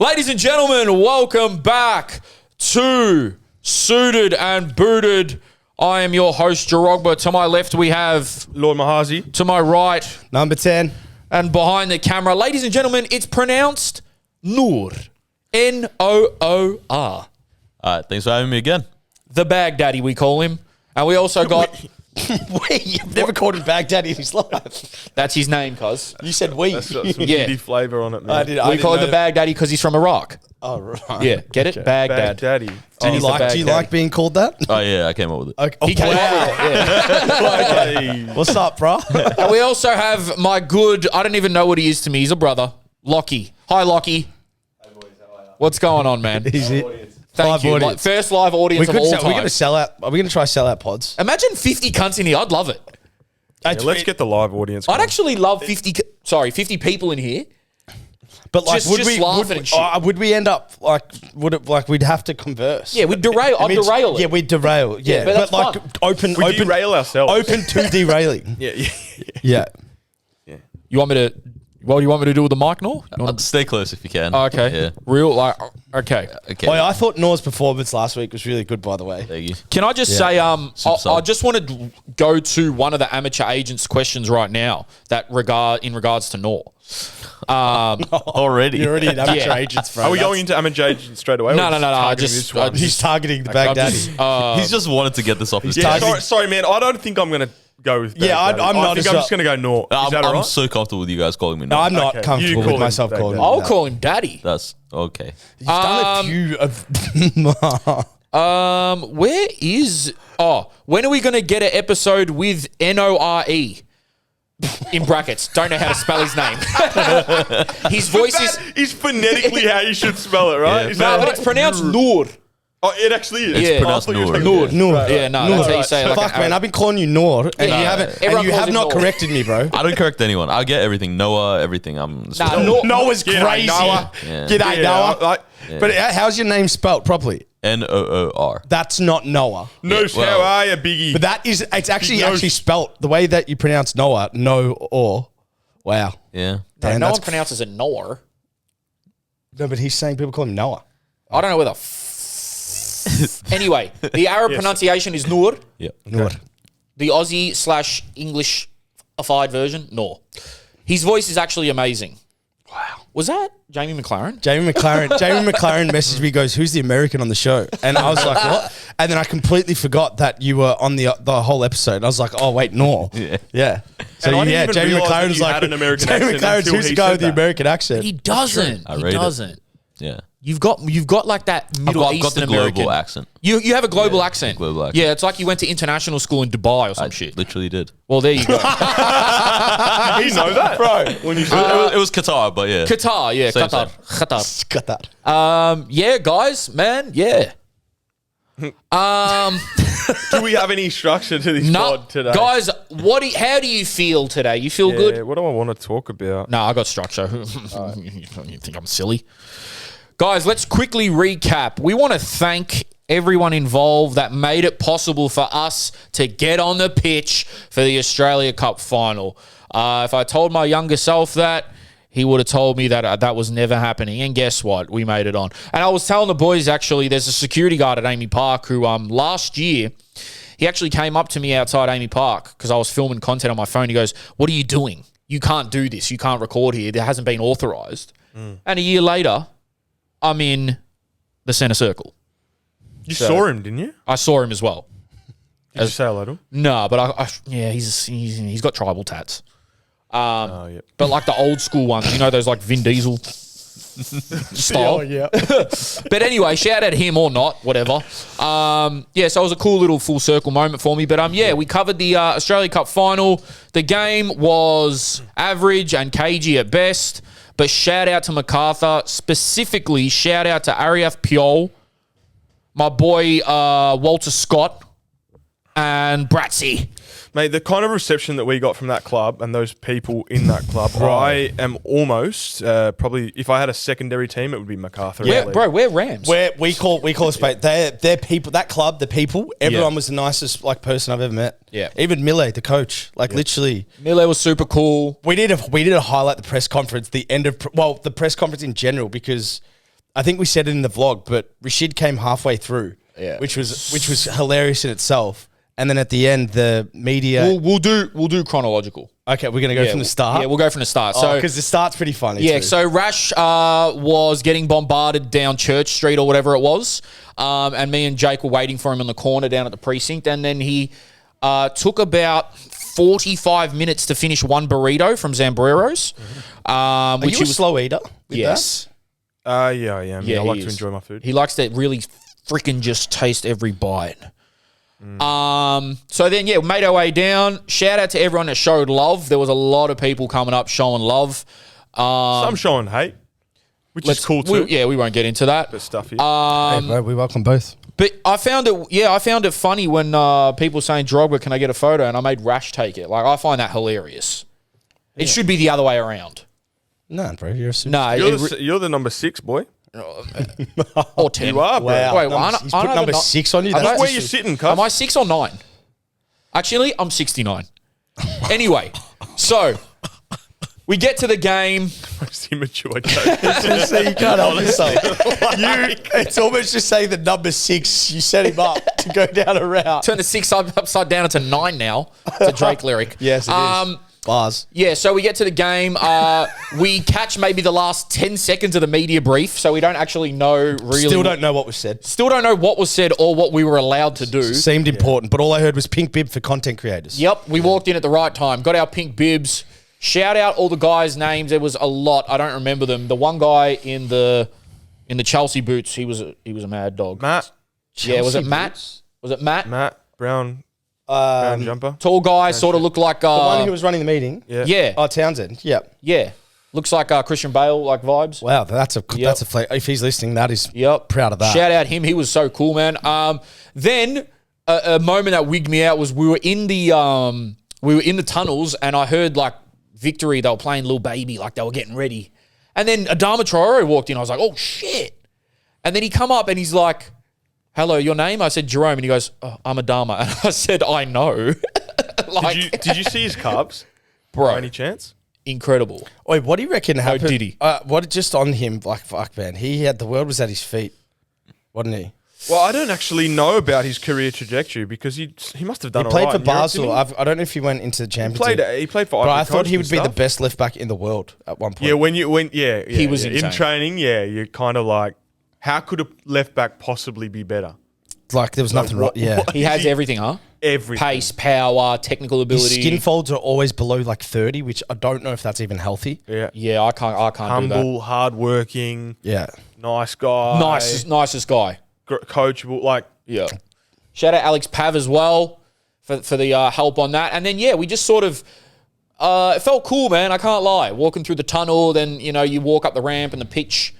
Ladies and gentlemen, welcome back to Suited and Booted. I am your host, Jarogba. To my left, we have Lord Mahazi. To my right, number 10. And behind the camera, ladies and gentlemen, it's pronounced Noor. N-O-O-R. All right, thanks for having me again. The Baghdaddy, we call him. And we also got... You've never called him Baghdaddy in his life. That's his name, cuz. You said we. That's got some Yeah. Hindi flavour on it, man. We call him the Baghdaddy because he's from Iraq. Oh, right. Yeah, get it? Baghdad. Baghdaddy. Do you like being called that? Oh, yeah, I came up with it. Okay. He came up with it, yeah. Hey. What's up, bro? And we also have my good, I don't even know what he is to me. He's a brother, Lockie. Hi, Lockie. Hey, boys. How are you? What's going on, man? He's it. Thank Live you. audience. First live audience of all time. We're going to sell out. Are we going to try sell out pods? Imagine 50 cunts in here. I'd love it. Yeah, let's get the live audience. I'd actually love 50 people in here. But like, Just laughing and shit. would we end up we'd have to converse? Yeah, we'd derail. I'd derail it. Yeah, we'd derail. Yeah, but that's like fun. open, We derail ourselves. open to derailing. Yeah. You want me to... What do you want me to do with the mic, Nor? Stay close if you can. Okay. Yeah. Real, like, okay. Okay. Oh, yeah, I thought Nor's performance last week was really good, by the way. Thank you. Can I just say, I solid. just want to go to one of the amateur agents' questions right now in regards to Nor. Already. You're already an amateur Yeah. agents, bro. Are we going into amateur agents straight away? No. He's targeting the Baghdaddy. He's just wanted to get this off his Yeah, chest. sorry, man. I don't think I'm going to go with Yeah, Baghdaddy. I'm not I think as I'm well. just going to go Nor. Is that all I'm right? so comfortable with you guys calling me. No, I'm not Okay. comfortable You call with him myself calling him Baghdaddy. I'll that. call him Daddy. That's okay. You've done a few of... Where is... Oh, when are we going to get an episode with N-O-R-E? In brackets. Don't know how to spell his name. His voice is... That is phonetically how you should spell it, right? Yeah. Is No, that but right? it's pronounced Noor. Oh, it actually is. It's pronounced I thought you were Noor. saying- Noor. Yeah, no, that's how you say it. Like Fuck, an man, I've been calling you Nor, and Yeah. you haven't, Everyone and you calls have him not Nor. corrected me, bro. I don't correct anyone. I get everything. Noah, everything. Nah, Nor- Noah's G'day, crazy. Noah. Yeah. G'day, Yeah, Noah. like, But how's your name spelt properly? N-O-O-R. That's not Noah. Noose, Yeah, well- how are you, Biggie? But that is, it's actually Big nose. spelt the way that you pronounce Noah, no or. Wow. Yeah. Damn, no that's one pronounces it Noor. No, but he's saying people call him Noah. I don't know whether... Anyway, the Arab pronunciation is Noor. Yeah. Noor. The Aussie/English-ified version, Noor. His voice is actually amazing. Wow. Was that Jamie McLaren? Jamie McLaren messaged me, goes, "Who's the American on the show?" And I was like, "What?" And then I completely forgot that you were on the whole episode. And I was like, "Oh wait, Nor." Yeah. So And I didn't even Jamie realise that McLaren's you like had an American Jamie accent McLaren's until who's he the guy said with the that. American accent. He doesn't. I He rate it. doesn't. Yeah. You've got like that Middle I've got Eastern the global American accent. You have a global accent. global accent. Yeah, it's like you went to international school in Dubai or some I shit. literally did. Well, there you go. You know that, bro. When you said It was Qatar, but yeah. Qatar, yeah, Same, Qatar. Got that. Yeah, guys, man, yeah. do we have any structure to this No, pod today? guys, how do you feel today? You feel Yeah, good? what do I want to talk about? No, I got structure. You think I'm silly? Guys, let's quickly recap. We want to thank everyone involved that made it possible for us to get on the pitch for the Australia Cup final. If I told my younger self that, he would have told me that that was never happening. And guess what? We made it on. And I was telling the boys, actually, there's a security guard at Amy Park who last year, he actually came up to me outside Amy Park because I was filming content on my phone. He goes, "What are you doing? You can't do this. You can't record here. It hasn't been authorised." And a year later, I'm in the centre circle. You saw him, didn't you? I saw him as well. Did you say hello to him? No, but he's got tribal tats. Oh, yeah. But like the old school ones, you know, those like Vin Diesel style. yeah. But anyway, shout out to him or not, whatever. So it was a cool little full circle moment for me. But we covered the Australia Cup final. The game was average and cagey at best. But shout out to MacArthur. Specifically, shout out to Ariaf Piol, my boy Walter Scott, and Bratsy. Mate, the kind of reception that we got from that club and those people in that club, I am almost probably, if I had a secondary team, it would be MacArthur. Yeah, bro, we're Rams. We call a spade. They're people. That club, the people. Everyone was the nicest person I've ever met. Yeah. Even Mille, the coach. Literally, Mille was super cool. we need to highlight the press conference. The press conference in general, because I think we said it in the vlog, but Rashid came halfway through, which was hilarious in itself. And then at the end, the media. We'll do chronological. Okay, we're gonna go from the start. Yeah, we'll go from the start. So because the start's pretty funny. yeah, too. so Rash was getting bombarded down Church Street or whatever it was, and me and Jake were waiting for him in the corner down at the precinct, and then he took about 45 minutes to finish one burrito from Zambrero's. Are you a slow eater? With Yes. Yeah, I am. Yeah, I like he to is. enjoy my food. He likes to really freaking just taste every bite. So then, made our way down. Shout out to everyone that showed love. There was a lot of people coming up showing love. Some showing hate, which is cool too. We won't get into that. Bit stuffy. Hey, bro, we welcome both. But I found it funny when people saying, Drogba, can I get a photo? And I made Rash take it. Like, I find that hilarious. It should be the other way around. No, bro, you're a super. No, you're the number 6 boy. or 10. You are, bro. Wow. Wait, well, He's put number 6 on you. I Look know- where you're sitting, cuz. Am I 6 or 9? Actually, I'm 69. Anyway, so we get to the game. Most immature joke. So you can't help yourself. It's almost just saying the number 6. You set him up to go down a route. Turn the 6 upside down into 9 now. It's a Drake lyric. Yes, it is. Bars. Yeah, so we get to the game. We catch maybe the last 10 seconds of the media brief, so we don't actually know really. Still don't know what was said. Still don't know what was said or what we were allowed to do. Seemed important, but all I heard was pink bib for content creators. Yep, we walked in at the right time, got our pink bibs. Shout out all the guys' names. There was a lot. I don't remember them. The one guy in the Chelsea boots, he was a mad dog. Matt. Yeah, was it Chelsea Matt? boots? Was it Matt? Matt. Brown jumper. Tall guy, sort of looked like The one who was running the meeting. yeah. Oh, Townsend. Yep. Yeah. Looks like Christian Bale like vibes. Wow, that's a if he's listening, that is proud of that. Shout out him. He was so cool, man. Then a moment that wigged me out was we were in the tunnels and I heard like Victory, they were playing Lil Baby, like they were getting ready. And then Adama Traore walked in. I was like, oh shit. And then he come up and he's like, hello, your name? I said Jerome, and he goes, oh, I'm Adama. And I said, I know. Did you see his calves? Bro, By any chance? incredible. Wait, what do you reckon happened? did he? What just on him? Like fuck, man. The world was at his feet, wasn't he? Well, I don't actually know about his career trajectory because he must have done He played all right for in Europe, Basel. didn't I don't know if he went into the he? Champions He played for But Ivory I thought Coast he and would be the stuff. best left back in the world at one point. Yeah, He was in insane. training. Yeah, you're kind of like, how could a left back possibly be better? Like there was nothing wrong. Yeah. He has everything, huh? Everything. Pace, power, technical His ability. skin folds are always below like 30, which I don't know if that's even healthy. Yeah. Yeah, I can't do that. Humble, hardworking, Yeah. nice guy. Nicest guy. Coachable. Like, Yeah. Shout out Alex Pav as well for the help on that. And then, we just sort of, it felt cool, man. I can't lie. Walking through the tunnel, then, you walk up the ramp and the pitch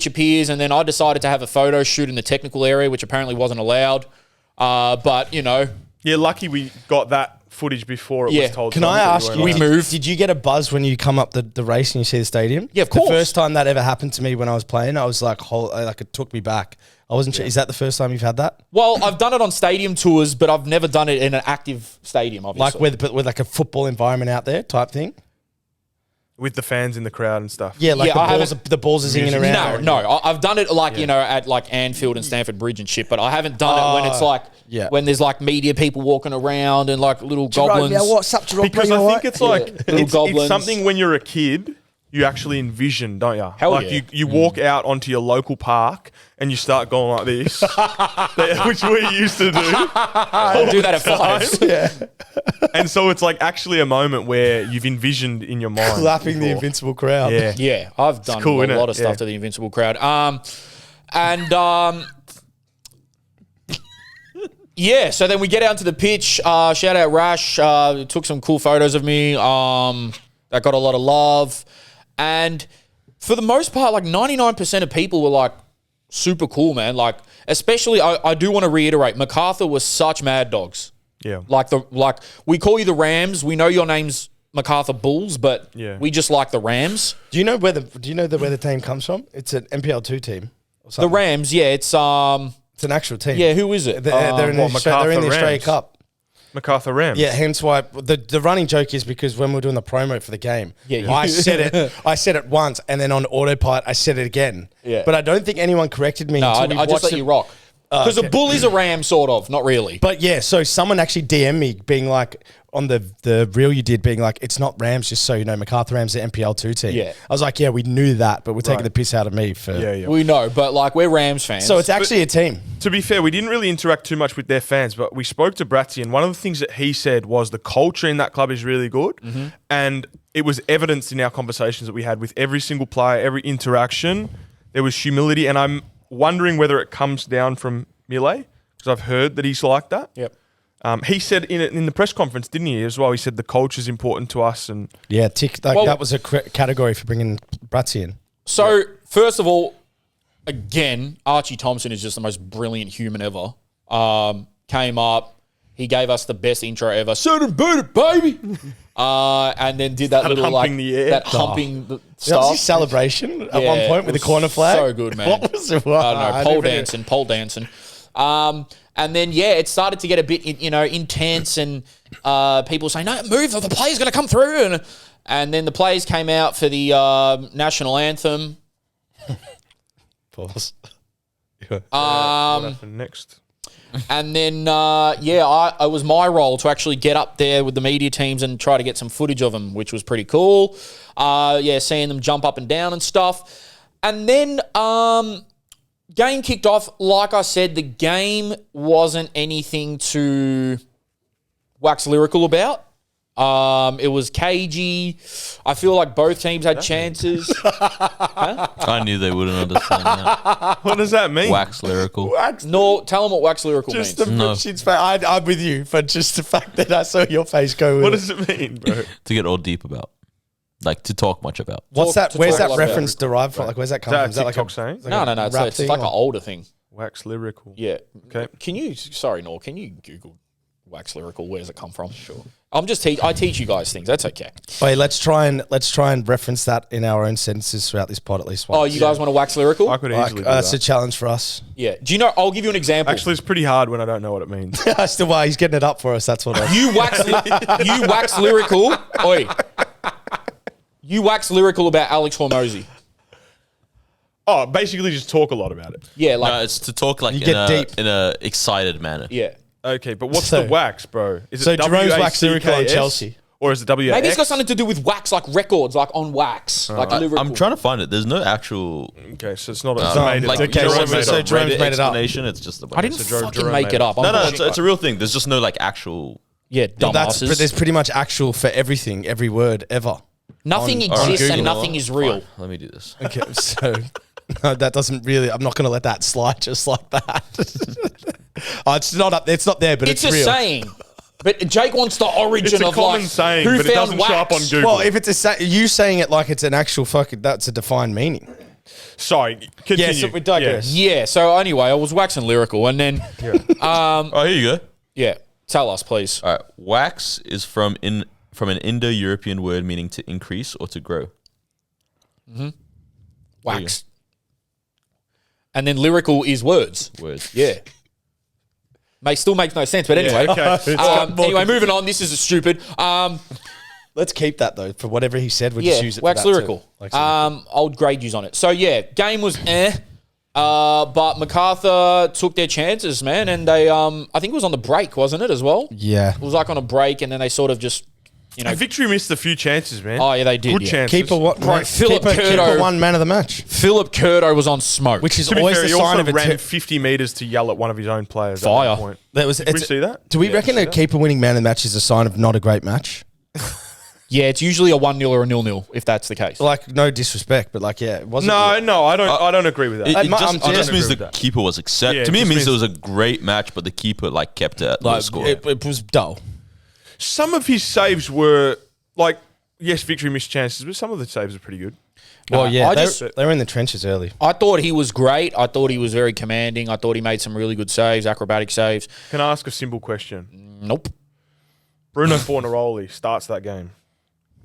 appears. And then I decided to have a photo shoot in the technical area, which apparently wasn't allowed. But, yeah, lucky we got that footage before it Yeah. was told. Can to us I that ask weren't you, We allowed. moved. did you get a buzz when you come up the race and you see the stadium? Yeah, of course. The first time that ever happened to me when I was playing, I was like, it took me back. I wasn't sure. Is that the first time you've had that? well, I've done it on stadium tours, but I've never done it in an active stadium, obviously. Like with like a football environment out there type thing? With the fans in the crowd and stuff. Yeah, like Yeah, I the balls are zinging around. No. I've done it like, at like Anfield and Stamford Bridge and shit, but I haven't done it when it's like, when there's like media people walking around and like little goblins. Yeah, what's up, Jerome? Because I think it's like, Little it's goblins. something when you're a kid, you actually envision, don't you? Hell like yeah. you walk out onto your local park and you start going like this, which we used to do. I do that at fives. Yeah. And so it's like actually a moment where you've envisioned in your mind. Clapping the before. invincible crowd. Yeah. Yeah, I've done cool, a innit? lot of stuff Yeah. to the Invincible crowd. Yeah, so then we get out to the pitch. Shout out Rash. Took some cool photos of me. That got a lot of love. And for the most part, like 99% of people were like super cool, man. Like, especially, I do want to reiterate, MacArthur was such mad dogs. Yeah. Like we call you the Rams. We know your name's MacArthur Bulls, but Yeah. we just like the Rams. Do you know where the team comes from? It's an MPL2 team. Or The something. Rams, yeah, it's It's an actual team. yeah, who is it? They're in the what, Australia MacArthur Cup. MacArthur Rams. Yeah, hence why the running joke is because when we were doing the promo for the game, I said it once, and then on autopilot I said it again. Yeah. But I don't think anyone corrected me. No, until I just let you rock. Because a bull is a ram, sort of, not really. But yeah, so someone actually DM'd me being like, on the reel you did, being like, it's not Rams, just so you know, MacArthur Rams, the NPL 2 team. Yeah. I was like, yeah, we knew that, but we're taking the piss out of me for. Yeah. We know, but like we're Rams fans. So it's actually a team. To be fair, we didn't really interact too much with their fans, but we spoke to Bratty, and one of the things that he said was the culture in that club is really good. Mm-hmm. And it was evidenced in our conversations that we had with every single player, every interaction. There was humility, and I'm wondering whether it comes down from Mille, because I've heard that he's like that. Yep. He said in the press conference, didn't he, as well? He said the culture is important to us. And Yeah, that was a category for bringing Bratty in. So, first of all, again, Archie Thompson is just the most brilliant human ever. Came up, he gave us the best intro ever. Shoot it, boot it, baby. And then did that little humping the air. that humping That was stuff. his celebration at Yeah, one point with the it was corner flag. so good, man. What was it? I don't know, pole dancing. And then, it started to get a bit, intense, and people saying, no, move, the player's going to come through. And then the players came out for the national anthem. Pause. what happened next? And then, it was my role to actually get up there with the media teams and try to get some footage of them, which was pretty cool. Seeing them jump up and down and stuff. And then game kicked off. Like I said, the game wasn't anything to wax lyrical about. It was cagey. I feel like both teams had chances. I knew they wouldn't understand that. What does that mean? Wax lyrical. No, tell them what wax lyrical Just means. the No. shit's I'm with you, but just the fact that I saw your face go with What it. does it mean, bro? To get all deep about. Like, to talk much about. What's Talk- that? Where's talk that about reference derived from? Like, where's that come from? Is that a TikTok a, saying? No. It's rap it's thing like an or- older thing. Wax lyrical. Yeah. Okay. Can you Google wax lyrical? Where does it come from? Sure. I teach you guys things. That's okay. Wait, let's try and reference that in our own sentences throughout this pod at least once. Oh, you guys want to wax lyrical? I could easily Like, do it's a that. challenge for us. Yeah. Do you know? I'll give you an example. Actually, it's pretty hard when I don't know what it means. Still, why he's getting it up for us? That's what I. you wax lyrical. Oi. You wax lyrical about Alex Hormozy. Oh, basically just talk a lot about it. Yeah, like No, it's to talk like You get deep. in a excited manner. yeah. Okay, but what's So- the wax, bro? Is So it Jerome's wax lyrical on WACKS? Chelsea. Or is it WX? Maybe it's got something to do with wax, like records, like on wax, like lyrical. I'm trying to find it. There's no actual Okay, so it's not. It's No, made it like, up. okay, Jerome so- made it so up. Jerome's Reddit made it up. explanation. It's just a bunch I didn't of- fucking Jerome make made it it up. I'm No, bullshit. it's a real thing. There's just no like actual. Yeah, But dumbasses. there's pretty much actual for everything, every word ever. Nothing on exists Google. and nothing is real. Fine, let me do this. Okay, so no, that doesn't really. I'm not going to let that slide just like that. It's not up. It's not there, but It's it's, a real. saying. But Jake wants the origin It's a of common like saying, who but it found doesn't wax. show up on Google. Well, if it's you saying it like it's an actual fucking, that's a defined meaning. Sorry, continue. Yeah, so we digress. Yeah. So anyway, I was waxing lyrical, and then Oh, here you go. yeah, tell us, please. All right. Wax is from an Indo-European word meaning to increase or to grow. Wax. And then lyrical is words. Words. Yeah. Still makes no sense, but anyway. Anyway, moving on. This is stupid. Let's keep that though for whatever he said. We'll just use it. for wax that too. lyrical. Wax lyrical. I'll grade yous on it. So yeah, game was but MacArthur took their chances, man, and they I think it was on the break, wasn't it, as well? Yeah. It was like on a break, and then they sort of just Victory missed a few chances, man. Oh yeah, they did. Good yeah. chances. Keeper what? Bro, Philip Curto- Keeper one man of the match, Philip Curto was on smoke. which is To be always fair, the he sign also of a ran 50 metres to yell at one of his own players. Fire. At that point. That was. Did we see that? Do we Yeah, reckon see a that? keeper winning man of the match is a sign of not a great match? Yeah, it's usually a 1-0 or a 0-0 if that's the case. Like no disrespect, but like yeah, it wasn't. No, I don't agree with that. It, I'm just, just means agree the with that. keeper was accepted. Yeah, to me, it just means it means- was a great match, but the keeper like kept it at low like, score. it was dull. Some of his saves were like, yes, Victory missed chances, but some of the saves are pretty good. Well, yeah, I they were in the trenches early. I thought he was great. I thought he was very commanding. I thought he made some really good saves, acrobatic saves. Can I ask a simple question? Nope. Bruno Fornaroli starts that game.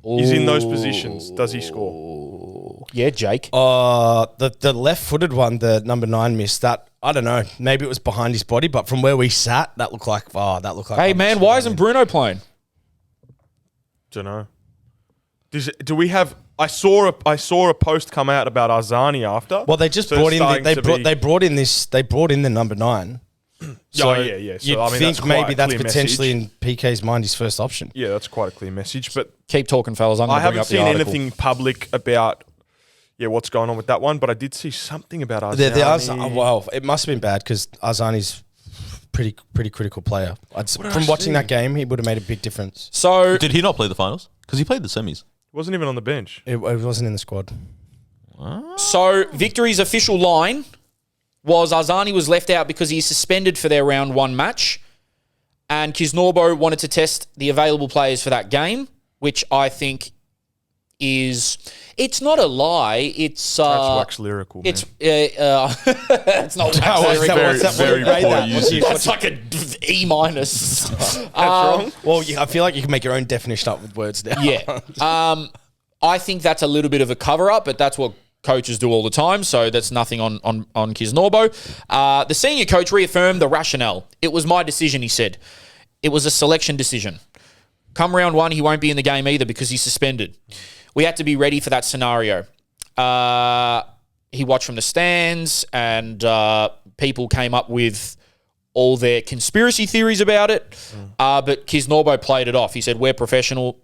He's in those positions. Does he score? Yeah, Jake. The left-footed one, the number 9 missed that. I don't know. Maybe it was behind his body, but from where we sat, that looked like. Hey man, why isn't Bruno playing? Don't know. Do we have? I saw a post come out about Arzani after. Well, they just brought in. They brought in the number 9. So yeah. So, you'd I mean, think maybe that's clear potentially message. in PK's mind his first option. Yeah, that's quite a clear message. But Keep talking, fellas. I'm I going to bring haven't up the seen article. anything public about what's going on with that one. But I did see something about Arzani. Well, it must have been bad because Arzani's pretty critical player. From watching that game, he would have made a big difference. So Did he not play the finals? Because he played the semis. Wasn't even on the bench. It wasn't in the squad. So Victory's official line was Arzani was left out because he's suspended for their round 1 match, and Kisnorbo wanted to test the available players for that game, which I think it's not a lie. It's That's wax lyrical. Man. it's it's not wax lyrical. Very poor usage. That's like a E minus. That's wrong. Well, I feel like you can make your own definition up with words now. Yeah. I think that's a little bit of a cover-up, but that's what coaches do all the time, so that's nothing on Kisnorbo. The senior coach reaffirmed the rationale. It was my decision, he said. It was a selection decision. Come round 1, he won't be in the game either because he's suspended. We had to be ready for that scenario. He watched from the stands, and people came up with all their conspiracy theories about it, but Kisnorbo played it off. He said, we're professional.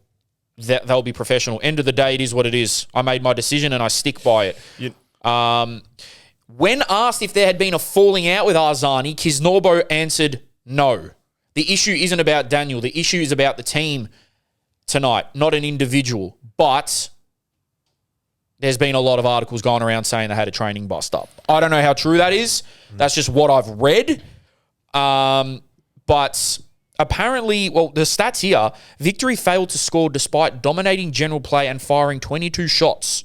They'll be professional. End of the day, it is what it is. I made my decision and I stick by it. When asked if there had been a falling out with Arzani, Kisnorbo answered no. The issue isn't about Daniel. The issue is about the team tonight, not an individual. But there's been a lot of articles going around saying they had a training bust up. I don't know how true that is. That's just what I've read. But apparently, well, the stats here, Victory failed to score despite dominating general play and firing 22 shots.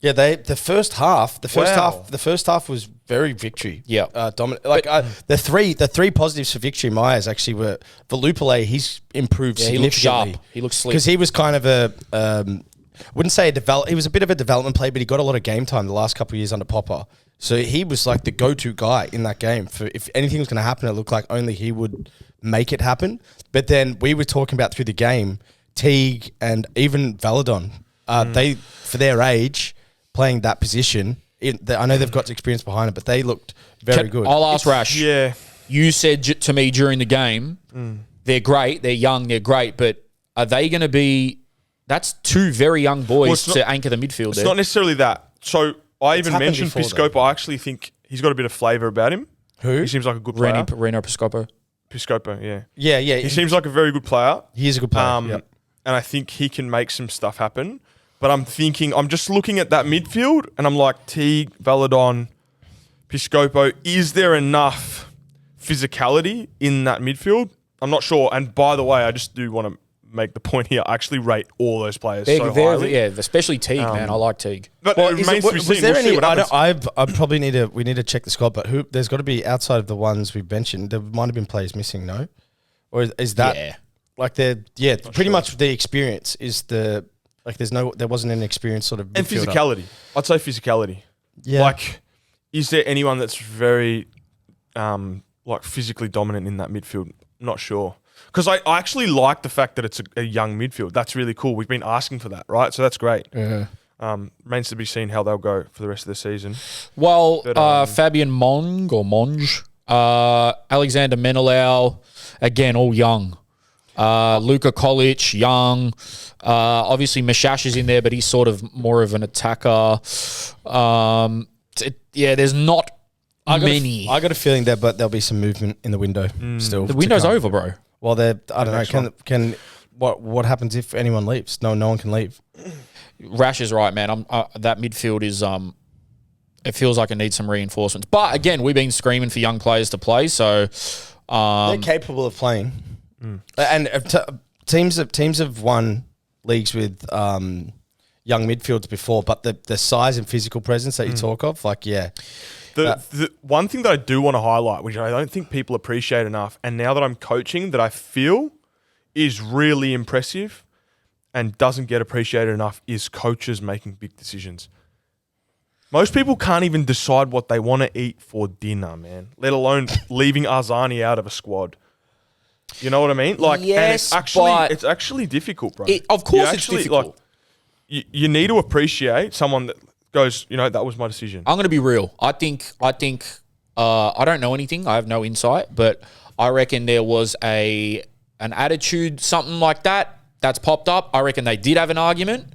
Yeah, the first half was very Victory. Yeah. The three positives for Victory, my eyes, actually were Valupale. He's improved Yeah, he looks significantly. sharp. He looks sleek. Because he was kind of wouldn't say he was a bit of a development play, but he got a lot of game time the last couple of years under Popper. So he was like the go-to guy in that game. For if anything was going to happen, it looked like only he would make it happen. But then we were talking about through the game, Teague and even Valadon, they, for their age, playing that position, I know they've got experience behind it, but they looked very good. I'll ask Rash. Yeah. You said to me during the game, they're great, they're young, they're great, but are they going to be... That's 2 very young boys to anchor the midfield It's not necessarily that. So I even mentioned before, Piscopo. I actually think he's got a bit of flavour about him. Who? He seems like a good player. Reno Piscopo. Piscopo, yeah. Yeah. He seems like a very good player. He is a good player. Yep. And I think he can make some stuff happen. But I'm just looking at that midfield, and I'm like, Teague, Valadon, Piscopo, is there enough physicality in that midfield? I'm not sure. And by the way, I just do want to make the point here. I actually rate all those players so highly. Yeah, especially Teague, man. I like Teague. But it remains to be seen. We'll see what happens. I probably need to check the squad, but there's got to be, outside of the ones we've mentioned, there might have been players missing, no? Or is that pretty much the experience is the... Like there wasn't an experience sort of... And physicality. I'd say physicality. Yeah. Like, is there anyone that's very physically dominant in that midfield? Not sure. Because I actually like the fact that it's a young midfield. That's really cool. We've been asking for that, right? So that's great. Yeah. Remains to be seen how they'll go for the rest of the season. Well, Fabian Monge, Alexander Menelau, again, all young. Luka Kolic, young. Obviously, Mashash is in there, but he's sort of more of an attacker. There's not many. I got a feeling but there'll be some movement in the window still. The window's over, bro. Well, I don't know. What happens if anyone leaves? No one can leave. Rash is right, man. That midfield is it feels like it needs some reinforcements. But again, we've been screaming for young players to play, so they're capable of playing. And teams have won leagues with young midfields before, but the size and physical presence that you talk of, The one thing that I do want to highlight, which I don't think people appreciate enough, and now that I'm coaching, that I feel is really impressive and doesn't get appreciated enough, is coaches making big decisions. Most people can't even decide what they want to eat for dinner, man. Let alone leaving Arzani out of a squad. You know what I mean? Like, Yes, and it's actually difficult, bro. Of course it's difficult. You need to appreciate someone that goes, that was my decision. I'm going to be real. I think. I don't know anything. I have no insight, but I reckon there was an attitude, something like that's popped up. I reckon they did have an argument.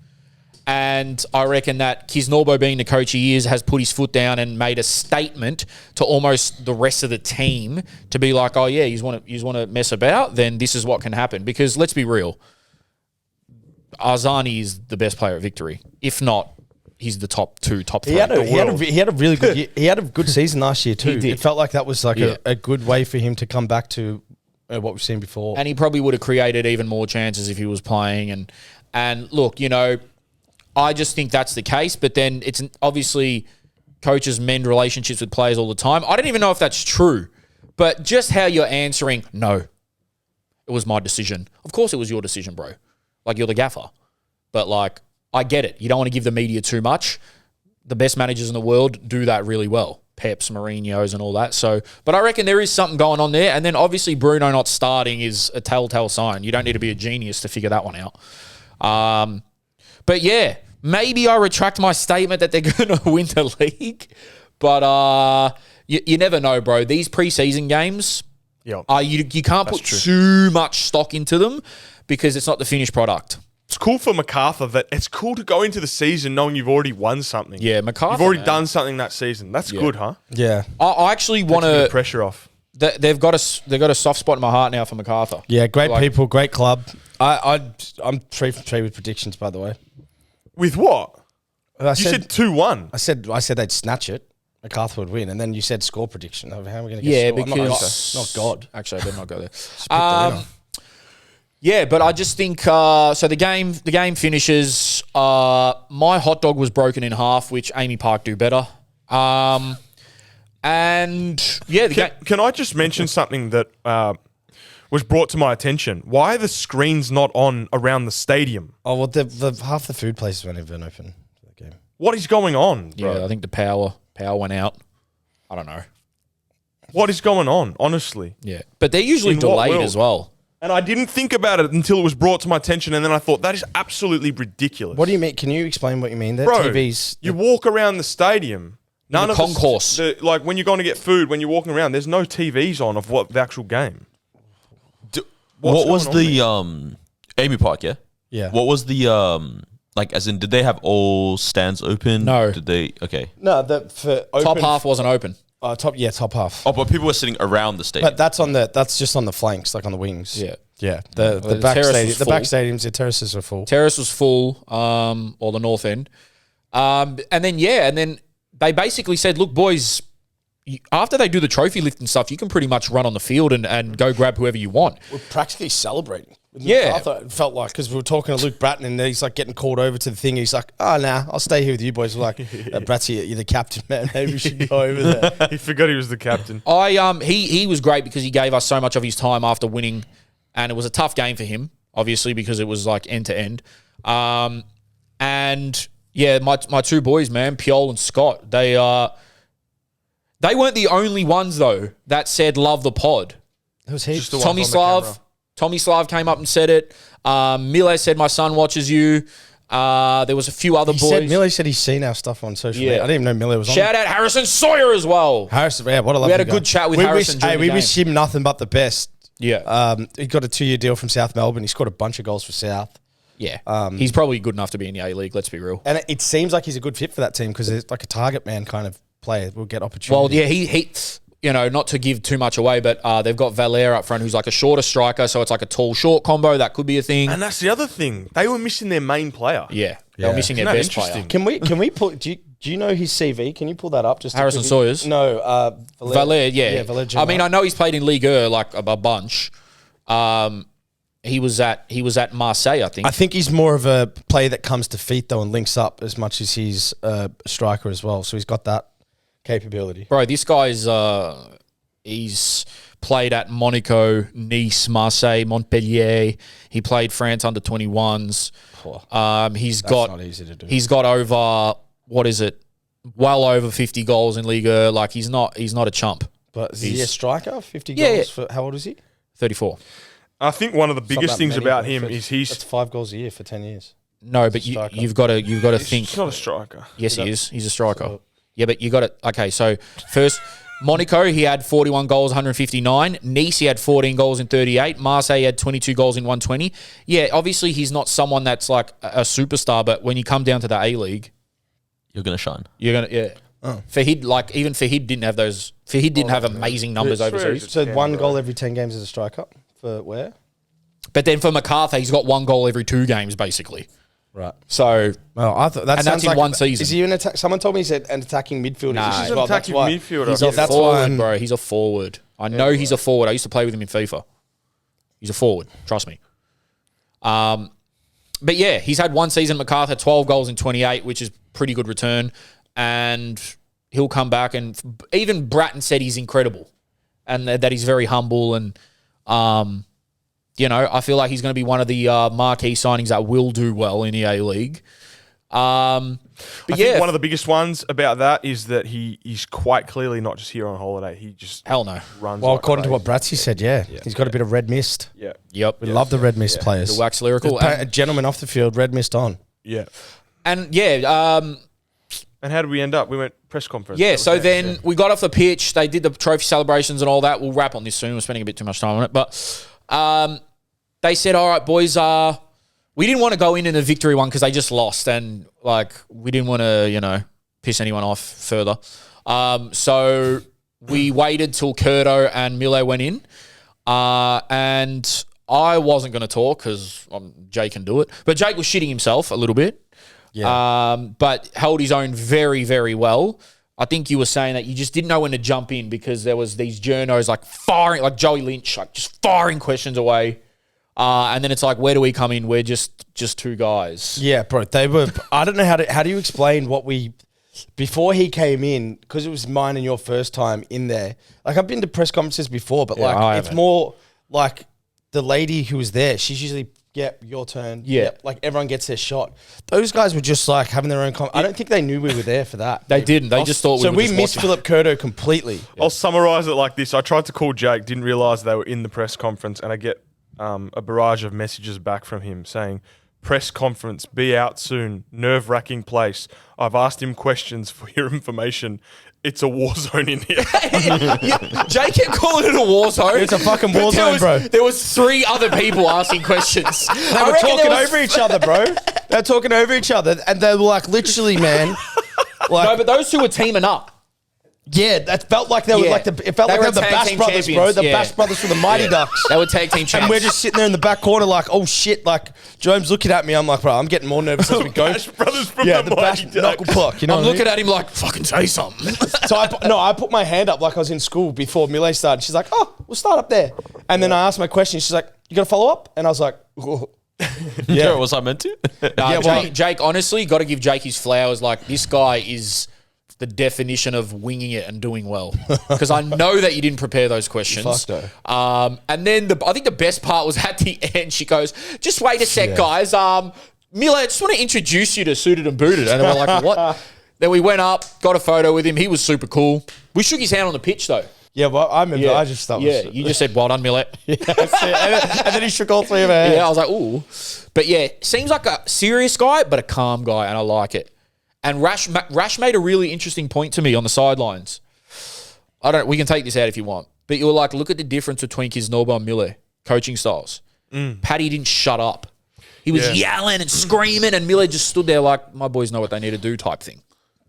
And I reckon that Kisnorbo, being the coach he is, has put his foot down and made a statement to almost the rest of the team to be like, oh, yeah, you want to mess about, then this is what can happen. Because let's be real, Arzani is the best player at Victory. If not, he's the top three. He had a really good year. He had a good season last year too. He did. It felt like that was like a good way for him to come back to what we've seen before. And he probably would have created even more chances if he was playing. And look, I just think that's the case. But then it's obviously coaches mend relationships with players all the time. I don't even know if that's true. But just how you're answering, no, it was my decision. Of course it was your decision, bro. Like, you're the gaffer. But, like, I get it. You don't want to give the media too much. The best managers in the world do that really well. Peps, Mourinho's and all that. So, but I reckon there is something going on there. And then obviously Bruno not starting is a telltale sign. You don't need to be a genius to figure that one out. But yeah, maybe I retract my statement that they're going to win the league. But you never know, bro. These preseason games, you can't put too much stock into them because it's not the finished product. It's cool for MacArthur that it's cool to go into the season knowing you've already won something. Yeah, MacArthur. You've already done something that season. That's good, huh? Yeah. I actually want Takes to pressure off. They've got a soft spot in my heart now for MacArthur. Yeah, great people, great club. I'm 3 for 3 with predictions, by the way. With what? You said 2-1. I said they'd snatch it. MacArthur would win, and then you said score prediction. How are we going to get? Yeah, score? because not God. Actually, I better not go there. Just pick the winner. Yeah, but I just think so. The game finishes. My hot dog was broken in half, which Amy Park do better. And yeah, Can I just mention something that was brought to my attention? Why are the screens not on around the stadium? Oh well, the half the food places weren't even open for the game. What is going on, bro? Yeah, I think the power went out. I don't know. What is going on, honestly? Yeah, but they're usually In what delayed world? as well. And I didn't think about it until it was brought to my attention, and then I thought, that is absolutely ridiculous. What do you mean? Can you explain what you mean there? Bro, TVs. you walk around the stadium. None the of concourse. like when you're going to get food, when you're walking around, there's no TVs on of what the actual game. What was the Amy Park? Yeah. Yeah. What was the like? As in, did they have all stands open? No. Did they? Okay. No, for open, Top half wasn't open. top half. Oh, but people were sitting around the stadium. But that's just on the flanks, like on the wings. Yeah. Yeah. The back terrace stadium, was the back full. stadiums, the terraces are full. Terrace was full, or the north end. And then they basically said, look, boys, after they do the trophy lift and stuff, you can pretty much run on the field and go grab whoever you want. We're practically celebrating. Yeah. It felt like, because we were talking to Luke Bratton and he's like getting called over to the thing. He's like, oh, nah, I'll stay here with you boys. We're like, Bratty, you're the captain, man. Maybe we should go over there. He forgot he was the captain. He was great because he gave us so much of his time after winning, and it was a tough game for him, obviously, because it was like end to end. And yeah, my two boys, man, Piol and Scott, they weren't the only ones though that said love the pod. It was heaps. Tommy Slav came up and said it. Mille said my son watches you. There was a few other boys. Mille said he's seen our stuff on social media. I didn't even know Mille was on. Shout out Harrison Sawyer as well. Harrison, yeah, what a lovely We had a guy. good chat with Harrison. We wish him nothing but the best. Yeah. He got a 2-year deal from South Melbourne. He scored a bunch of goals for South. Yeah. He's probably good enough to be in the A-League, let's be real. And it seems like he's a good fit for that team because it's like a target man kind of player. Will get opportunity. Well, yeah, he not to give too much away, but they've got Valère up front who's like a shorter striker, so it's like a tall-short combo. That could be a thing. And that's the other thing. They were missing their main player. Yeah. They were missing their Isn't that best player. interesting? Can we pull? Do you know his CV? Can you pull that up? Just Harrison Sawyer's? No, Valère, yeah. Valère I mean, I know he's played in Ligue 1 like a bunch. He was at Marseille, I think. I think he's more of a player that comes to feet though and links up as much as he's a striker as well. So he's got that capability. Bro, this guy's he's played at Monaco, Nice, Marseille, Montpellier. He played France under 21s. He's That's not easy to do. He's got over, what is it? well over 50 goals in Liga. Like he's not a chump. But is he a striker? 50 Yeah, goals for how old is he? 34. I think one of the biggest things many, about but him that's is that's 5 goals a year for 10 years. No, but Striker. you've got to think. he's not a striker. Yes, he is. He's a striker. Yeah, but you got to. Okay, so first, Monaco, he had 41 goals, 159. Nice, he had 14 goals in 38. Marseille he had 22 goals in 120. Yeah, obviously he's not someone that's like a superstar, but when you come down to the A-League, You're going to shine. you're gonna Fahid, like even Fahid didn't have those. Fahid didn't have amazing numbers overseas. So 1 goal every 10 games as a striker for where? But then for MacArthur, he's got 1 goal every 2 games basically. Right. So Well, I thought that And sounds that's in like, one season. Is he an attack? Someone told me he said an attacking midfielder. Nah. He's an attacking midfielder. he's Yeah, a that's forward, why I'm- bro. He's a forward. I know he's a forward. I used to play with him in FIFA. He's a forward. Trust me. But yeah, he's had 1 season. MacArthur 12 goals in 28, which is pretty good return, and he'll come back. And even Bratton said he's incredible, and that he's very humble. And you know, I feel like he's going to be one of the marquee signings that will do well in the A League. But I think one of the biggest ones about that is that he's quite clearly not just here on holiday. He just hell no. runs. Well, like according to crazy. what Bratsy said, yeah. He's got a bit of red mist. Yeah. Yep. We love the red mist players. The wax lyrical. A gentleman off the field, red mist on. Yeah. And yeah, And how did we end up? We went press conference. yeah, That was so it. then Yeah. we got off the pitch. They did the trophy celebrations and all that. We'll wrap on this soon. We're spending a bit too much time on it. But they said, all right, boys, we didn't want to go in a victory one because they just lost. And, like, we didn't want to, you know, piss anyone off further. So we waited till Curto and Mille went in. And I wasn't going to talk because Jake can do it. But Jake was shitting himself a little bit. Yeah. But held his own very, very well. I think you were saying that you just didn't know when to jump in because there was these journos like firing, like Joey Lynch, like just firing questions away. And then it's like, where do we come in? We're just 2 guys. Yeah, bro. They were. I don't know how do you explain what we before he came in, because it was mine and your first time in there. Like I've been to press conferences before, but I like it's haven't. more like the lady who was there. She's usually your turn. Yeah. Like everyone gets their shot. Those guys were just like having their own. I don't think they knew we were there for that. They didn't. They just thought we So were we just missed watching. Philip Curto completely. I'll summarize it like this. I tried to call Jake, didn't realize they were in the press conference, and I get a barrage of messages back from him saying, press conference, be out soon, nerve-wracking place. I've asked him questions for your information. It's a war zone in here. Jake kept calling it a war zone. It's a fucking But war there zone, was- bro. There was 3 other people asking questions. They were talking over each other, bro. They were talking over each other, and they were like, literally, man. Like, No, but those 2 were teaming up. yeah, that felt like they were Yeah. like it felt They like were they were the tag Bash team Brothers, bro. champions, The yeah. Bash Brothers from the Mighty Ducks. They were tag team champs. And we're just sitting there in the back corner, like, oh shit! Like, Jones looking at me. I'm like, bro, I'm getting more nervous as we go. Bash Brothers from yeah, the the Bash Mighty knuckle Ducks. puck. You know, I'm what I looking mean? at him like, fucking say something. So I put my hand up like I was in school before Millet started. She's like, oh, we'll start up there. And then I asked my question. She's like, you got to follow up? And I was like, oh. Yeah, was I meant to? Nah, well- Jake, honestly, got to give Jake his flowers. Like, this guy is the definition of winging it and doing well. Because I know that you didn't prepare those questions. Fuck And then I think the best part was at the end. She goes, just wait a sec, guys. Mila, I just want to introduce you to Suited and Booted. And we're like, what? Then we went up, got a photo with him. He was super cool. We shook his hand on the pitch, though. Yeah, well, I remember. I just thought, yeah, you just said, well done, Millet. and then he shook all 3 of our hands. Yeah, I was like, ooh. But yeah, seems like a serious guy, but a calm guy, and I like it. And Rash made a really interesting point to me on the sidelines. We can take this out if you want. But you were like, look at the difference between Kisnorbo and Mille, coaching styles. Paddy didn't shut up. He was yelling and screaming, and Mille just stood there like, my boys know what they need to do type thing.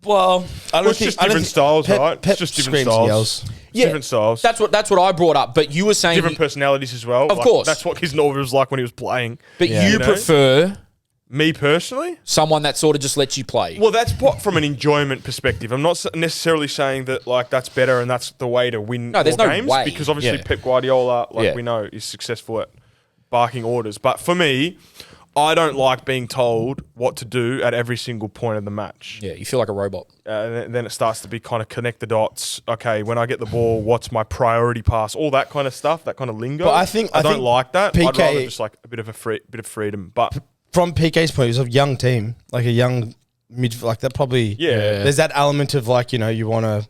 Well, I don't Well, it's think just different styles, right? It's just different screams and styles. yells. Yeah, Different styles. That's what I brought up. But you were saying, different personalities as well. Of course. That's what Kisnorbo was like when he was playing. but Yeah. you You know? prefer Me personally? someone that sort of just lets you play. Well, that's what from an enjoyment perspective. I'm not necessarily saying that like that's better and that's the way to win No, there's more no games way. because obviously Yeah. Pep Guardiola, like Yeah. we know, is successful at barking orders. But for me, I don't like being told what to do at every single point of the match. Yeah, you feel like a robot. Then it starts to be kind of connect the dots. Okay, when I get the ball, what's my priority pass? All that kind of stuff, that kind of lingo. But I think- I don't like that. I'd PK rather just like a bit of freedom. But From PK's point, it was a young team, like a young mid, like that probably. Yeah. There's that element of like, you want to.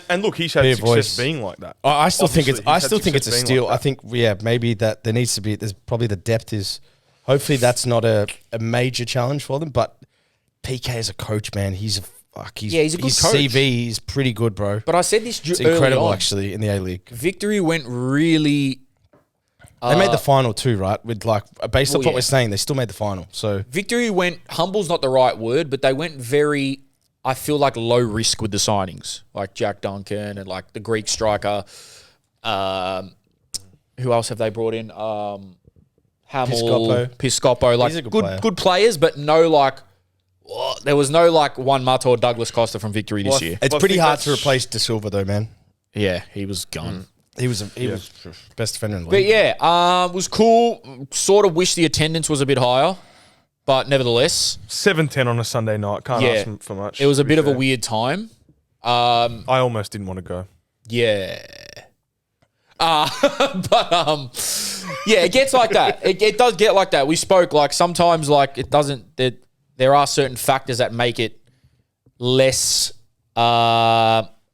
And look, he's had Be a success voice. being like that. I still think it's. Obviously, I he's still had think it's a success being steal. like I think maybe that there needs to be. There's probably the depth is. Hopefully that's not a major challenge for them. But PK as a coach, man, he's a good his coach. CV is pretty good, bro. But I said this It's early incredible on. actually in the A League. Victory went really. They made the final too, right? With like based on Well, what yeah. we're saying, they still made the final. So Victory went. Humble's not the right word, but they went very. I feel like low risk with the signings, like Jack Duncan and like the Greek striker. Who else have they brought in? Hamill, Piscopo, like He's a good player. good players, but no like. There was no like Juan Mata or Douglas Costa from Victory this year. it's Well, I pretty think hard to that's- replace De Silva though, man. Yeah, he was gone. He was best defender in the But league. yeah, it was cool. Sort of wish the attendance was a bit higher, but nevertheless, 7-10 on a Sunday night. Can't Yeah. ask for much. it was to a be bit of a fair. weird time. I almost didn't want to go. Yeah. Yeah, it gets like that. It does get like that. We spoke like sometimes like it doesn't. There are certain factors that make it less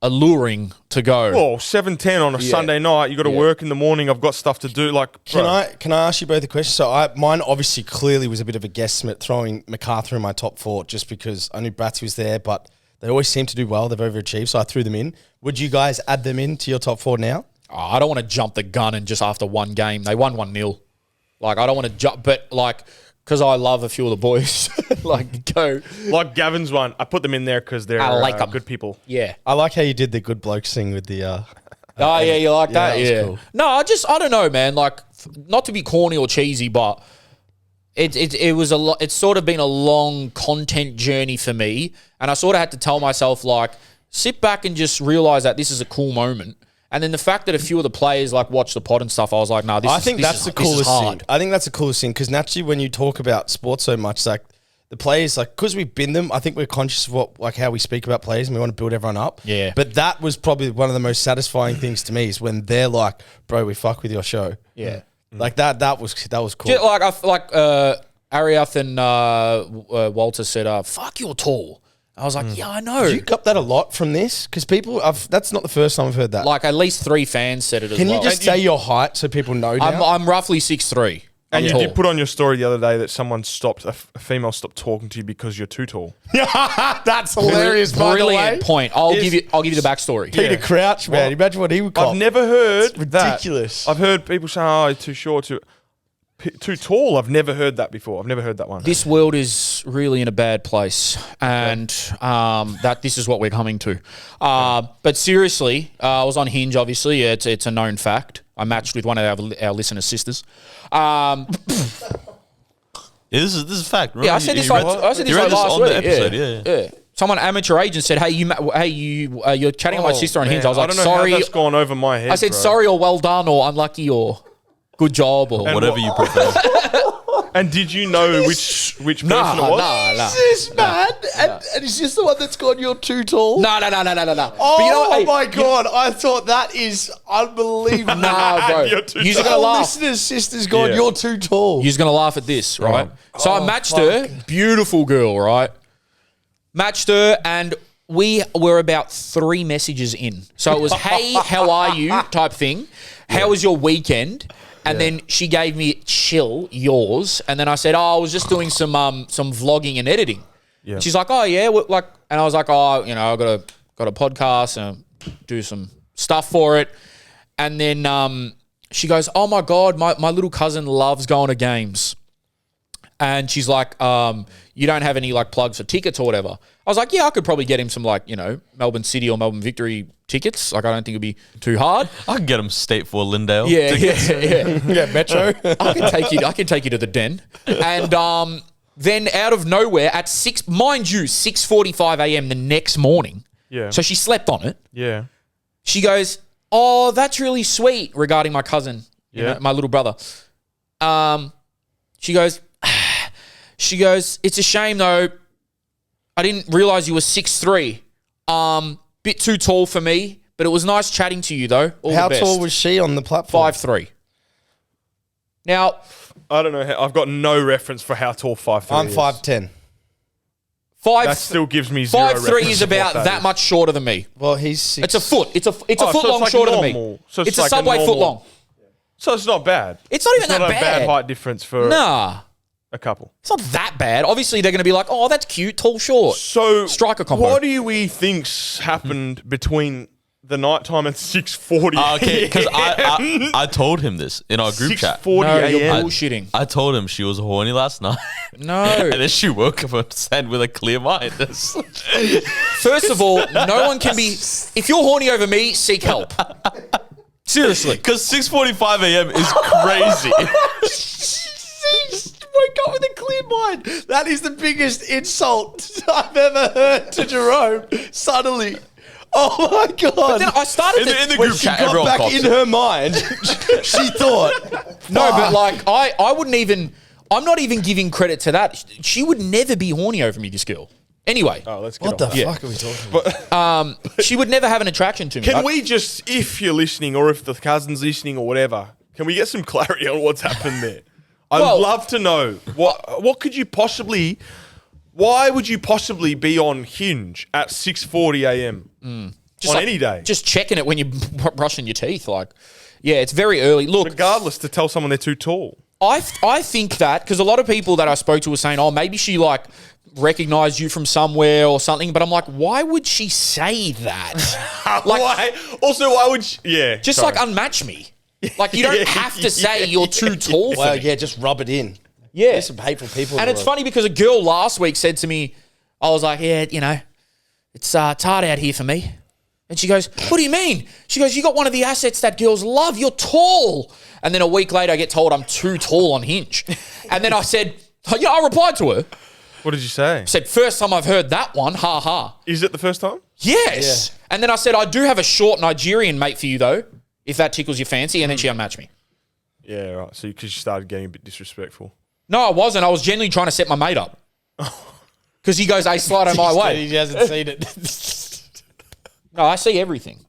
alluring to go. Well, 7-10 on a Sunday night. You got to Yeah. work in the morning. I've got stuff to do. Like, Can bro, I ask you both a question? So mine obviously clearly was a bit of a guesstimate throwing MacArthur in my top 4 just because I knew Bratty was there, but they always seem to do well. They've overachieved, so I threw them in. Would you guys add them into your top 4 now? I don't want to jump the gun and just after one game they won 1-0. Like I don't want to jump, but like because I love a few of the boys, like go. like Gavin's one. I put them in there because they're I like 'em. good people. Yeah. I like how you did the good blokes thing with the. Oh yeah, you like that? that was Yeah. cool. No, I don't know, man. Like, not to be corny or cheesy, but it was a lot. It's sort of been a long content journey for me, and I sort of had to tell myself like, sit back and just realize that this is a cool moment. And then the fact that a few of the players like watch the pod and stuff, I was like, nah, I think that's the coolest hard. thing. I think that's the coolest thing because naturally, when you talk about sports so much, like the players, like because we've been them, I think we're conscious of what, like how we speak about players, and we want to build everyone up. Yeah. But that was probably one of the most satisfying things to me is when they're like, "Bro, we fuck with your show." Yeah. Like that was cool. Yeah, like Ariath and Walter said, "Fuck, you're tall." I was like, "Yeah, I know." Did you cop that a lot from this? Because that's not the first time I've heard that. Like at least 3 fans said it as Can well. you just say your height so people know now? I'm roughly 6'3". And I'm you tall. did put on your story the other day that someone a female stopped talking to you because you're too tall. That's hilarious, by the Brilliant way. point. I'll give you the backstory. Peter Crouch, man. Imagine what he would cop. I've never heard It's that. ridiculous. I've heard people say, "Oh, you're too short, too tall." I've never heard that before. I've never heard that one. This world is really in a bad place, and that this is what we're coming to. But seriously, I was on Hinge. Obviously, it's a known fact. I matched with one of our listener sisters. Yeah, this is a fact. Remember, Yeah, I said this you like read- I said this you read like last on week. the episode. Yeah. Someone amateur agent said, "Hey, you're chatting with my sister on Hinge." I was like, don't know "Sorry." how that's gone over my head. I said, bro. "Sorry," or "Well done," or "Unlucky," or "Good job," or Whatever you prefer. And did you know which person Nah, it was? nah. this, man? And is this the one that's gone, "You're too tall"? No. Oh But you know what, hey, my God. I thought that is unbelievable. Nah, bro. You're too You're tall. gonna Our laugh. listener's sister's gone, Yeah. "You're too tall." You're gonna laugh at this, right? So I matched her, beautiful girl, right? Matched her, and we were about 3 messages in. So it was, "Hey, how are you?" type thing. How was your weekend? And then she gave me chill, yours. And then I said, "Oh, I was just doing some vlogging and editing." Yeah. She's like, "Oh yeah, like," and I was like, "Oh, I got a podcast and do some stuff for it." And then she goes, "Oh my God, my little cousin loves going to games." And she's like, "You don't have any like plugs for tickets or whatever?" I was like, "Yeah, I could probably get him some like, Melbourne City or Melbourne Victory tickets. Like, I don't think it'd be too hard." I can get them state for Lindale. Yeah. Yeah, Metro. I can take you to the den. And then out of nowhere at 6:45 a.m. the next morning. Yeah. So she slept on it. Yeah. She goes, "Oh, that's really sweet," regarding my cousin, Yeah. my little brother. She goes, "It's a shame though. I didn't realize you were 6'3". Bit too tall for me, but it was nice chatting to you though. All How the best." tall was she on the platform? 5'3". Now, I don't know. I've got no reference for how tall 5'3" I'm is. 5'10". That still gives me 0 5'3" reference is of what about that is. much shorter than me. Well, he's 6. It's a foot. It's a so foot it's long like shorter than normal. me. So it's it's a like a subway foot normal- long. So it's not bad. It's not even It's that not a bad. bad height difference for Nah. a couple. It's not that bad. Obviously, they're going to be like, oh, that's cute, tall, short. So Striker combo. What do we think's happened between the nighttime and 6:40? Okay, because I told him this in our group chat. 6:40 No, you're a.m. bullshitting. I told him she was horny last night. No. And then she woke up and said with a clear mind. First of all, no one can be... If you're horny over me, seek help. Seriously. Because 6:45 a.m. is crazy. Woke up with a clear mind. That is the biggest insult I've ever heard to Jerome. Suddenly. Oh my God. Then I started In the when group she chat, got everyone back cops in it. her mind, she thought, No, but like, I wouldn't even... I'm not even giving credit to that. She would never be horny over me, this girl. Anyway. Oh, let's get what on the that. fuck are we talking about? She would never have an attraction to me. Can we just, if you're listening or if the cousin's listening or whatever, can we get some clarity on what's happened there? I'd Well- love to know. What could you possibly... Why would you possibly be on Hinge at 6:40 a.m. on like, any day? Just checking it when you're brushing your teeth. Like, yeah, it's very early. Look, regardless, to tell someone they're too tall. I think that because a lot of people that I spoke to were saying, oh, maybe she like recognized you from somewhere or something. But I'm like, why would she say that? Like, Why? Also, why would she... Yeah. just sorry. like unmatch me. Like, you don't have to say you're too tall for Well, me. yeah, just rub it in. Yeah. There's some hateful people. And it's funny because a girl last week said to me, I was like, yeah, you know, it's hard out here for me. And she goes, what do you mean? She goes, you got one of the assets that girls love. You're tall. And then a week later, I get told I'm too tall on Hinge. And then I said, yeah, I replied to her. What did you say? Said, first time I've heard that one, ha ha. Is it the first time? Yes. Yeah. And then I said, I do have a short Nigerian mate for you though, if that tickles your fancy. And then she unmatched me. Yeah, right. So because you started getting a bit disrespectful. No, I wasn't. I was genuinely trying to set my mate up. Because he goes, hey, slide on my way. He hasn't seen it. No, I see everything.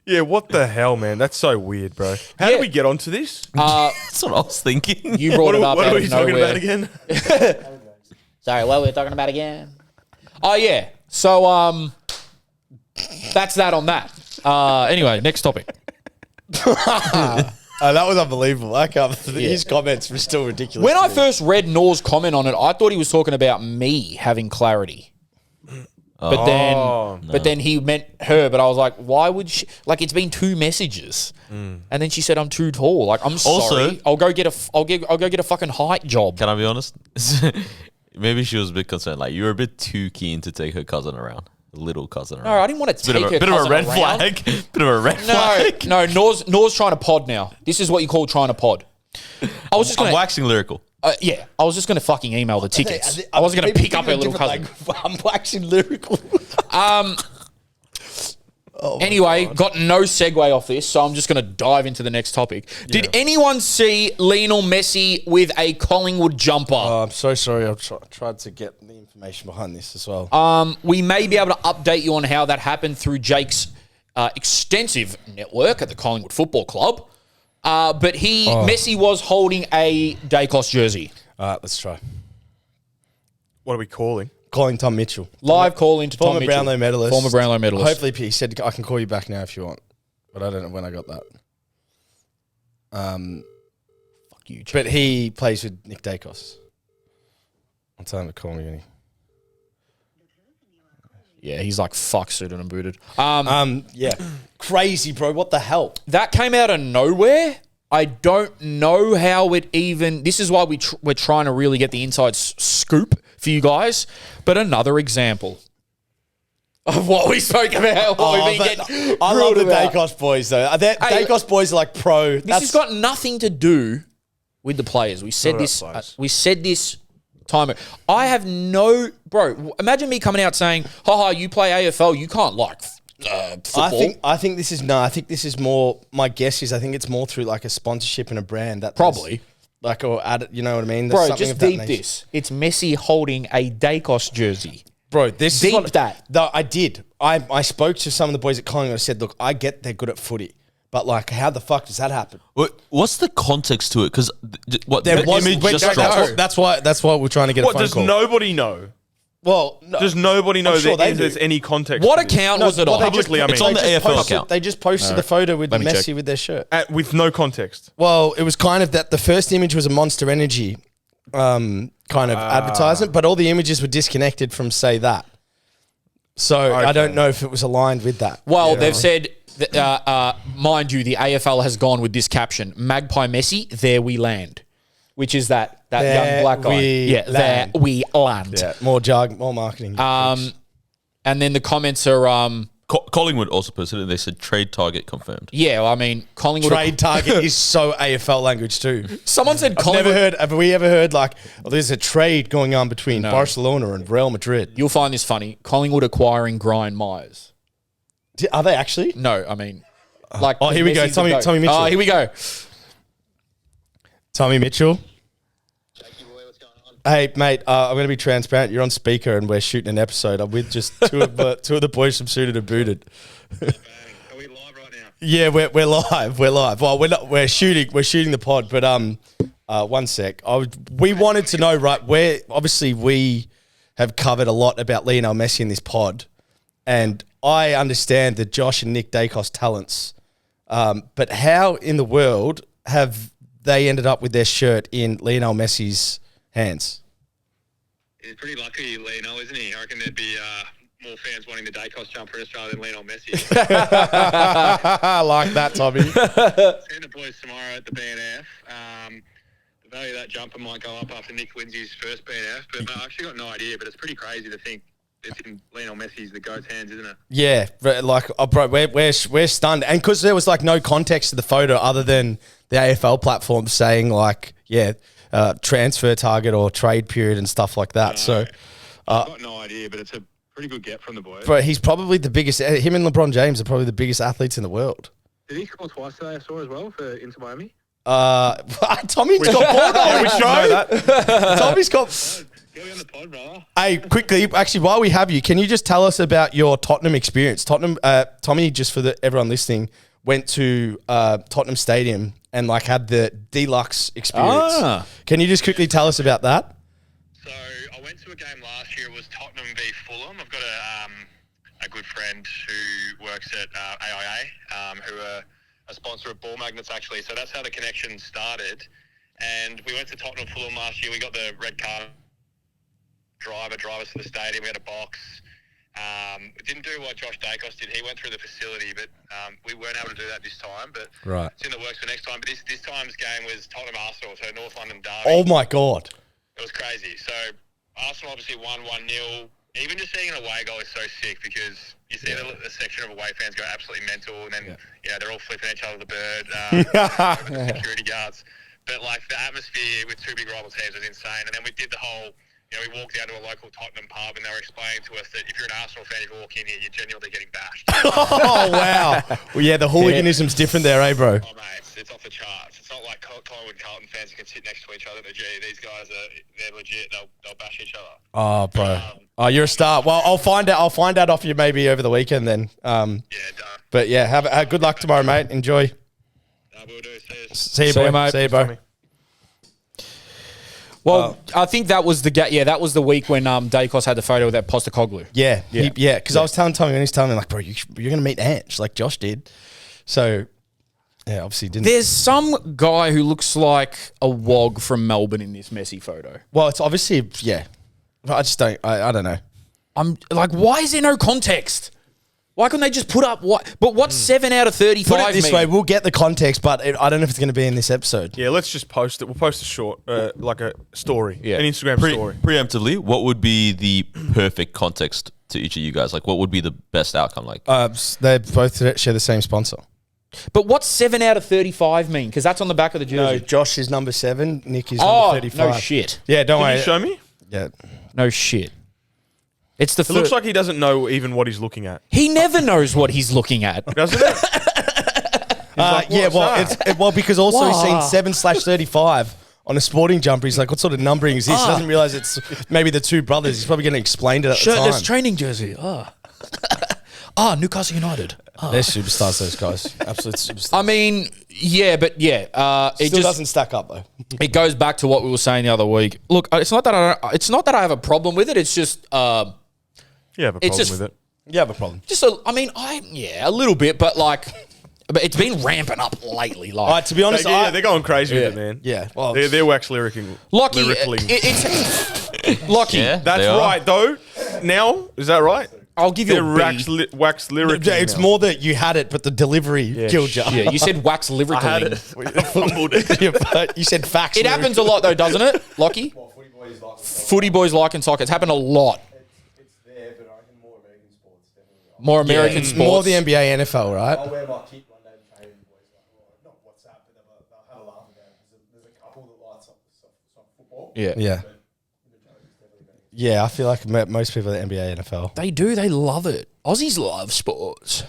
Yeah, what the hell, man? That's so weird, bro. How Yeah. did we get onto this? That's what I was thinking. You brought it up What out are of we talking nowhere. about again? Sorry, what were we talking about again? Oh, yeah. So, that's that on that. Anyway, next topic. Oh, that was unbelievable. I can't. His comments were still ridiculous. When to I me. first read Nor's comment on it, I thought he was talking about me having clarity. But then he meant her. But I was like, why would she? Like, it's been 2 messages, and then she said I'm too tall. Like, I'm sorry. I'll go get a fucking height job. Can I be honest? Maybe she was a bit concerned. Like, you were a bit too keen to take her cousin around. Little cousin around. No, I didn't want to take her Bit of a cousin red around. flag. Bit of a red No, flag. no. Nor's trying to pod now. This is what you call trying to pod. I was just I'm gonna. waxing lyrical. Yeah, I was just going to fucking email the tickets. I wasn't going to pick up her little cousin. I'm waxing lyrical. Anyway, got no segue off this, so I'm just going to dive into the next topic. Did anyone see Lionel Messi with a Collingwood jumper? Oh, I'm so sorry. I've tried to get the information behind this as well. We may be able to update you on how that happened through Jake's extensive network at the Collingwood Football Club. But Messi was holding a Dacos jersey. All right, let's try. What are we calling? Calling Tom Mitchell. Live call into Tom Former Mitchell. Brownlow medalist. Former Brownlow medalist. Hopefully, he said I can call you back now if you want. But I don't know when I got that. Fuck you, Jake. But he plays with Nick Dacos. I'll tell him to call me when he... Yeah, he's like fuck suited and booted. Yeah. Crazy, bro. What the hell? That came out of nowhere. I don't know how it even... This is why we're trying to really get the inside scoop for you guys. But another example of what we spoke about, what we've been getting I love the grilled about. Dacos boys, though. Dacos boys are like pro. This has got nothing to do with the players. We said this. We said this time. I have no... Bro, imagine me coming out saying, haha, you play AFL, you can't like... football. I think this is I think this is more. My guess is I think it's more through like a sponsorship and a brand that Probably. like or add. You know what I mean? There's Bro, something just of that deep nature. this. It's Messi holding a Dacos jersey. Bro, this Deep is that. No, I did. I spoke to some of the boys at Collingwood. I said, look, I get they're good at footy, But like, how the fuck does that happen? What's the context to it? Because what There the was, image wait, just dropped. that's why we're trying to get a What, phone does call. nobody know? Well, no, Does nobody know sure that they do. there's any context? What to this? account was it on? Publicly, I mean. It's on the they just AFL posted- account. They just posted the photo with Let me Messi check. with their shirt. With no context. Well, it was kind of that the first image was a Monster Energy kind of advertisement, but all the images were disconnected from, say, that. So I don't know if it was aligned with that. Well, they've said, mind you, the AFL has gone with this caption: "Magpie Messi, there we land," which is that There young black guy. we There land. we land. Yeah, more jargon, more marketing. And then the comments are, Collingwood also posted it. They said trade target confirmed. yeah, I mean, Collingwood. Trade target is so AFL language too. Someone said Never Collingwood. heard. Have we ever heard like, oh, there's a trade going on between Barcelona and Real Madrid? You'll find this funny. Collingwood acquiring Brian Myers. Are they actually? No, I mean, like. Oh, here we go. Messi's the goat. Tommy Mitchell. Oh, here we go. Tommy Mitchell. Hey, mate, I'm going to be transparent. You're on speaker and we're shooting an episode. I'm with just two of the boys from Suited and Booted. Are we live right now? Yeah, we're live. We're live. Well, we're not. We're shooting the pod. But one sec. We wanted to know, right? We have covered a lot about Lionel Messi in this pod, and I understand the Josh and Nick Dacos talents. But how in the world have they ended up with their shirt in Lionel Messi's hands? He's pretty lucky, Lionel, isn't he? I reckon there'd be more fans wanting the Dacos jumper in Australia than Lionel Messi. I like that, Tommy. Seeing the boys tomorrow at the BNF. The value of that jumper might go up after Nick wins his first BNF, but I've actually got no idea. But it's pretty crazy to think it's in Lionel Messi's, the GOAT's hands, isn't it? Yeah, like, bro, we're stunned, and because there was like no context to the photo other than the AFL platform saying like, transfer target or trade period and stuff like that. So, I've got no idea, but it's a pretty good get from the boys. bro, he's probably the biggest. Him and LeBron James are probably the biggest athletes in the world. Did he score twice today, I saw as well, for Inter Miami? Tommy's got ball knowledge, We should know bro. that. Tommy's got. Get me on the pod, brother. Hey, quickly, actually, while we have you, can you just tell us about your Tottenham experience? Tommy, just for everyone listening, went to Tottenham Stadium and like had the deluxe experience. Ah. Can you just quickly tell us about that? So I went to a game last year. It was Tottenham v Fulham. I've got a good friend who works at AIA, who are a sponsor of Ball Magnets, actually. So that's how the connection started. And we went to Tottenham Fulham last year. We got the red car drive us to the stadium. We had a box. It didn't do what Josh Dacos did. He went through the facility, but we weren't able to do that this time. But Right. it's in the works for next time. But this time's game was Tottenham Arsenal, so North London derby. Oh my God. It was crazy. So Arsenal obviously won 1-0. Even just seeing an away goal is so sick because you see the section of away fans go absolutely mental, and then they're all flipping each other the bird, over the security guards. But like the atmosphere with two big rival teams was insane. And then we did the whole. We walked down to a local Tottenham pub and they were explaining to us that if you're an Arsenal fan, if you walk in here, you're genuinely getting bashed. Oh, wow. Well, yeah, the hooliganism's different there, eh, bro? Oh, mate, it's off the charts. It's not like Collingwood Carlton fans who can sit next to each other. But, gee, these guys they're legit. They'll bash each other. Oh, bro. You're a star. Well, I'll find out off you maybe over the weekend then. Yeah, done. But yeah, have good luck tomorrow, mate. Enjoy. Will do. See you. See you, See boy. you, mate. See you, bro. Well, I think that was that was the week when Dacos had the photo with that Postecoglou. Yeah, because I was telling Tommy when he was telling me, like, bro, you're going to meet Ange, like Josh did. So, yeah, obviously didn't. There's some guy who looks like a wog from Melbourne in this Messi photo. Well, it's obviously, yeah. I just don't, I don't know. I'm like, why is there no context? Why couldn't they just put up what? But what's 7 out of 35 Put it this mean? way, we'll get the context, but I don't know if it's going to be in this episode. Yeah, let's just post it. We'll post a short, like a story, Yeah. an Instagram story. Preemptively, what would be the perfect context to each of you guys? Like, what would be the best outcome? Like, They both share the same sponsor. But what's 7 out of 35 mean? Because that's on the back of the No, jersey. Josh is number 7, Nick is Oh, number 35. no shit. Yeah, don't Can worry. you show me? Yeah. No shit. It's the It looks like he doesn't know even what he's looking at, he never knows what he's looking at. doesn't it? like, Yeah, "What's well, that?" because also he's Wow. seen 7/35 on a sporting jumper. He's like, what sort of numbering is this? He doesn't realize it's maybe the two brothers. He's probably going to explain it at the time. Shirtless training jersey. Newcastle United. They're superstars, those guys. Absolute superstars. I mean, yeah, but yeah, it Still just doesn't stack up though. it goes back to what we were saying the other week. Look, it's not that I have a problem with it. It's just You have a It's problem just- with it. You have a problem. a little bit, but but it's been ramping up lately. Like, All right, to be honest, They're going crazy with it, man. yeah. Well, They're wax lyricking. Lockie, lyrically. it's Lockie. Yeah, That's they are. right, though. Now, is that right? I'll give you They're a B. wax lyricking. it's now. more that you had it, but the delivery killed you. Yeah, you said wax I had lyrical. it. I fumbled it. Yeah, but you said facts. It happens a lot though, doesn't it, Lockie? Footy boys like and soccer. It's happened a lot. It's there, but I reckon more American sports definitely. More American sports. More the NBA, NFL, right? I'll wear my kit one day to train with the boys. Like, not WhatsApp, but they'll have a laugh about it. There's a couple that lights up football. Yeah. Yeah. Yeah, I feel like most people at NBA, NFL. They do. They love it. Aussies love sports.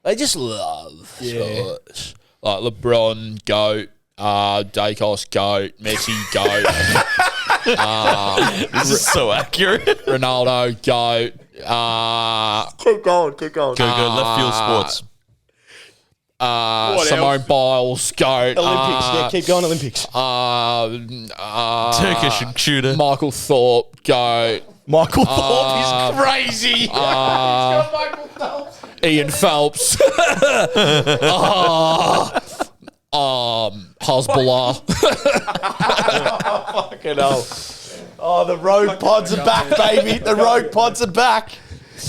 They just love sports. Like LeBron, GOAT. Dacos, GOAT. Messi, GOAT. This is so accurate. Ronaldo, GOAT. Keep going. Go left field sports. Simone Biles, GOAT. Olympics, yeah, keep going Olympics. Turkish shooter. Michael Thorpe, GOAT. Michael Thorpe is crazy. Ian Phelps. Hezbollah. Fucking hell. Oh, the road pods are back, baby. The road pods are back.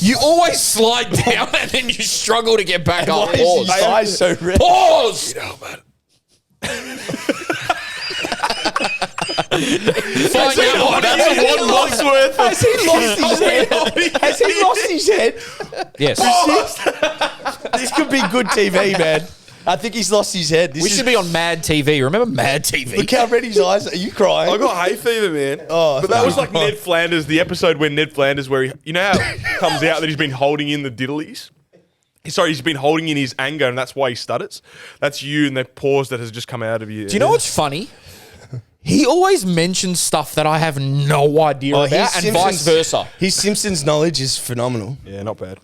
You always slide down and then you struggle to get back up. Why is Pause. his eyes so red? Pause. Find out what That's a one loss worth. Has he lost his head? Has he lost his head? Yes. This could be good TV, man. I think he's lost his head. We should be on Mad TV. Remember Mad TV? Look how red his eyes are. Are you crying? I got hay fever, man. Oh, but that was like Ned Flanders, the episode where Ned Flanders, where you know how it comes out that he's been holding in the diddlies? Sorry, he's been holding in his anger, and that's why he stutters. That's you and that pause that has just come out of you. Do you know what's funny? He always mentions stuff that I have no idea about, and vice versa. His Simpsons knowledge is phenomenal. Yeah, not bad.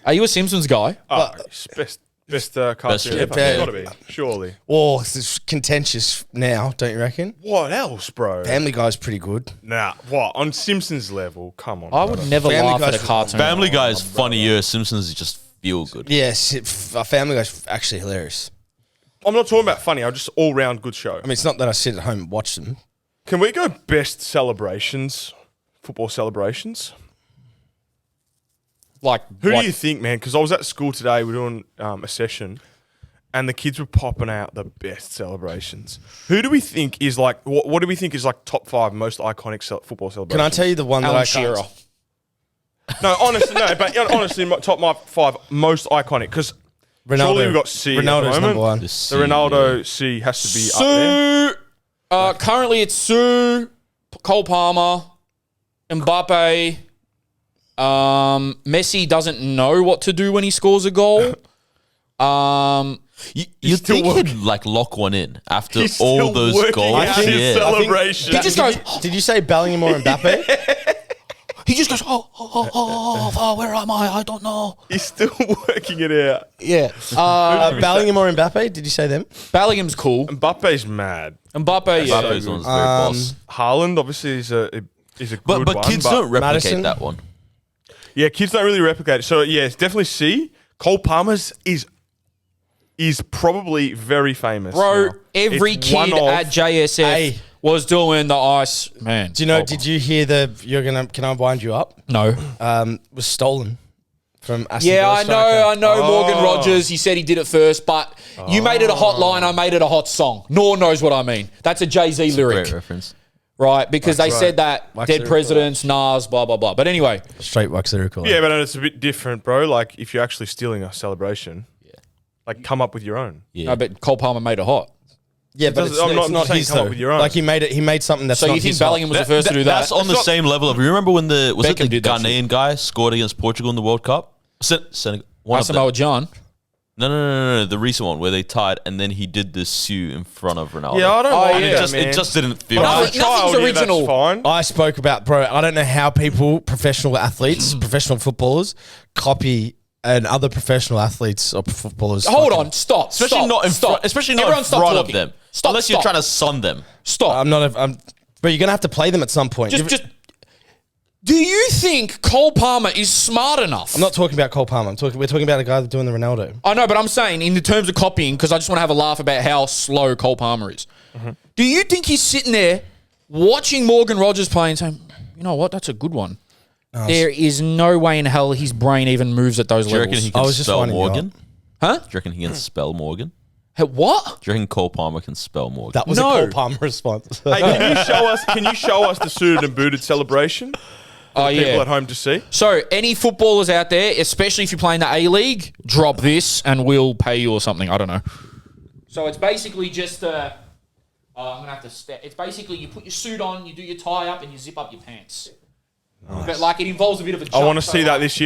Are you a Simpsons guy? Oh, it's best cartoon strip, ever. yeah. It's got to be, surely. Oh, it's contentious now, don't you reckon? What else, bro? Family Guy's pretty good. Nah, what? On Simpsons level? Come on. I would never Family laugh at a Guy's- cartoon. Family Guy is funnier. Simpsons just feel good. Yes, Family Guy's actually hilarious. I'm not talking about funny. I'm just all round good show. I mean, it's not that I sit at home and watch them. Can we go best celebrations? Football celebrations? Like, Who what- do you think, man? Because I was at school today, we were doing a session, and the kids were popping out the best celebrations. Who do we think is like, what do we think is like top 5 most iconic football celebrations? Can I tell you the one that Alan I can't? Shearer. No, honestly, no, but honestly, top 5 most iconic, because surely we've got C at the Ronaldo's moment. number one. The Ronaldo C has to be up there. Sue. Currently, it's Sue, Cole Palmer, Mbappe. Messi doesn't know what to do when he scores a goal. You'd still think working. he'd like lock one in after He's all still those working goals. out his Yeah. celebration. He just goes. Did you say Bellingham or Mbappe? He just goes. Where am I? I don't know. He's still working it out. Yeah. Bellingham or Mbappe? Did you say them? Bellingham's cool. Mbappe's mad. Mbappe, yeah. Mbappe's one's very boss. Haaland, obviously, is a good But one. kids don't replicate Madison? that one. Yeah, kids don't really replicate it. So, yeah, it's definitely C. Cole Palmer's is probably very famous. Bro, now. every It's kid one of- at JSF Hey. was doing the ice. Man. Do you know? Did you hear can I wind you up? No. Was stolen from Aston Yeah, Villa I striker. know Morgan Rogers. He said he did it first, but you made it a hot line, I made it a hot song. No one knows what I mean. That's a Jay-Z lyric, Great reference. right? Because they said that Wax dead lyrical. presidents, Nas, blah, blah, blah. But anyway, Straight wax lyrical. Yeah, but it's a bit different, bro. Like, if you're actually stealing a celebration, like, come up with your own. Yeah. no, but Cole Palmer made it hot. Yeah, but doesn't- it's, I'm it's not not saying his come up though. with your own. Like he made something that's So not you think his Bellingham was the first to do that? That's on the not- same level of. You remember when was Beckham it the did that Ghanaian guy scored against Portugal in the World Cup? Senegal. One of them. Asamoah John. No. The recent one where they tied and then he did the Sue in front of Ronaldo. Yeah, I don't Oh, mind yeah. that, It just didn't feel. But Nothing- as a child, nothing's original. that's fine. I spoke about, bro. I don't know how people, professional athletes, professional footballers, copy and other professional athletes or footballers. Hold on, stop. Especially stop, not in stop. front. Especially not Everyone in stop front of talking. them. Stop. Unless you're trying to sun them. Stop. But you're gonna have to play them at some point. just. Do you think Cole Palmer is smart enough? I'm not talking about Cole Palmer. We're talking about the guy doing the Ronaldo. I know, but I'm saying in the terms of copying, because I just want to have a laugh about how slow Cole Palmer is. Mm-hmm. Do you think he's sitting there watching Morgan Rogers play and saying, you know what, that's a good one? There is no way in hell his brain even moves at those Do you reckon levels. he can spell Morgan? Huh? Do you reckon he can spell Morgan? Hey, what? Do you reckon Cole Palmer can spell Morgan? That was No. a Cole Palmer response. Hey, can you show us the suited and booted celebration? Oh, People yeah. at home to see. So, any footballers out there, especially if you're playing the A-League, drop this and we'll pay you or something. I don't know. So, it's basically just I'm going to have to it's basically you put your suit on, you do your tie up, and you zip up your pants. Nice. But, like, it involves a bit of a jump. I want to see that this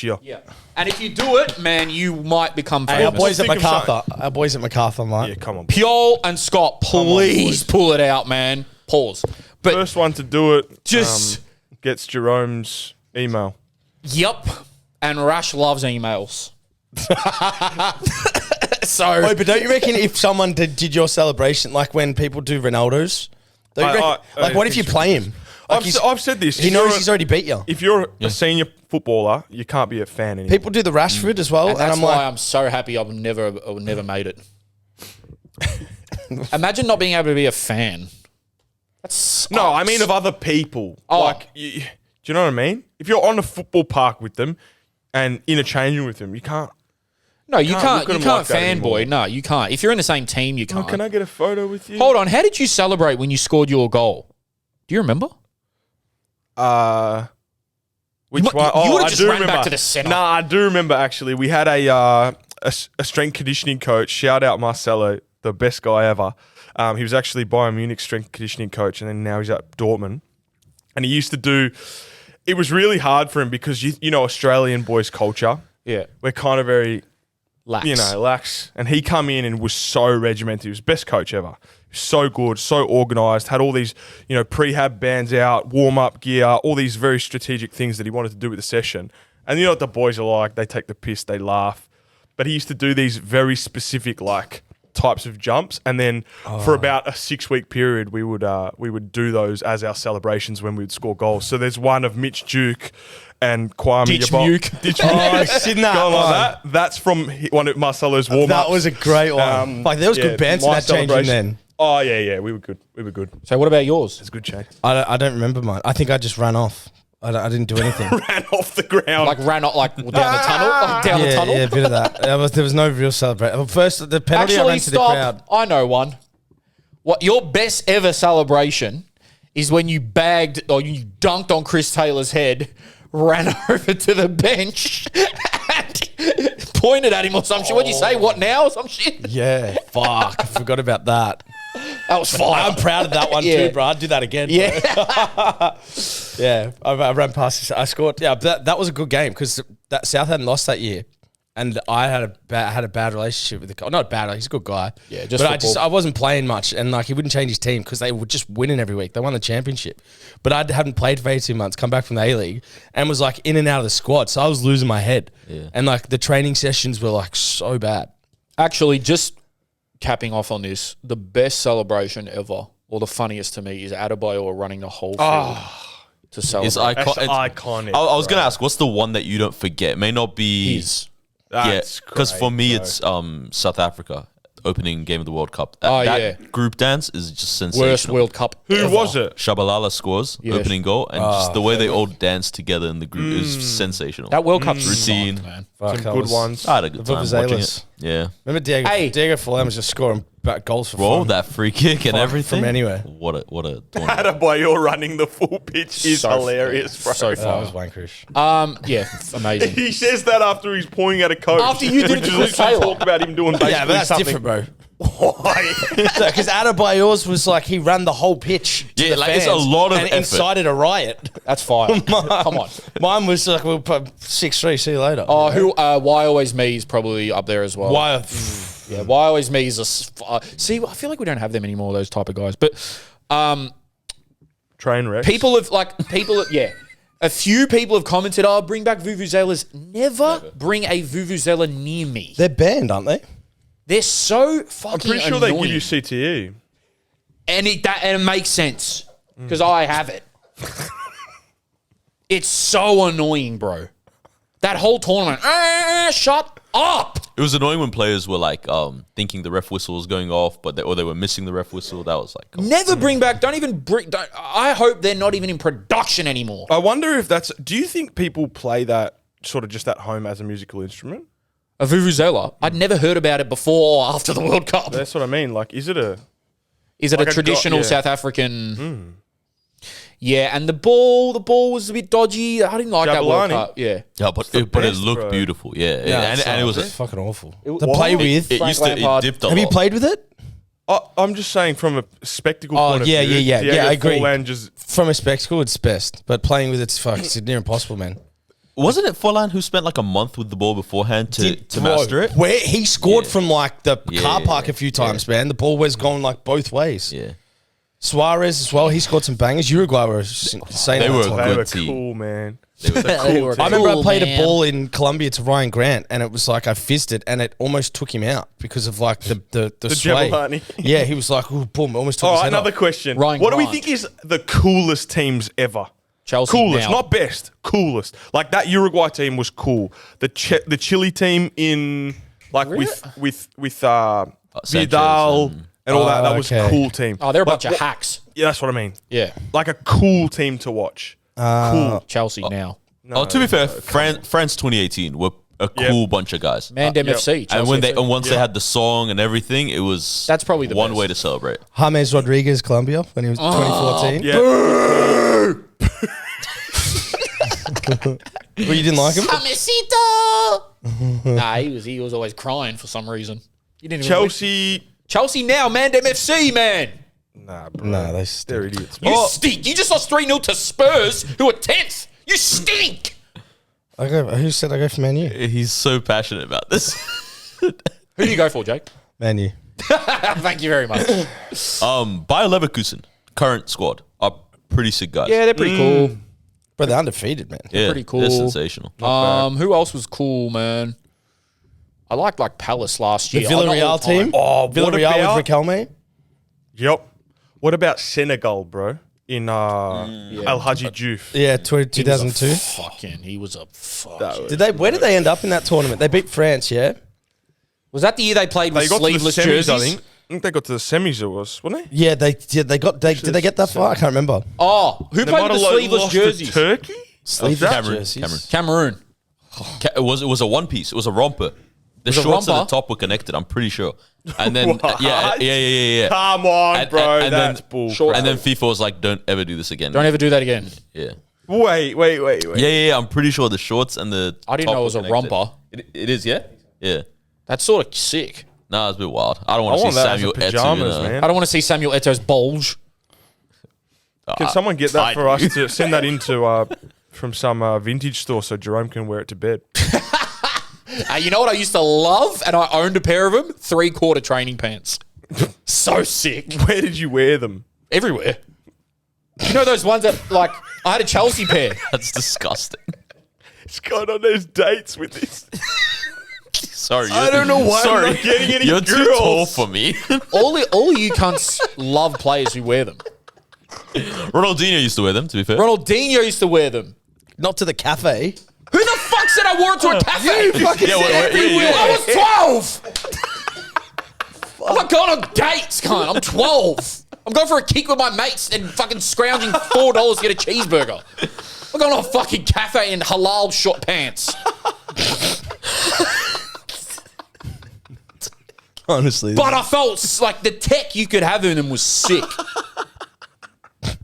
year. Yeah. And if you do it, man, you might become Hey, our famous. boys at Think of MacArthur. Our boys at MacArthur, mate. Yeah, come on. Pure and Scott, please boys. pull it out, man. Pause. But First one to do it just... gets Jerome's email. Yep. And Rash loves emails. So... Wait, but don't you reckon if someone did your celebration, like when people do Ronaldo's, don't you reckon, what if you play him? Like I've said this. He knows he's already beat you. If you're a senior footballer, you can't be a fan anymore. People do the Rashford as well, And and that's I'm why like, I'm so happy I would never made it. Imagine not being able to be a fan. That's No, I mean of other people. Oh. Like, do you know what I mean? If you're on a football park with them and interchanging with them, you can't. No, you Can't can't. look at You him can't like that anymore. fanboy. No, you can't. If you're in the same team, you Oh, can't. can I get a photo with you? Hold on. How did you celebrate when you scored your goal? Do you remember? Which You one? Oh, would've I just do ran back remember. to the centre. Nah, I do remember actually. We had a strength conditioning coach. Shout out Marcelo, the best guy ever. He was actually Bayern Munich strength conditioning coach, and then now he's at Dortmund. And he used to do. It was really hard for him because you know Australian boys culture. Yeah. We're kind of very Lax. lax. And he come in and was so regimented. He was best coach ever. So good, so organised, had all these, prehab bands out, warm-up gear, all these very strategic things that he wanted to do with the session. And you know what the boys are like? They take the piss, they laugh. But he used to do these very specific, types of jumps. And then for about a 6-week period, we would do those as our celebrations when we would score goals. So there's one of Mitch Duke and Kwame Ditch Yabok. Muke. Ditch oh, Muke. I've seen that Going one. like that. That's from one of Marcelo's warm-ups. That was a great one. There was good bands in my that changing celebration. then. Oh, yeah. We were good. So what about yours? It's a good change. I don't remember mine. I think I just ran off. I didn't do anything. Ran off the ground. Like ran up down the tunnel? Like down the yeah, tunnel? yeah, a bit of that. There was no real celebration. Well, first, the penalty I Actually, ran to the crowd. stop. I know one. What your best ever celebration is when you bagged or you dunked on Chris Taylor's head, ran over to the bench, and pointed at him or some shit. What'd you say? What now? Or some shit? Yeah, fuck. I forgot about that. That was fire. I'm proud of that one Yeah. too, bro. I'd do that again. Yeah. Yeah, I ran past this. I scored. Yeah, that was a good game because that Southampton lost that year, and I had a bad relationship with the guy. Not bad. He's a good guy. Yeah, just but football. I wasn't playing much, and he wouldn't change his team because they were just winning every week. They won the championship, but I hadn't played for 18 months. Come back from the A-League and was in and out of the squad, so I was losing my head. Yeah. And the training sessions were so bad. Actually, just capping off on this, the best celebration ever, or the funniest to me, is Adebayor running the whole field to celebrate. It's That's iconic. iconic. I was going to ask, what's the one that you don't forget? It may not be... His. That's because for great, me, bro. it's South Africa, opening game of the World Cup. Oh, That yeah. group dance is just sensational. Worst World Cup Who ever. was it? Shabalala scores, Yes. opening goal, and just the way they all dance together in the group is sensational. That World Cup's Routine. sucked, man. Fuck, Some that good was- ones. I had a good time watching Vuvuzelas. it. Yeah. Remember Diego Forlan was just scoring goals for Bro, fun. that free kick and Fuck, everything. from anywhere. What a tournament. Adebayor running the full pitch is So hilarious, bro. So That far. was wankerish. Yeah, amazing. He says that after he's pointing at a coach. After you did it which to is Chris literally Taylor. talk about him doing basically Yeah, but that's something. different, bro. Why? Because Adebayor's was he ran the whole pitch. To Yeah, the it's a fans lot of and effort. incited a riot. That's fire. Come on. Mine was we'll put 6-3. See you later. Oh, Why Always Me is probably up there as well. Why? Yeah, Why Always Me is see, I feel like we don't have them anymore, those type of guys. But Train wreck. people have A few people have commented, "Oh, bring back vuvuzelas." Never bring a vuvuzela near me. They're banned, aren't they? They're so fucking I'm pretty sure annoying. they give you CTE. And it makes sense because I have it. It's so annoying, bro. That whole tournament. Shut up. It was annoying when players were like thinking the ref whistle was going off, but they were missing the ref whistle. That was like Never bring back. I hope they're not even in production anymore. I wonder if that's. Do you think people play that sort of just at home as a musical instrument? A vuvuzela. I'd never heard about it before or after the World Cup. That's what I mean. Like, is it a Like a traditional yeah. South African? Yeah, and the ball was a bit dodgy. I didn't like that World Jabulani. Cup. Yeah. the it best, looked bro. beautiful. Yeah, and it was it's fucking awful. to What? play with. it Frank used to it Lampard. dipped a Have you lot. played with it? I'm just saying from a spectacle Oh, point of yeah, view. yeah. Diego Yeah, I agree. Forlan just From a spectacle, it's best. But playing with it's near impossible, man. Wasn't it Forlan who spent like a month with the ball beforehand to Bro, master it? Where he scored Yeah. from like the Yeah, car yeah, park a few times, man. The ball was going like both ways. Yeah, Suarez as well. He scored some bangers. Uruguay were insane. They at were the time. they good were team. cool, man. They were I remember I cool, played man. a ball in Colombia to Ryan Grant, and it was like I fizzed it, and it almost took him out because of like the sway. Jabulani. Yeah, he was like, "Ooh, boom!" Almost took All his right, head another off. question. Ryan What do we Grant. think is the coolest teams ever? Chelsea Coolest, now. not best. Coolest. Like that Uruguay team was cool. The Chile team in like with Sanchez Vidal and all that. That was okay. a cool team. Oh, they're a Like, bunch of hacks. Yeah, that's what I mean. Yeah. Like a cool team to watch. Cool. Chelsea now. to be fair, France 2018 were a cool bunch of guys. Mandem Yep. FC. And Chelsea when FC. once they had the song and everything, it was That's probably the one best. way to celebrate. James Rodriguez, Colombia, when he was 2014. Yeah. Well, you didn't like him? Nah, he was always crying for some reason. You didn't even Chelsea. now, Mandem FC, man. Nah, bro. No, They're idiots. You stink. You just lost 3-0 to Spurs, who are 10th. You stink. Who said I go for Man U? He's so passionate about this. Who do you go for, Jake? Man U. Thank you very much. Bayer Leverkusen, current squad, are pretty sick guys. Yeah, they're pretty cool. But they're undefeated, man. yeah, pretty cool. They're sensational. Who else was cool, man? I liked like Palace last The year. Oh, not all Villarreal the time. team. Oh, what Villarreal about- with Riquelme. Yep. What about Senegal, bro? In Al Hadji Diouf. Yeah, 2002. He was a fuck. Where did they end up in that tournament? They beat France, yeah? Was that the year they played They with got to the sleeveless semis, jerseys? I think. I think they got to the semis. It was, wasn't they? Yeah, did they get that far? I can't remember. Oh, who They played might with have the sleeveless lost to jerseys? Turkey. Sleeveless Cameroon. jerseys. Cameroon. It was a one piece. It was a romper. The was a shorts at romper? the top were connected. I'm pretty sure. And then yeah. Come on, And- bro. and That's then- bullshit. And then FIFA was like, "Don't ever do this again." Don't ever do that again. Yeah. Wait. Yeah. I'm pretty sure the shorts and the I didn't top know it were was a connected. romper. It is, yeah. Yeah. That's sort of sick. Nah, it's a bit wild. I don't I want to want see that Samuel as a Eto'o. pajamas, I man. don't want to see Samuel Eto's bulge. Can someone get that I for us to send that into from some vintage store so Jerome can wear it to bed? You know what I used to love, and I owned a pair of them? 3/4 training pants. So sick. Where did you wear them? Everywhere. You know those ones that, like, I had a Chelsea pair. That's disgusting. It's going on those dates with this. Sorry. I don't know why I'm not getting any You're too girls. tall for me. All you cunts love players who wear them. Ronaldinho used to wear them, to be fair. Ronaldinho used to wear them. Not to the cafe. Who the fuck said I wore it to a cafe? Yeah, yeah. I was 12. I'm not going on dates, cunt. I'm 12. I'm going for a kick with my mates and fucking scrounging $4 to get a cheeseburger. I'm going to a fucking cafe in halal short pants. Honestly. But I felt like the tech you could have in them was sick. Did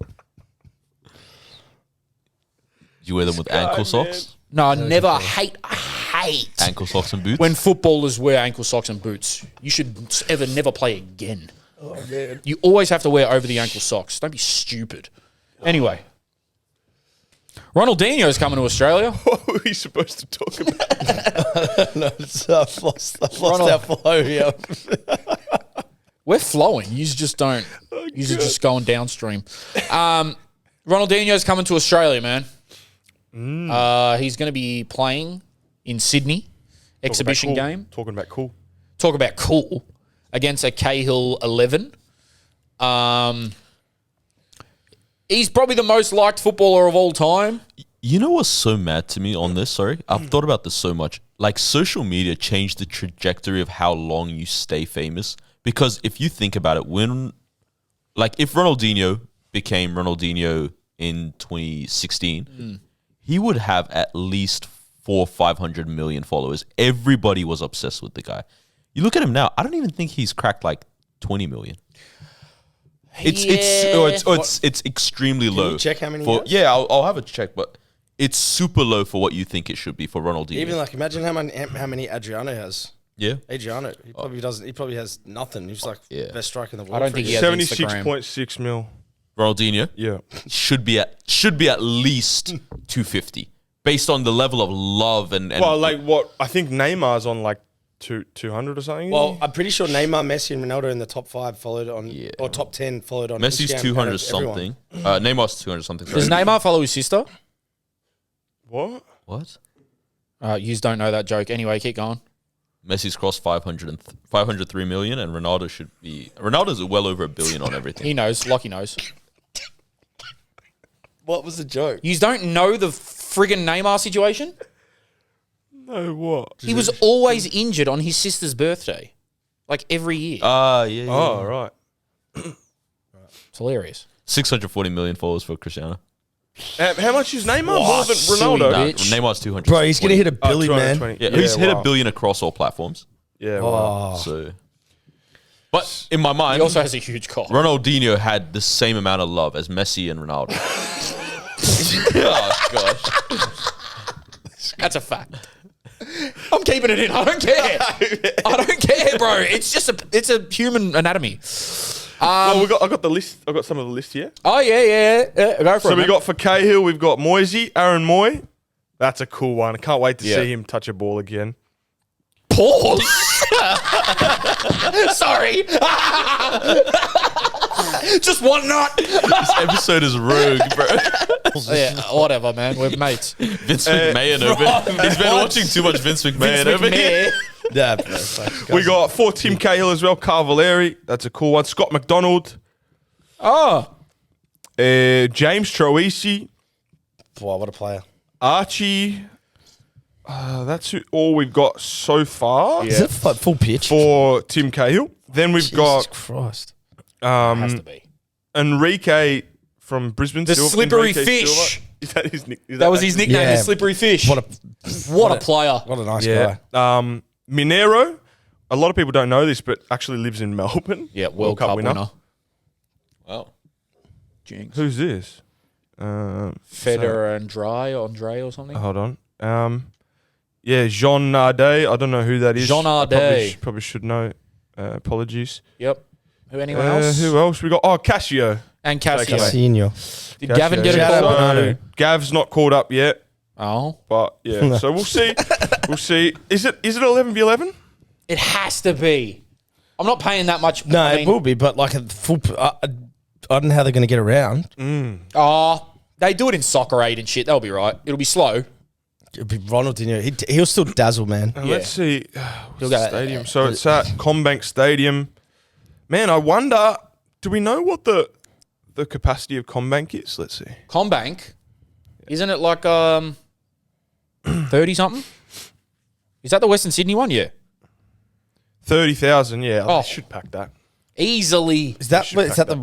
you wear them with ankle socks? No, I never. I hate Ankle socks and boots? when footballers wear ankle socks and boots. You should never play again. Oh, man. You always have to wear over the ankle socks. Don't be stupid. Anyway. Ronaldinho's coming to Australia. What were we supposed to talk about? I've lost our flow here. We're flowing. You just don't. You're just going downstream. Ronaldinho's coming to Australia, man. He's going to be playing in Sydney, exhibition game. Talking about cool. Talk about cool against a Cahill 11. He's probably the most liked footballer of all time. You know what's so mad to me on this? Sorry, I've thought about this so much. Like, social media changed the trajectory of how long you stay famous. Because if you think about it, if Ronaldinho became Ronaldinho in 2016, he would have at least 400 or 500 million followers. Everybody was obsessed with the guy. You look at him now, I don't even think he's cracked like 20 million. It's extremely low. Can you check how many? Yeah, I'll have a check, but it's super low for what you think it should be for Ronaldinho. Even like, imagine how many Adriano has. Yeah, Adriano, he probably doesn't. He probably has nothing. He's like best striker in the world. I don't think he has 76.6 mil. Ronaldinho. Yeah, should be at least 250 based on the level of love and well, like what I think Neymar's on like 200 or something. Well, I'm pretty sure Neymar, Messi, and Ronaldo in the top 5 followed on, or top 10 followed on. Messi's Instagram 200 something. Neymar's 200 something. Does Neymar follow his sister? What? You don't know that joke. Anyway, keep going. Messi's crossed 503 million, and Ronaldo's well over $1 billion on everything. He knows. Lockie knows. What was the joke? You don't know the friggin' Neymar situation? No, what? He was always injured on his sister's birthday. Like every year. Yeah. Oh, right. It's hilarious. 640 million followers for Cristiano. How much is Neymar? More than Ronaldo? Silly bitch. Neymar's 200. Bro, he's going to hit a billy, man. 220. Yeah, he's hit wow. $1 billion across all platforms. Yeah, wow. So, but in my mind, He also has a huge cock. Ronaldinho had the same amount of love as Messi and Ronaldo. Oh gosh, That's a fact. I'm keeping it in. I don't care. I don't care, bro. It's just it's a human anatomy. Well, I got the list. I got some of the list here. Oh yeah. Go for So it. we man. got for Cahill, we've got Moisey, Aaron Moy. That's a cool one. I can't wait to see him touch a ball again. Pause. Sorry. Just one nut. this episode is rogue, bro. Yeah, whatever, man. We're mates. Vince McMahon over. He's been watching too much Vince McMahon over here. Yeah, bro. We got for Tim Cahill as well, Carvaleri. That's a cool one. Scott McDonald. Oh. James Troisi. Wow, what a player. Archie. That's all we've got so far Is it full pitch? for Tim Cahill. Then we've Jesus got Christ. Has to be. Enrique from Brisbane. The Silva. slippery Enrique fish. Silva. Is that his nick? That was his nickname, Yeah. the slippery fish. What What a player. a nice Yeah. guy. Minero. A lot of people don't know this, but actually lives in Melbourne. Yeah, World Cup winner. Wow. Jinx. Who's this? Federer and Andre or something. Hold on. Yeah, Jean Nardet. I don't know who that is. Jean I Nardet. probably should know. Apologies. Yep. Anyone else? Who else? We got Cassio. And Cassio. Senior. Did Gavin get a Shout call? out. So, Gav's not called up yet, Oh. but yeah. So we'll see. We'll see. Is it 11v11? It has to be. I'm not paying that much. No, I it mean, will be, but like a full. I don't know how they're going to get around. they do it in Soccer Aid and shit. They'll be right. It'll be slow. It'll be Ronaldinho. He'll still dazzle, man. Let's see. He'll What's go- the stadium. So it's at Combank Stadium. Man, I wonder. Do we know what the capacity of Combank is? Let's see. Combank, isn't it like 30 something? Is that the Western Sydney one? Yeah, 30,000. Yeah, Oh. I should pack that. easily. Is that should pack the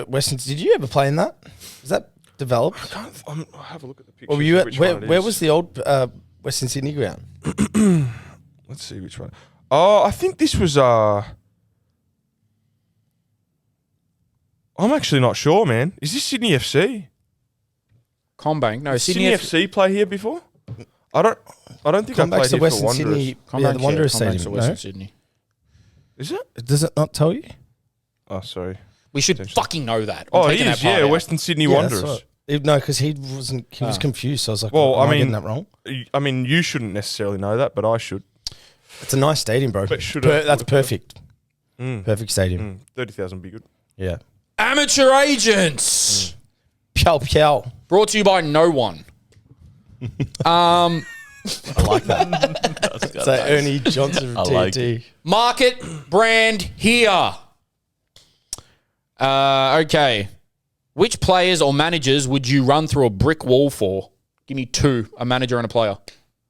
Western? Did you ever play in that? Is that developed? I'll have a look at the picture. Or were you at, where was the old Western Sydney ground? Let's see which one. Oh, I think this was. I'm actually not sure, man. Is this Sydney FC? Combank, no, Sydney FC play here before? I don't think I played Comback's the here for Western Wanderers. Sydney. Combank, Yeah, the Wanderers Combank's Stadium. the Western No? Sydney. Is it? Does it not tell you? Oh, sorry. We should Potentially. fucking know that. I'm Oh, it taking that is. part Yeah, out. Western Sydney Yeah, that's Wanderers. right. No, because he wasn't. He was confused. So I was like, Well, am I mean- getting that wrong. I mean, you shouldn't necessarily know that, but I should. It's a nice stadium, bro. But should I- That's perfect. Mm. Perfect stadium. 30,000 would be good. Yeah. Amateur agents. Piao piao. Brought to you by no one. I like that. So Ernie Johnson from I like TNT. Market brand here. Okay. Which players or managers would you run through a brick wall for? Give me two, a manager and a player.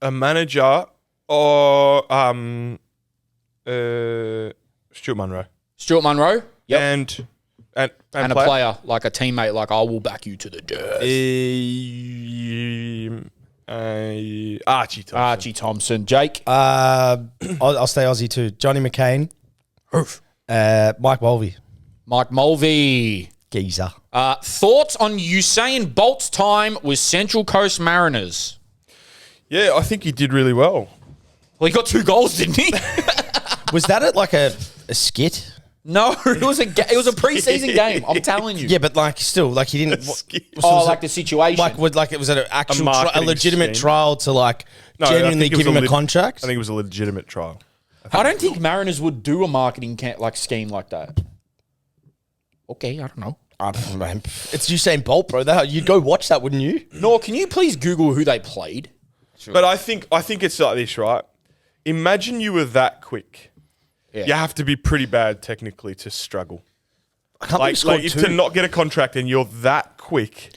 A manager or Stuart Munro. Stuart Munro. Yep. And And a player, like a teammate, like I will back you to the dirt. Archie Thompson. Archie Thompson. Jake. I'll stay Aussie too. Johnny McCain. Mike Mulvey. Mike Mulvey. Geezer. Thoughts on Usain Bolt's time with Central Coast Mariners? Yeah, I think he did really well. Well, he got 2 goals, didn't he? Was that like a skit? No, it was a preseason game. I'm telling you. Yeah, but like still, like he didn't. Like the situation. Like it was an actual a legitimate scheme. trial to like No, I genuinely think it was give him a lit- contract. I think it was a legitimate trial. I don't think Mariners would do a marketing scheme like that. Okay, I don't know. I don't know, man. It's Usain Bolt, bro. You'd go watch that, wouldn't you? Nor, can you please Google who they played? But I think it's like this, right? Imagine you were that quick. Yeah. You have to be pretty bad technically to struggle. I can't believe he scored If two. to not get a contract and you're that quick,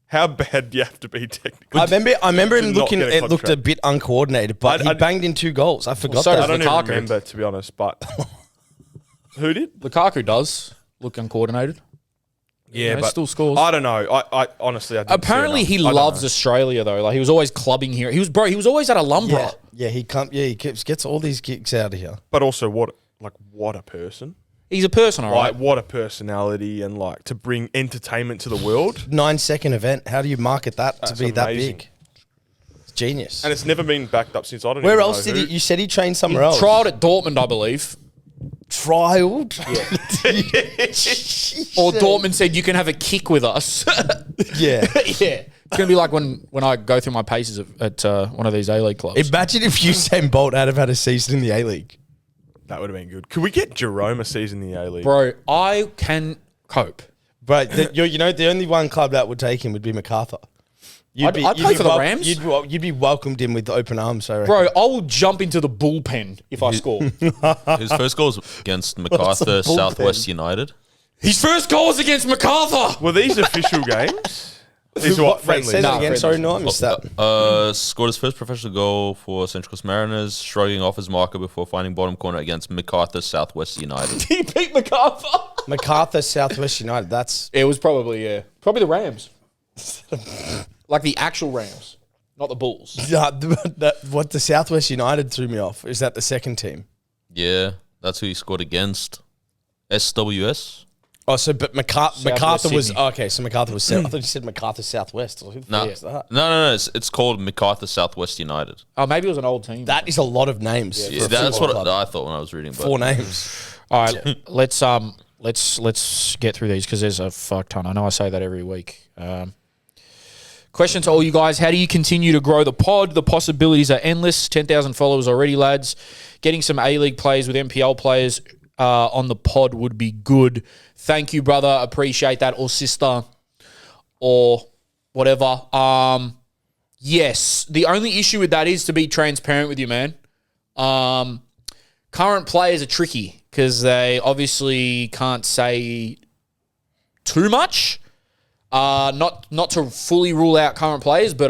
how bad do you have to be technically? I remember him to not looking. get a It looked a contract? bit uncoordinated, but he I- banged in 2 goals. I forgot so that. I don't Lukaku. even remember, to be honest, but who did? Lukaku does look uncoordinated. Yeah, He but still scores. I don't know. I honestly, I didn't Apparently, see he enough. I don't loves know. Australia though. Like he was always clubbing here. He was always at Alumbra. Yeah, he can't. Yeah, he gets all these kicks out of here. But also, what a person! He's a person, all right. Like, what a personality, and like to bring entertainment to the world. 9-second event. How do you market that to That's be that amazing. big? It's genius. And it's never been backed up since. I don't. Where even else know did he? who. You said he trained somewhere else. Trialed at Dortmund, I believe. Trialed. Or Dortmund said you can have a kick with us. Yeah. Yeah. It's going to be like when I go through my paces at one of these A-League clubs. Imagine if Usain Bolt had had a season in the A League. That would have been good. Could we get Jerome a season in the A League? Bro, I can cope. But the only one club that would take him would be MacArthur. I'd play for the Rams. You'd be welcomed in with open arms. I reckon. Bro, I will jump into the bullpen if I score. His first goal was against MacArthur bullpen? Southwest United. His first goal was against MacArthur. Were these official games? These are what Wait, friendly. say that again. friendly. Sorry, no, I missed that. Scored his first professional goal for Central Coast Mariners, shrugging off his marker before finding bottom corner against MacArthur Southwest United. He beat MacArthur. MacArthur Southwest United. That's It was probably the Rams. Like the actual Rams, not the Bulls. what the Southwest United threw me off. Is that the second team? Yeah, that's who he scored against. SWS? Oh, so but MacArthur was Sydney. okay. So MacArthur was. I thought you said MacArthur Southwest. Who the No, fuck is that? no. It's called MacArthur Southwest United. Oh, maybe it was an old team. That is a lot of names. Yeah, for a that's football what club. I thought when I was reading. But 4 names. All right, let's get through these because there's a fuck ton. I know I say that every week. Question to all you guys: how do you continue to grow the pod? The possibilities are endless. 10,000 followers already, lads. Getting some A-League players with MPL players on the pod would be good. Thank you, brother. Appreciate that, or sister, or whatever. Yes, the only issue with that is to be transparent with you, man. Current players are tricky because they obviously can't say too much. Not to fully rule out current players, but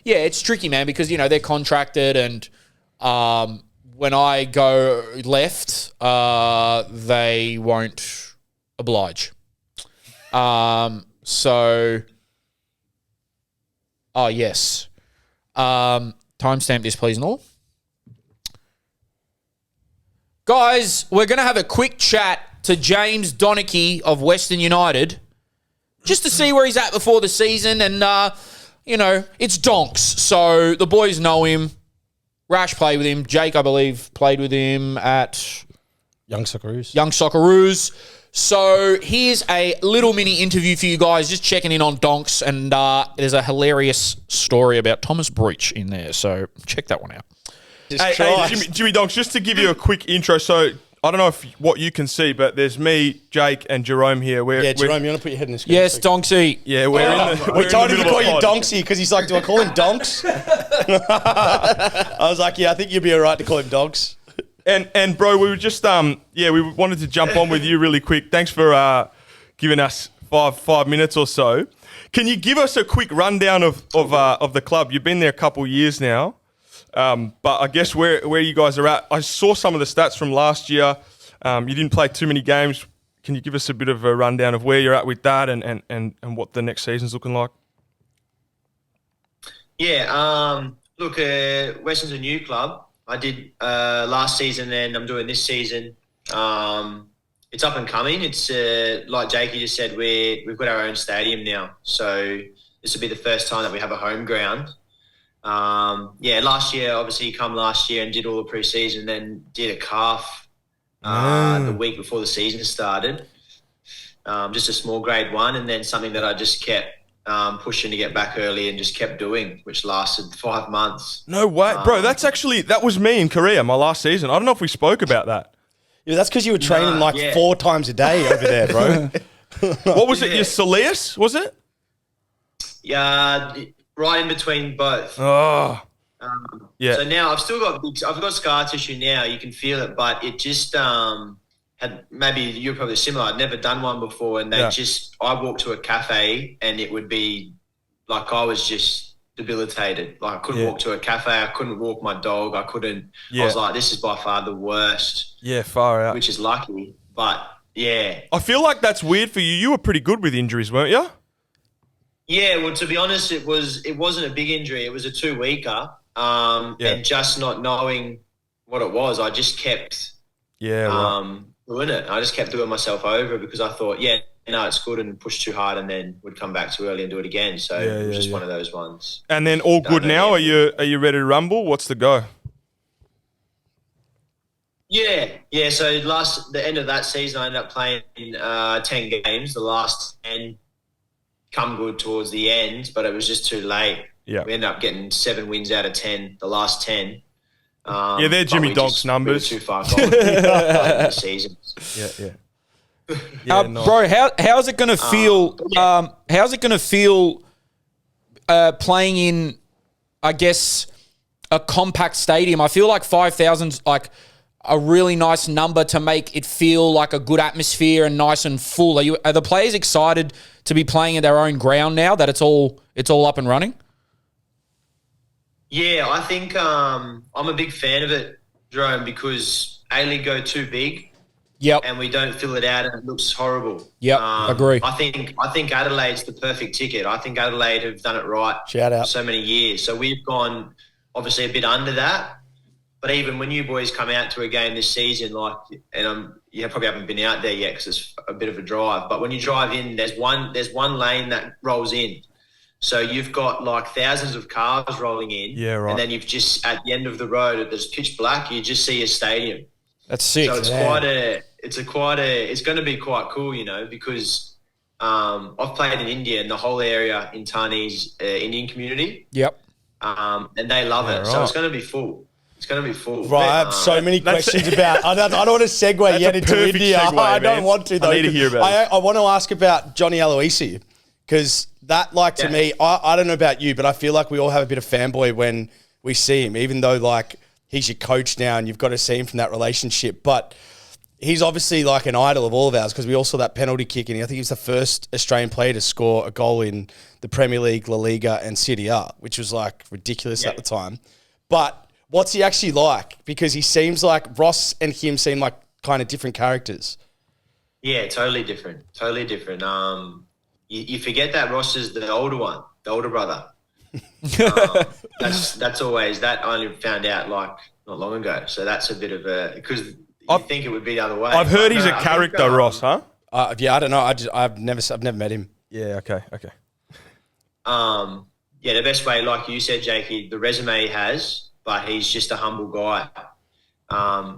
yeah, it's tricky, man, because they're contracted, and when I go left, they won't oblige. So, oh yes, timestamp this, please, Noel. Guys, we're going to have a quick chat to James DONACHIE of Western United just to see where he's at before the season. And, it's Donks, so the boys know him. Rash played with him. Jake, I believe, played with him at Young Socceroos. Young Socceroos. So here's a little mini interview for you guys, just checking in on Donks. And there's a hilarious story about Thomas Breach in there. So check that one out. Hey, Jimmy Donks, just to give you a quick intro. So I don't know what you can see, but there's me, Jake, and Jerome here. Jerome, you want to put your head in the screen? Yes, Donksy. Yeah, we're in the. We told him to call you pod. Donksy because he's like, do I call him Donks? I was like, yeah, I think you'd be all right to call him Donks. And bro, we were just we wanted to jump on with you really quick. Thanks for giving us five minutes or so. Can you give us a quick rundown of the club? You've been there a couple of years now. But I guess where you guys are at, I saw some of the stats from last year. You didn't play too many games. Can you give us a bit of a rundown of where you're at with that and what the next season's looking like? Yeah, look, Western's a new club. I did last season and I'm doing this season. It's up and coming. It's like Jakey just said, we've got our own stadium now. So this will be the first time that we have a home ground. Last year, obviously, come last year and did all the pre-season, then did a calf the week before the season started. Just a small grade 1, and then something that I just kept pushing to get back early and just kept doing, which lasted 5 months. No way. Bro, that was me in Korea, my last season. I don't know if we spoke about that. Yeah, that's because you were training 4 times a day over there, bro. What was it? Your soleus, was it? Yeah, right in between both. Oh, So now I've got scar tissue now. You can feel it, but it just had, maybe you're probably similar. I'd never done one before, and I walked to a cafe and it would be like I was just debilitated. Like I couldn't walk to a cafe. I couldn't walk my dog. I couldn't. I was like, this is by far the worst. Yeah, far out. Which is lucky, but yeah. I feel like that's weird for you. You were pretty good with injuries, weren't you? Yeah, well, to be honest, it wasn't a big injury. It was a 2-weeker, and just not knowing what it was, I just kept doing it. I just kept doing myself over because I thought, it's good, and push too hard, and then would come back too early and do it again. So it was just one of those ones. And then all good now. Are you ready to rumble? What's the go? Yeah. So the end of that season, I ended up playing 10 games. The last 10. Come good towards the end, but it was just too late. Yeah, we ended up getting 7 wins out of 10. The last 10. They're Jimmy Donk's numbers. We were too far gone in the season. Nice. Bro, how's it gonna feel? How's it gonna feel playing in, I guess, a compact stadium? I feel like 5,000's like a really nice number to make it feel like a good atmosphere and nice and full. Are the players excited to be playing in their own ground now that it's all up and running? Yeah, I think I'm a big fan of it, Jerome, because A-League go too big. Yep. And we don't fill it out and it looks horrible. Yep, agree. I think Adelaide's the perfect ticket. I think Adelaide have done it right. Shout out. For so many years. So we've gone obviously a bit under that. But even when you boys come out to a game this season, you probably haven't been out there yet because it's a bit of a drive. But when you drive in, there's one lane that rolls in. So you've got like thousands of cars rolling in. Yeah, right. And then you've just, at the end of the road, there's pitch black, you just see a stadium. That's sick. So it's going to be quite cool, because I've played in India and the whole area in Tani's Indian community. Yep. And they love it. Right. So it's going to be full. It's going to be full. Right, I have so many questions about. I don't want to segue yet into India. I don't want to though. I need to hear about it. I want to ask about Johnny Aloisi because that, to me, I don't know about you, but I feel like we all have a bit of fanboy when we see him, even though he's your coach now and you've got to see him from that relationship. But he's obviously like an idol of all of ours because we all saw that penalty kick, and I think he was the first Australian player to score a goal in the Premier League, La Liga, and Serie A, which was ridiculous at the time. But what's he actually like? Because he seems like Ross and him seem like kind of different characters. Yeah, totally different. Totally different. You forget that Ross is the older one, the older brother. That's always, that I only found out not long ago. So that's a bit of because you think it would be the other way. I've heard he's a character, Ross, huh? I don't know. I've never met him. Yeah. Okay. The best way, like you said, Jakey, the resume he has. But he's just a humble guy.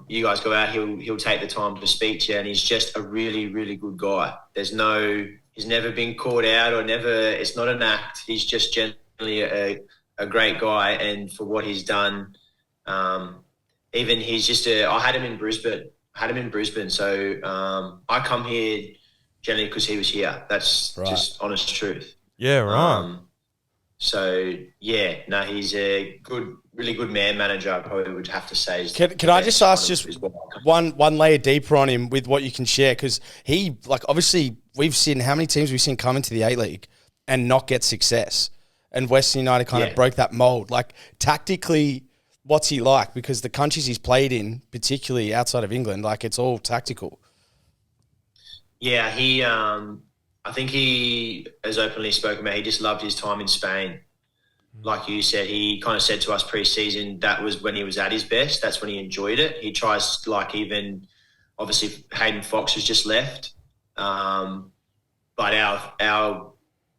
You guys go out, he'll take the time to speak to you, and he's just a really, really good guy. He's never been caught out it's not an act. He's just generally a great guy, and for what he's done, even he's just I had him in Brisbane had him in Brisbane. So I come here generally because he was here. That's just honest truth. Yeah, right. He's a really good man manager. I probably would have to say. Can I just ask one layer deeper on him with what you can share? Because he, obviously we've seen how many teams we've seen come into the A-League and not get success. And Western United kind of broke that mold. Tactically, what's he like? Because the countries he's played in, particularly outside of England, it's all tactical. Yeah, I think he has openly spoken about he just loved his time in Spain. Like you said, he kind of said to us pre-season that was when he was at his best. That's when he enjoyed it. He tries, even obviously Hayden Fox has just left. But our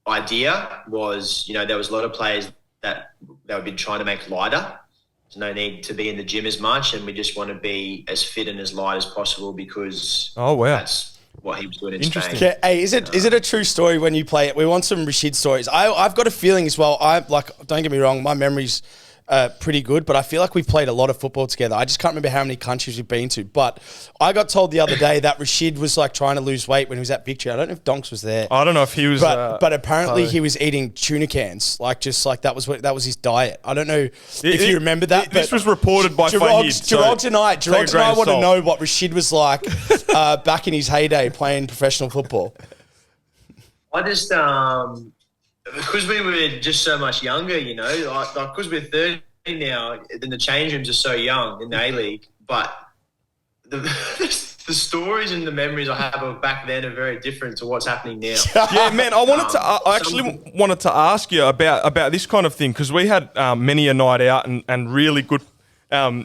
idea was, there was a lot of players that they would be trying to make lighter. There's no need to be in the gym as much, and we just want to be as fit and as light as possible because that's what he was doing in Spain. Okay, hey, is it a true story when you play it? We want some Rashid stories. I've got a feeling as well. Don't get me wrong, my memory's pretty good, but I feel like we've played a lot of football together. I just can't remember how many countries we've been to. But I got told the other day that Rashid was trying to lose weight when he was at Victory. I don't know if Donks was there. I don't know if he was, but apparently he was eating tuna cans, that was his diet. I don't know if you remember that. This was reported by Gerard tonight want to know what Rashid was like back in his heyday playing professional football. I just because we were just so much younger, because we're 30 now, then the change rooms are so young in the A-League. But the stories and the memories I have of back then are very different to what's happening now. Yeah, man, I actually wanted to ask you about this kind of thing because we had many a night out and really good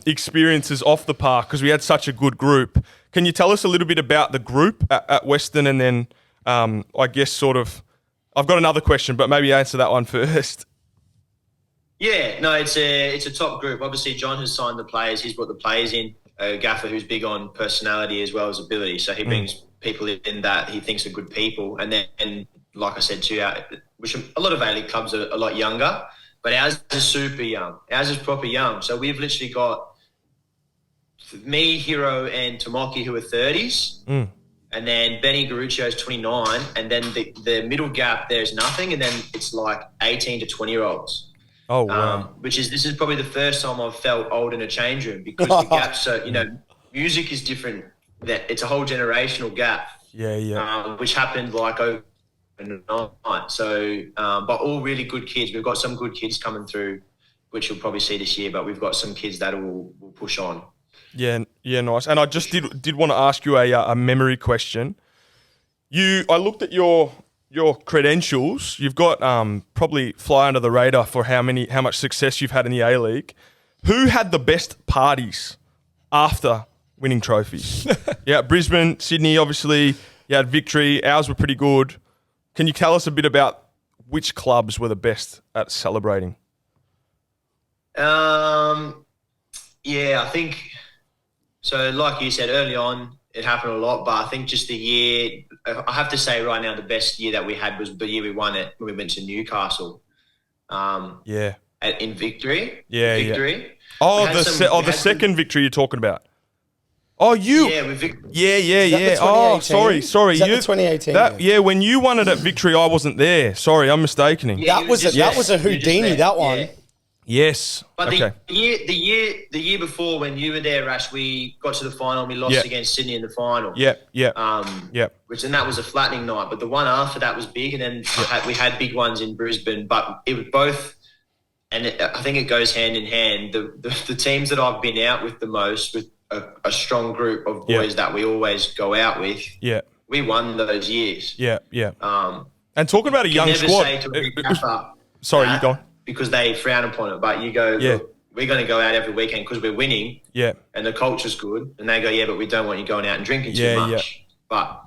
experiences off the park because we had such a good group. Can you tell us a little bit about the group at Western and then I guess I've got another question, but maybe answer that one first. Yeah, no, it's a top group. Obviously, John has signed the players. He's brought the players in. Gaffer, who's big on personality as well as ability. So he brings people in that he thinks are good people. And then, like I said to you, which a lot of A-League clubs are a lot younger, but ours is super young. Ours is proper young. So we've literally got me, Hero, and Tomoki who are 30s. And then Benny Garuccio is 29, and then the middle gap there's nothing, and then it's 18 to 20-year-olds. Oh wow! This is probably the first time I've felt old in a change room because the gaps. So music is different. That it's a whole generational gap. Yeah. Which happened overnight. So, but all really good kids. We've got some good kids coming through, which you'll probably see this year. But we've got some kids that will push on. Yeah, nice. And I just did want to ask you a memory question. I looked at your credentials. You've got probably fly under the radar for how much success you've had in the A-League. Who had the best parties after winning trophies? Yeah, Brisbane, Sydney, obviously. You had Victory. Ours were pretty good. Can you tell us a bit about which clubs were the best at celebrating? Yeah, I think. So like you said, early on, it happened a lot, but I think just the year, I have to say right now, the best year that we had was the year we won it when we went to Newcastle. In Victory. Yeah. Victory. Oh, the second victory you're talking about. Oh, you. Yeah, with Victory. Yeah. Oh, sorry. Is that the 2018? When you won it at Victory, I wasn't there. Sorry, I'm mistaken. Yeah, that was a Houdini, that one. Yeah. Yes. But okay. the year before when you were there, Rash, we got to the final and we lost against Sydney in the final. Yeah. And that was a flattening night. But the one after that was big, and then we had big ones in Brisbane. But it was both, and I think it goes hand in hand. The teams that I've been out with the most, with a strong group of boys that we always go out with. Yeah. We won those years. Yeah. And talking about a young squad. Sorry, you go. Because they frown upon it, but you go, look, we're going to go out every weekend because we're winning, and the culture's good, and they go, but we don't want you going out and drinking too much. But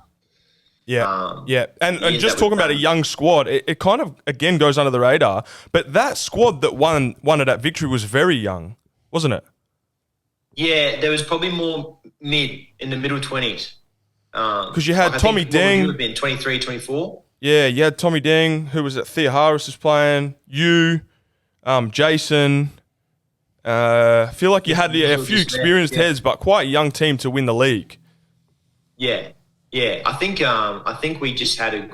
and just talking about a young squad, it kind of again goes under the radar. But that squad that won it at Victory was very young, wasn't it? Yeah, there was probably more in the middle 20s. Because you had Tommy Deng. You would have been 23, 24. Yeah, you had Tommy Deng, who was at Thea Harris was playing. You, Jason, I feel like you had a few experienced heads, but quite a young team to win the league. Yeah. I think we just had a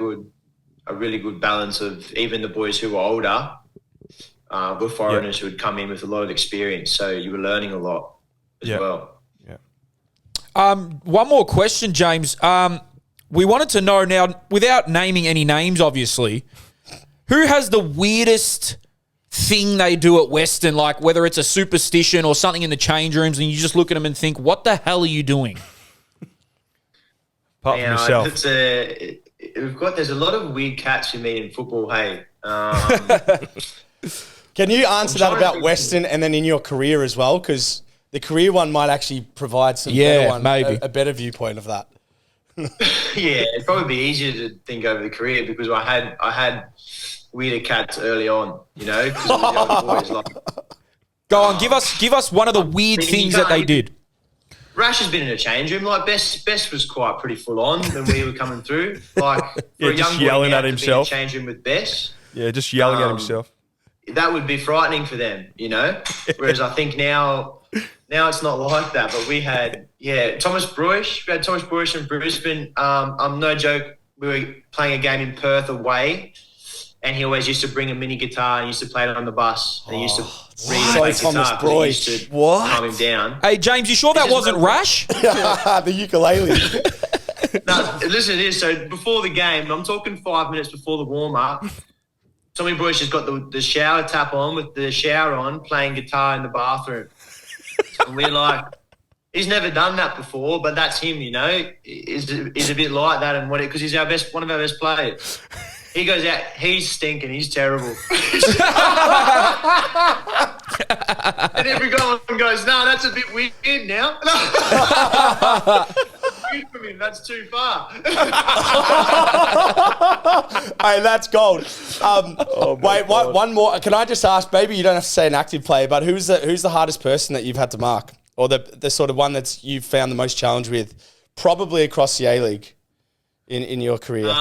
really good balance of even the boys who were older were foreigners who had come in with a lot of experience. So you were learning a lot as well. Yeah. One more question, James. We wanted to know now, without naming any names, obviously, who has the weirdest thing they do at Western, like whether it's a superstition or something in the change rooms, and you just look at them and think, what the hell are you doing? Apart from yourself. There's a lot of weird cats you meet in football, hey. Can you answer that about Western and then in your career as well? Because the career one might actually provide some maybe a better viewpoint of that. Yeah, it'd probably be easier to think over the career because I had weirder cats early on, you know, because the older boys like. Go on, give us one of the weird things that they did. Rash has been in a change room. Like Best was quite pretty full on when we were coming through. Like for a young boy yelling now at to himself. be in a change room with Best. Yeah, just yelling at himself. That would be frightening for them, you know. Whereas I think now it's not like that. But we had Thomas Bruish. We had Thomas Bruish in Brisbane. I'm no joke. We were playing a game in Perth away. And he always used to bring a mini guitar and used to play it on the bus. And he used to read and play Thomas guitar. He used to calm him down. Hey, James, you sure that wasn't Rash? The ukulele. No, listen to this. So before the game, I'm talking 5 minutes before the warm-up, Tommy Bush has got the shower tap on with the shower on, playing guitar in the bathroom. And we're like, he's never done that before, but that's him, you know. He's a bit like that, and because he's one of our best players. He goes out, he's stinking, he's terrible. And everyone goes, no, that's a bit weird now. Weird for me, that's too far. Hey, that's gold. Wait, one more. Can I just ask, maybe you don't have to say an active player, but who's the hardest person that you've had to mark? Or the sort of one that you've found the most challenge with, probably across the A-League in your career?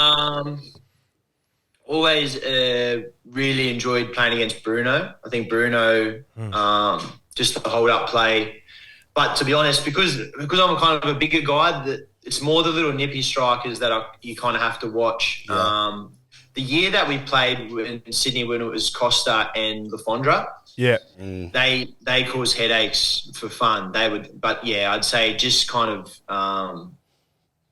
Always really enjoyed playing against Bruno. I think Bruno, just the hold-up play. But to be honest, because I'm kind of a bigger guy, it's more the little nippy strikers that you kind of have to watch. Yeah. The year that we played in Sydney when it was Costa and Lafondra, they caused headaches for fun. They would, but yeah, I'd say just kind of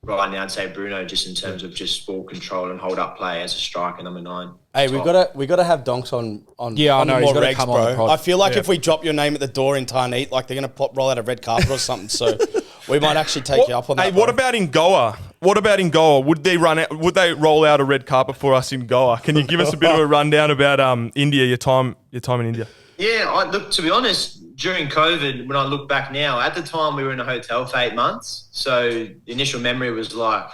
right now, I'd say Bruno just in terms of just ball control and hold up play as a striker, number 9. Hey, we gotta have Donks on. Yeah, I know. He's got to come on the pod. I feel like if we drop your name at the door in Tarneet, like they're gonna roll out a red carpet or something. So we might actually take you up on that. Hey, what about in Goa? Would they roll out a red carpet for us in Goa? Can you give us a bit of a rundown about India? Your time in India. Yeah, look. To be honest, during COVID, when I look back now, at the time we were in a hotel for 8 months. So the initial memory was like,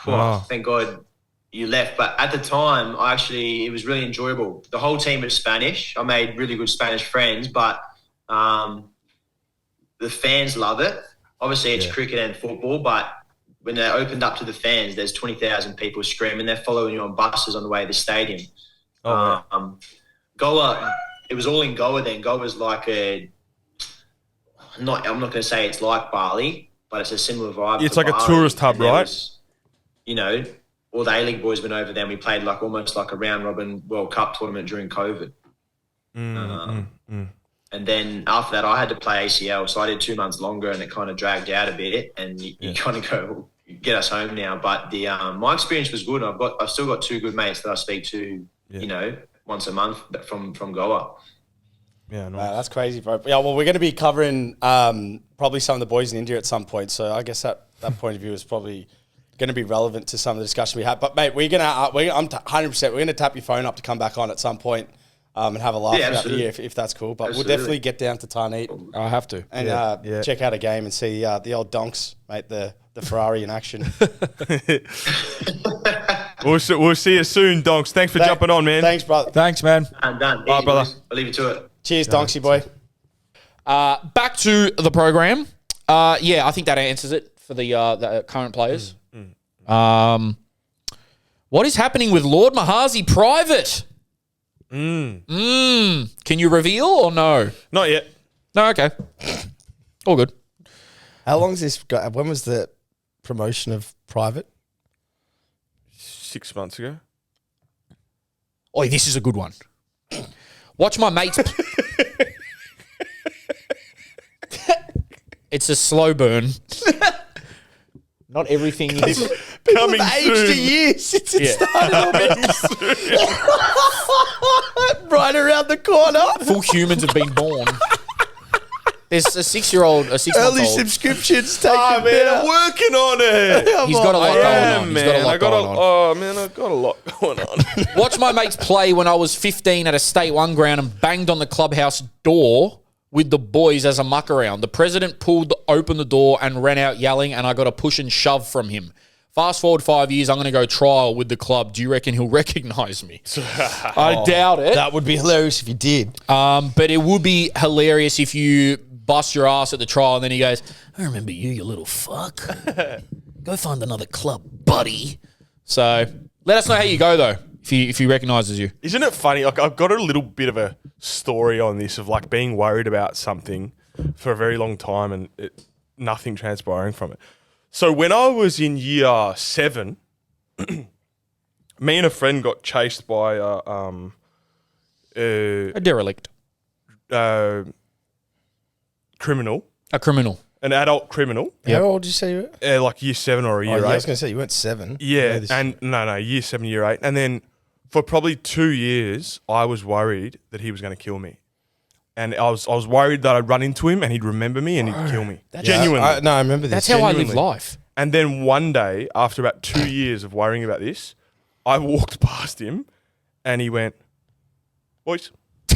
thank God you left. But at the time, it was really enjoyable. The whole team was Spanish. I made really good Spanish friends, but the fans love it. Obviously, it's cricket and football, but when they opened up to the fans, there's 20,000 people screaming. They're following you on buses on the way to the stadium. Goa, it was all in Goa then. Goa was like I'm not going to say it's like Bali, but it's a similar vibe. It's like Bali. A tourist hub, right? You know, all the A-League boys went over there and we played like almost like a round-robin World Cup tournament during COVID. And then after that, I had to play ACL, so I did 2 months longer and it kind of dragged out a bit and you kind of go, get us home now. But my experience was good. I've still got 2 good mates that I speak to, you know, once a month from Goa. Yeah, nice. That's crazy, bro. Yeah, well, we're going to be covering probably some of the boys in India at some point, so I guess that point of view is probably going to be relevant to some of the discussion we had. But mate, I'm 100%. We're going to tap your phone up to come back on at some point and have a laugh about the year if that's cool. But we'll definitely get down to Tarneet. I have to and check out a game and see the old donks, mate. The Ferrari in action. We'll see you soon, Donks. Thanks for jumping on, man. Thanks, brother. Thanks, man. I'm done. All right, brother. I'll leave you to it. Cheers, Donksy boy. Back to the program. I think that answers it for the current players. What is happening with Lord Mahazi Private? Can you reveal or no? Not yet. No, okay. All good. How long's this? When was the promotion of private? 6 months ago. Oh, this is a good one. Watch my mates. It's a slow burn. Not everything is. Coming Aged a soon. year since it Yeah. started. Right around the corner. Full humans have been born. There's a 6-year-old, a 6-month-old. Early subscriptions taken. Ah, man, down. I'm working on it. He's got a lot going Yeah, on. He's man. got a lot going on. Oh, man, I've got a lot going on. Watch my mates play when I was 15 at a State 1 ground and banged on the clubhouse door with the boys as a muck around. The president pulled open the door and ran out yelling, and I got a push and shove from him. Fast forward 5 years, I'm going to go trial with the club. Do you reckon he'll recognise me? I doubt it. That would be hilarious if you did. But it would be hilarious if you bust your ass at the trial and then he goes, I remember you, you little fuck. Go find another club, buddy. So let us know how you go, though, if he recognises you. Isn't it funny? Like, I've got a little bit of a story on this of like being worried about something for a very long time and nothing transpiring from it. So when I was in year 7, me and a friend got chased by A derelict. criminal, A criminal. an adult criminal, How old did you say you were? like year 7 or a year 8. I was going to say you weren't 7. Yeah, this- and no, year 7, year 8. And then for probably 2 years, I was worried that he was going to kill me. And I was worried that I'd run into him and he'd remember me and he'd kill me. Genuinely. I remember this. That's how I live Genuinely. life. And then one day, after about 2 years of worrying about this, I walked past him and he went, boys.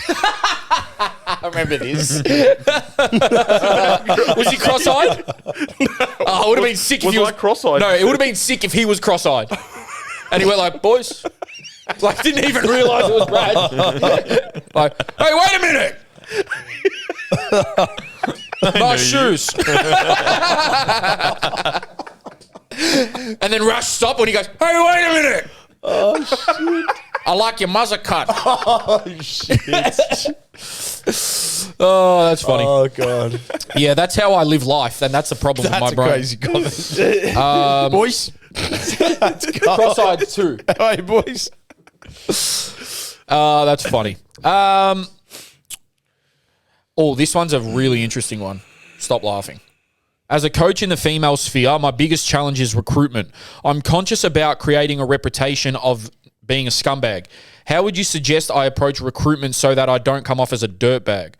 I remember this. Was he cross-eyed? Oh, it would have been sick if Was he was I cross-eyed? No, it would have been sick if he was cross-eyed. And he went like, boys. Like, didn't even realise it was Brad. Like, hey, wait a minute. Nice shoes. And then Rush stopped when he goes, hey, wait a minute. Oh, shit. I like your muzzer cut. Oh, shit. Oh, that's funny. Oh, God. Yeah, that's how I live life, and that's the problem with my That's a brain. crazy comment. Boys. Cross-eyed too. Hey, boys. That's funny. Oh, this one's a really interesting one. Stop laughing. As a coach in the female sphere, my biggest challenge is recruitment. I'm conscious about creating a reputation of being a scumbag. How would you suggest I approach recruitment so that I don't come off as a dirtbag?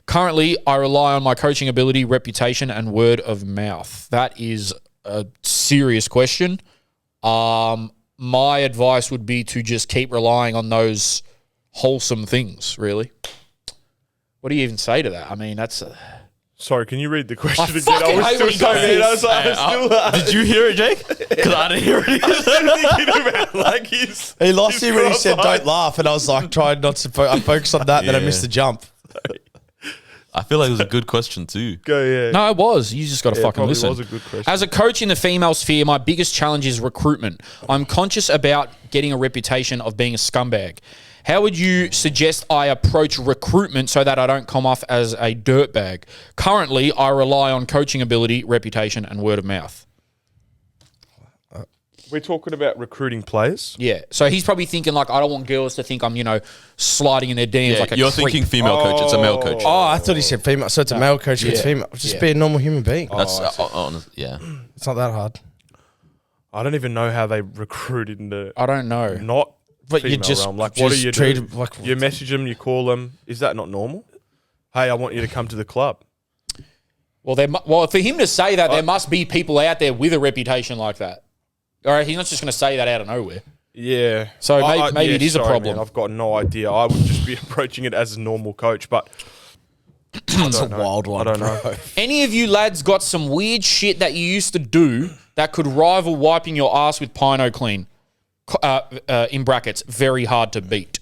Currently, I rely on my coaching ability, reputation, and word of mouth. That is a serious question. My advice would be to just keep relying on those wholesome things, really. What do you even say to that? I mean, that's... Sorry, can you read the question again? fucking hate when he so does mad. this. I was like, Did you hear it, Jake? Because I didn't hear it. thinking about like his. He lost his you when he said cross-eyed. don't laugh, and I was like, trying not to I focused on that, then I Yeah. missed the jump. I feel like it was a good question too. Go, yeah. No, it was. You just got to Yeah, it fucking probably listen. was a good question. As a coach in the female sphere, my biggest challenge is recruitment. I'm conscious about getting a reputation of being a scumbag. How would you suggest I approach recruitment so that I don't come off as a dirtbag? Currently, I rely on coaching ability, reputation, and word of mouth. We're talking about recruiting players. Yeah. So he's probably thinking, like, I don't want girls to think I'm, sliding in their DMs Yeah, like a you're creep. thinking female coach. It's a male coach. Oh, I thought he said female. So it's a male coach against Yeah. female. Just Yeah. be a normal human being. That's yeah. It's not that hard. I don't even know how they recruit into I don't know. not But you female just- realm. Like, what do just you treat do? them like- You message them, you call them. Is that not normal? Hey, I want you to come to the club. Well, for him to say that, there must be people out there with a reputation like that. All right, he's not just going to say that out of nowhere. Yeah. So maybe it is a sorry, problem. Man, I've got no idea. I would just be approaching it as a normal coach, but It's a wild one. I don't know. bro. Any of you lads got some weird shit that you used to do that could rival wiping your ass with Pino Clean? In brackets, very hard to beat.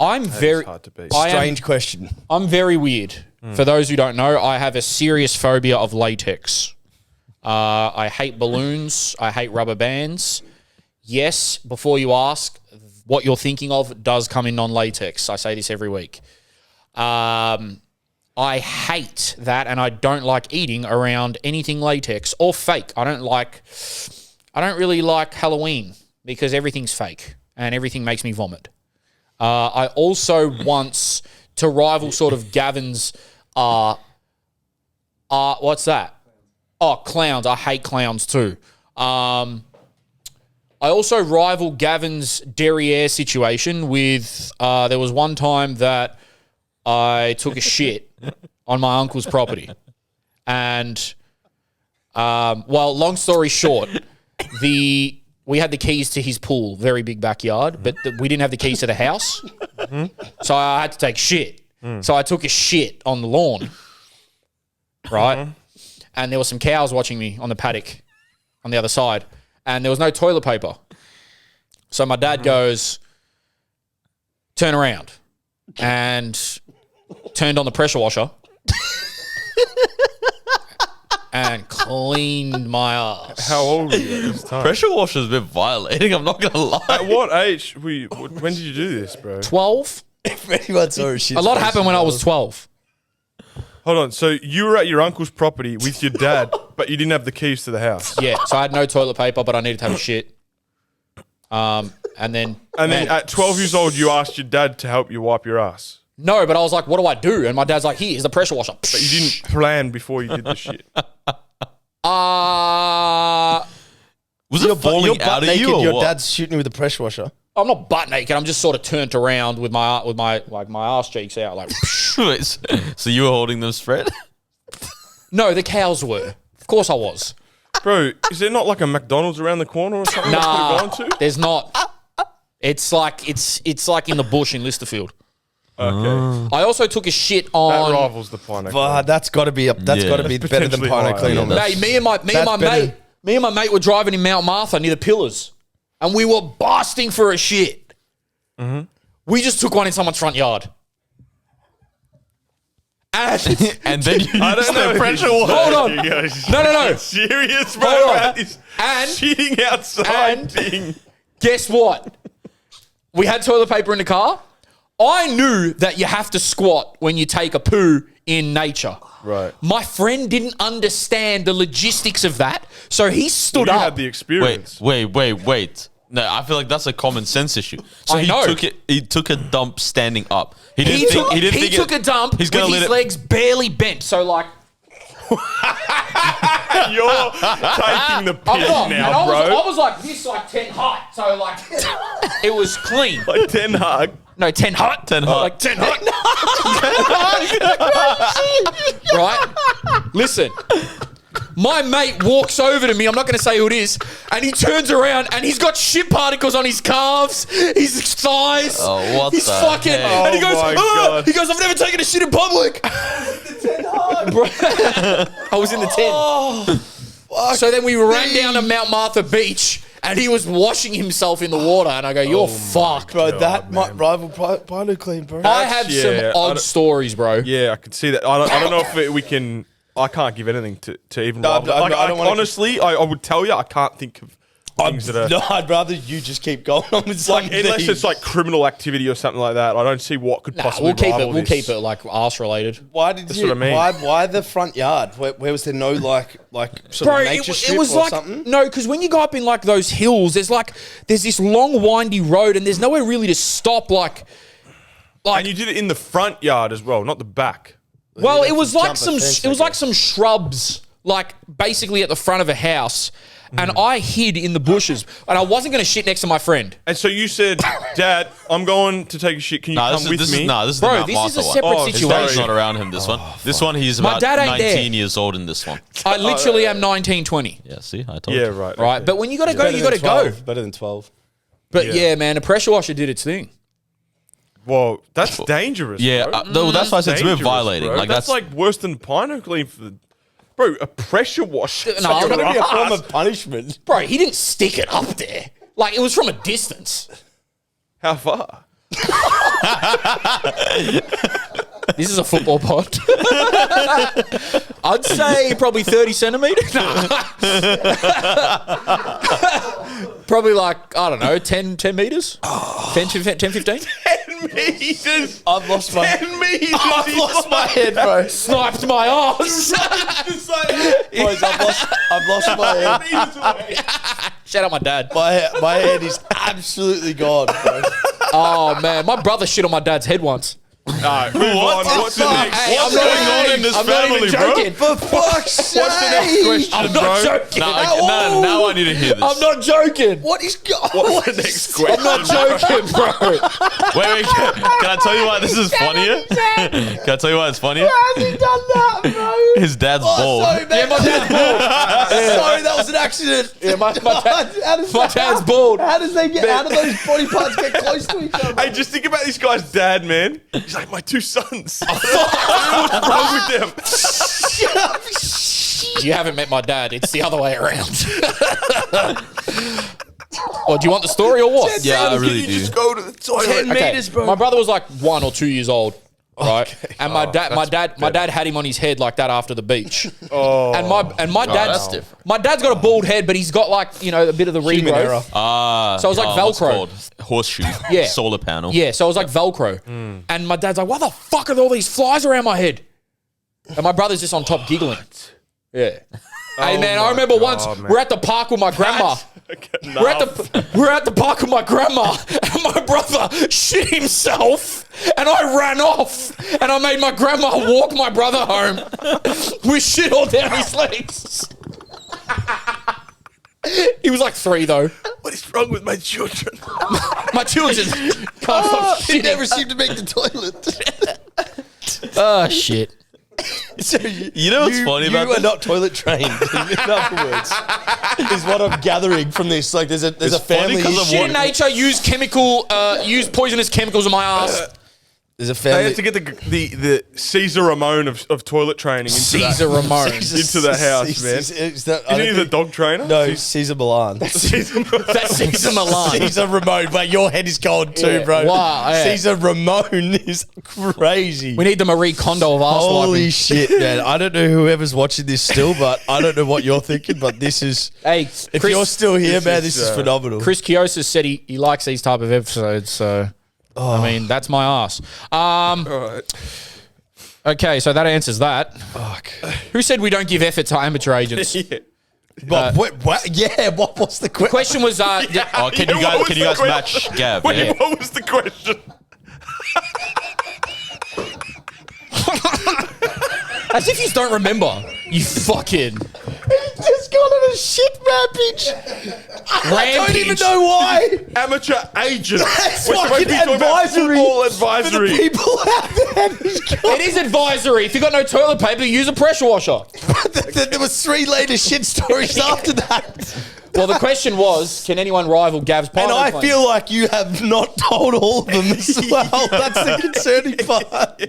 I'm very hard to beat. Strange question. I'm very weird. For those who don't know, I have a serious phobia of latex. I hate balloons. I hate rubber bands. Yes, before you ask, what you're thinking of does come in non-latex. I say this every week. I hate that, and I don't like eating around anything latex or fake. I don't really like Halloween because everything's fake and everything makes me vomit. I also once, to rival sort of Gavin's, what's that? Oh, clowns. I hate clowns too. I also rival Gavin's derriere situation with, there was one time that I took a shit on my uncle's property. And, long story short, we had the keys to his pool, very big backyard, but we didn't have the keys to the house. So I had to take shit. So I took a shit on the lawn, right? And there were some cows watching me on the paddock on the other side, and there was no toilet paper. So my dad goes, turn around, and turned on the pressure washer and cleaned my ass. How old were you at this time? Pressure washer's a bit violating. I'm not gonna lie. At what age? When did you do this, bro? 12? If anyone saw a shit A lot happened when I was 12. Hold on. So you were at your uncle's property with your dad, but you didn't have the keys to the house. Yeah, so I had no toilet paper, but I needed to have a shit. And then at 12 years old, you asked your dad to help you wipe your ass. No, but I was like, what do I do? And my dad's like, here's the pressure washer. But you didn't plan before you did the shit. Was You're it falling butt out of naked, you or your what? dad's shooting you with a pressure washer. I'm not butt naked. I'm just sort of turned around with my ass cheeks out. Like, Wait, so you were holding them spread? no, the cows were. Of course I was. Bro, is there not like a McDonald's around the corner or something that Nah, you could have gone to? there's not. It's like in the bush in Listerfield. Okay. I also took a shit That on. rivals the Pino. That's got to be better than potentially Pino higher. Clean on Yeah, this. Mate, me and my better. mate were driving in Mount Martha near the pillars, and we were busting for a shit. We just took one in someone's front yard. And And then you I used don't know. the pressure washer. hold on. No. Serious, bro. Hold on. About this And- shitting outside and- thing. Guess what? We had toilet paper in the car. I knew that you have to squat when you take a poo in nature. Right. My friend didn't understand the logistics of that, so he stood You up. had the experience. Wait. No, I feel like that's a common sense issue. So I know. He took a dump standing up. He He took think a dump he's with gonna let his it- legs barely bent. So like, You're taking the I'm piss not. now, and bro. I was like this, like 10 height. So like, it was clean. Like 10 hug. No, 10 height. 10 height. Like 10 height. Right? Listen. My mate walks over to me, I'm not going to say who it is, and he turns around and he's got shit particles on his calves, his thighs. Oh, what he's the fucking, heck? and he goes, Oh my "Ah!" God. He goes, I've never taken a shit in public. Bro, I was in the tent. So then we ran down to Mount Martha Beach and he was washing himself in the water, and I go, you're fucked. Bro, that might rival Pino Clean, bro. I have Yeah, some I odd don't- stories, bro. Yeah, I could see that. I don't know if we can. I can't give anything to even. No, rival. I Like, don't wanna- honestly, I would tell you, I can't think of things that are. No, I'd rather you just keep going on with Like, something. unless it's like criminal activity or something like that, I don't see what could Nah, possibly rival we'll this. keep it like arse related. Why did That's you? what I mean. Why the front yard? Where was there no like sort Bro, of nature it strip was or like something? no, because when you go up in like those hills, there's this long windy road, and there's nowhere really to stop. Like And you did it in the front yard as well, not the back. well, you'd it was have to like jump a some fence, it was I like some shrubs, like basically at the front of a house, and I hid in the bushes, and I wasn't going to shit next to my friend. And so you said, Dad, I'm going to take a shit. Can you Nah, come with me? this is Bro, the Mount this is Martha a one. separate Oh, His situation. dad's not around him, this one. This one, he's My about dad ain't 19 there. years old in this one. I literally am 19, 20. Yeah, see? I told Yeah, you. right. Right, okay. but when you got to go, Better you than got to go. 12. Better than 12. But Yeah. yeah, man, the pressure washer did its thing. Well, that's dangerous. Yeah, bro. that's why I said it's a bit Dangerous, violating. bro. Like that's like worse than Pino Clean for the. Bro, a pressure wash. No, It's I'm going to not- be a form of punishment. Bro, he didn't stick it up there. Like it was from a distance. How far? This is a football pod. I'd say probably 30 centimetres. Probably like, I don't know, 10 metres? 10, 15? 10 meters. I've lost my 10 meters. I've lost my head, bro. Sniped my ass. Boys, I've lost my head. Shout out my dad. My head is absolutely gone, bro. Oh, man. My brother shit on my dad's head once. Alright, move on. What's the next? Hey, What's I'm not going on even- in this I'm not family, even bro? joking. For fuck's sake. What's the next question, I'm not bro? joking. No, now I need to hear this. I'm not joking. What is going What's the next question? I'm not joking, bro. Wait, can I tell you why this is funnier? Can I tell you why it's funnier? How has he done that, bro? His dad's bald. Sorry, man. Yeah, my dad's bald. Sorry, that was an accident. Yeah, my How dad's bald. How does they get? How do those body parts get close to each other? Hey, just think about this guy's dad, man. He's like, my 2 sons. What's wrong with them? You haven't met my dad. It's the other way around. Or do you want the story or what? Yeah, I really Can you do. just go to the toilet? 10 Okay, meters, bro. my brother was like 1 or 2 years old, right? And my dad had him on his head like that after the beach. Oh. And my dad's that's different. My dad's got a bald head, but he's got like, you know, a bit of the Human error. regrowth. So it was like what's it Velcro. called? Horseshoe. Yeah. Solar panel. Yeah, so it was like Velcro. And my dad's like, why the fuck are there all these flies around my head? And my brother's just on top giggling. Yeah. Hey man, I remember once we're at the park with my grandma. We're at the park with my grandma, and my brother shit himself, and I ran off, and I made my grandma walk my brother home with shit all down his legs. He was like 3 though. What is wrong with my children? My children can't stop He shitting. never seemed to make the toilet. Oh shit. So You know what's funny about You are this? not toilet trained. In other words, is what I'm gathering from this. Like, there's a funny family. 'cause of Shit in nature, use poisonous chemicals in my ass. There's a They family. had to get the Caesar Ramon of toilet training into Caesar that. Ramon. Into the house, man. Isn't he the dog trainer? No, Caesar Milan. Caesar That's Caesar Milan. Caesar Ramon, but your head is gone too, Yeah. bro. Wow, yeah. Caesar Ramon is crazy. We need the Marie Kondo of arse Holy wiping. shit, man. I don't know whoever's watching this still, but I don't know what you're thinking, but this is... Hey, If you're still here, man, this is is, phenomenal. Chris Kiosis said he likes these type of episodes, so I mean that's my ass. All right. Okay, so that answers that. Fuck. Who said we don't give effort to amateur agents? Yeah. What? Yeah, what was the question? Question was, Oh, can Yeah, you what guys was can you the guys question? match Gav? Wait, Yeah. what was the question? as if you don't remember, you fucking Just got on a shit rampage. I don't even rampage. know why. Amateur agent. That's We're supposed to fucking be talking about advisory. football For the advisory. people out there who's got It is advisory. If you got no toilet paper, use a pressure washer. there was 3 later shit stories after that. Well, the question was, can anyone rival Gav's And pilot I plane? feel like you have not told all of them as well. That's the concerning part.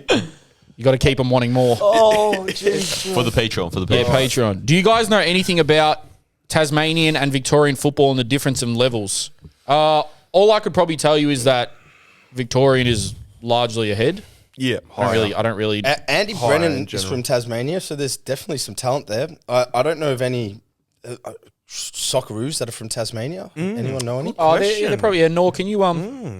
You got to keep them wanting more. Oh, jeez. For the Patreon. For the Yeah, Patreon. Patreon. Do you guys know anything about Tasmanian and Victorian football and the difference in levels? All I could probably tell you is that Victorian is largely ahead. Yeah, I don't really. Andy Higher Brennan in is general. from Tasmania, so there's definitely some talent there. I don't know of any Socceroos that are from Tasmania. Anyone know any? Oh, they're probably. Nor can you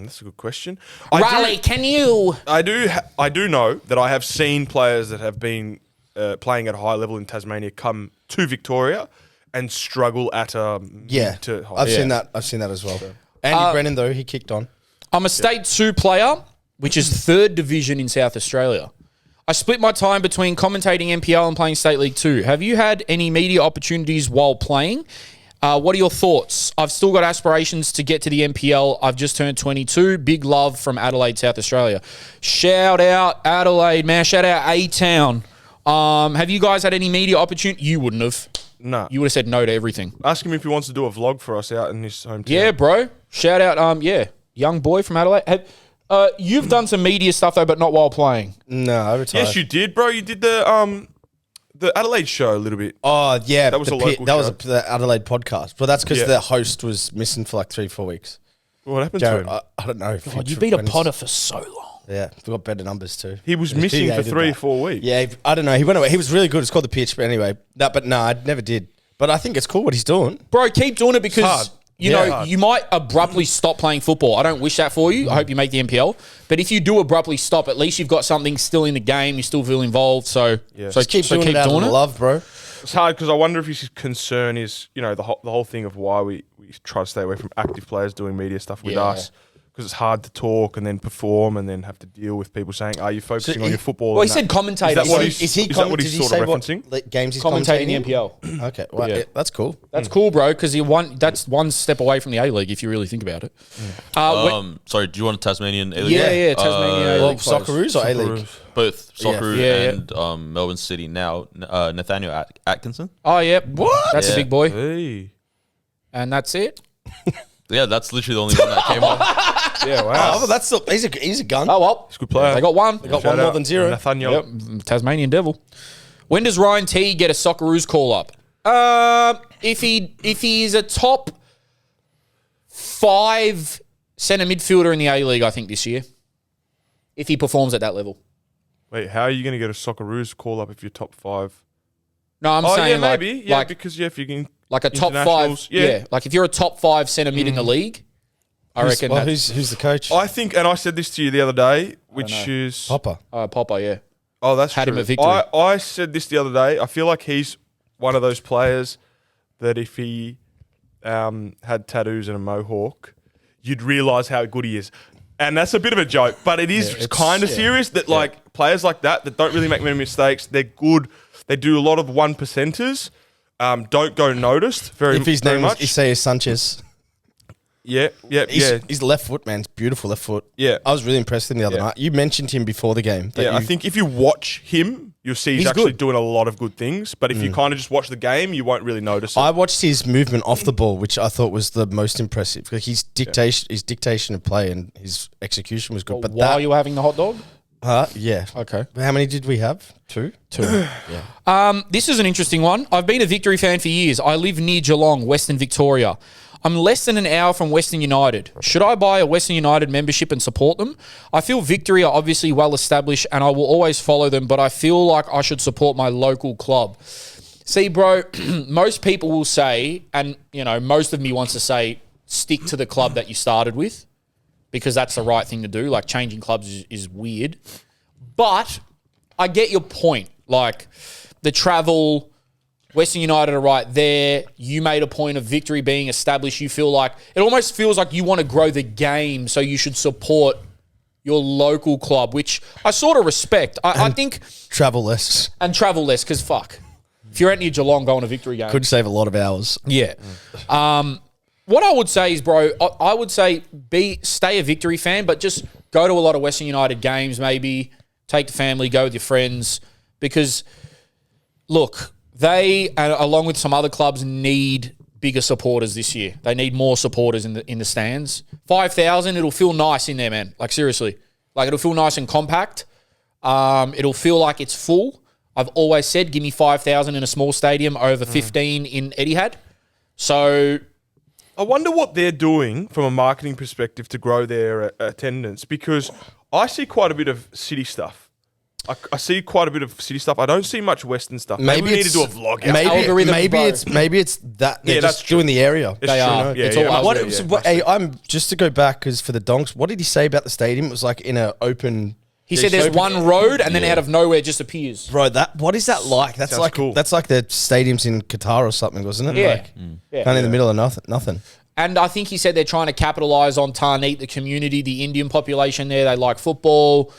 That's a good question. Riley? Can you? I do know that I have seen players that have been playing at a high level in Tasmania come to Victoria and struggle at Yeah, to high. I've seen that. I've seen that as well. Andy Brennan, though, he kicked on. I'm a State 2 player, which is 3rd division in South Australia. I split my time between commentating NPL and playing State League 2. Have you had any media opportunities while playing? What are your thoughts? I've still got aspirations to get to the NPL. I've just turned 22. Big love from Adelaide, South Australia. Shout out Adelaide, man. Shout out A-Town. Have you guys had any media opportunity? You wouldn't have. No. You would have said no to everything. Ask him if he wants to do a vlog for us out in his hometown. Yeah, bro. Shout out, young boy from Adelaide. You've done some media stuff though, but not while playing. No, I retired. Yes, you did, bro. You did the Adelaide show a little bit. Oh, yeah. That was a local That was show. the Adelaide podcast. But that's because Yeah. the host was missing for like 3-4 weeks. What happened to Jared, him? I don't know. God, you beat a Potter for so long. Yeah, we got better numbers too. He was missing Yeah, for he did 3-4 that. weeks. Yeah, I don't know. He went away. He was really good. It's called The Pitch, but anyway. I never did. But I think it's cool what he's doing. Bro, keep doing it hard. because you know, you might abruptly stop playing football. I don't wish that for you. I hope you make the NPL. But if you do abruptly stop, at least you've got something still in the game. You still feel involved. So Just keep doing it out of love, bro. It's hard because I wonder if his concern is, you know, the whole thing of why we try to stay away from active players doing media stuff with us. Because it's hard to talk and then perform and then have to deal with people saying, "Are you focusing on your football?" Well, he said commentator. Is that what he's sort of referencing? Games he's commentating commentating the NPL. Okay, well, that's cool. That's cool, bro, because that's one step away from the A-League if you really think about it. Sorry, do you want a Tasmanian A-League? Yeah, Tasmania A-League. Socceroos or A-League? Both Socceroo Yeah. and Melbourne City now. Nathaniel Atkinson. Oh, yeah. What? That's a big boy. Hey. And that's it. Yeah, that's literally the only one that came up. Yeah, wow. Oh, well, that's he's a gun. Oh, well. He's a good player. They got one. They got one more than zero. Nathaniel. Yep, Tasmanian Devil. When does Ryan T get a Socceroos call up? If he is a top 5 centre midfielder in the A-League, I think this year, if he performs at that level. Wait, how are you going to get a Socceroos call up if you're top 5? No, I'm saying maybe. Yeah, like because if you can... like a top 5. internationals, Yeah. Like if you're a top 5 centre mid in the league, I reckon Well, that's who's the coach? I think, and I said this to you the other day, which is... Popper. Popper, yeah. Oh, that's Had true. him at victory. I said this the other day. I feel like he's one of those players that if he had tattoos and a mohawk, you'd realise how good he is. And that's a bit of a joke, but it is kind of serious that like players like that don't really make many mistakes. They're good. They do a lot of 1%ers. Don't go noticed very much. If his name was Isaiah Sanchez. His left foot, man. It's beautiful left foot. Yeah. I was really impressed with him the other night. You mentioned him before the game. I think if you watch him, you'll see he's actually doing a lot of good things. But if you kind of just watch the game, you won't really notice it. I watched his movement off the ball, which I thought was the most impressive. Like his dictation of play and his execution was good. But while you were having the hot dog? Yeah. Okay. How many did we have? Two. This is an interesting one. I've been a Victory fan for years. I live near Geelong, Western Victoria. I'm less than an hour from Western United. Should I buy a Western United membership and support them? I feel Victory are obviously well established and I will always follow them, but I feel like I should support my local club. See, bro, most people will say, and you know, most of me wants to say, stick to the club that you started with because that's the right thing to do. Like changing clubs is weird. But I get your point. Like the travel... Western United are right there. You made a point of Victory being established. You feel like it almost feels like you want to grow the game, so you should support your local club, which I sort of respect. I think Travel less. and travel less because fuck, if you're at near Geelong going to Victory game, Could save a lot of hours. yeah. What I would say is, bro, I would say stay a Victory fan, but just go to a lot of Western United games. Maybe take the family, go with your friends, because look. They, along with some other clubs, need bigger supporters this year. They need more supporters in the stands. 5,000, it'll feel nice in there, man. Like, seriously. Like, it'll feel nice and compact. It'll feel like it's full. I've always said, give me 5,000 in a small stadium over 15 in Etihad. So... I wonder what they're doing from a marketing perspective to grow their attendance, because I see quite a bit of city stuff. I see quite a bit of city stuff. I don't see much Western stuff. Maybe we need to do a vlog. Maybe it's that they're just doing the area. They are. Yeah, It's all absolutely, Hey, I'm just to go back because for the Donks, what did he say about the stadium? It was like in an open. He said there's one road and then out of nowhere just appears. Bro, what is that like? That's Sounds like cool. That's like the stadiums in Qatar or something, wasn't it? Yeah. Like, kind of in the middle of nothing. And I think he said they're trying to capitalise on Tarneet, the community, the Indian population there. They like football.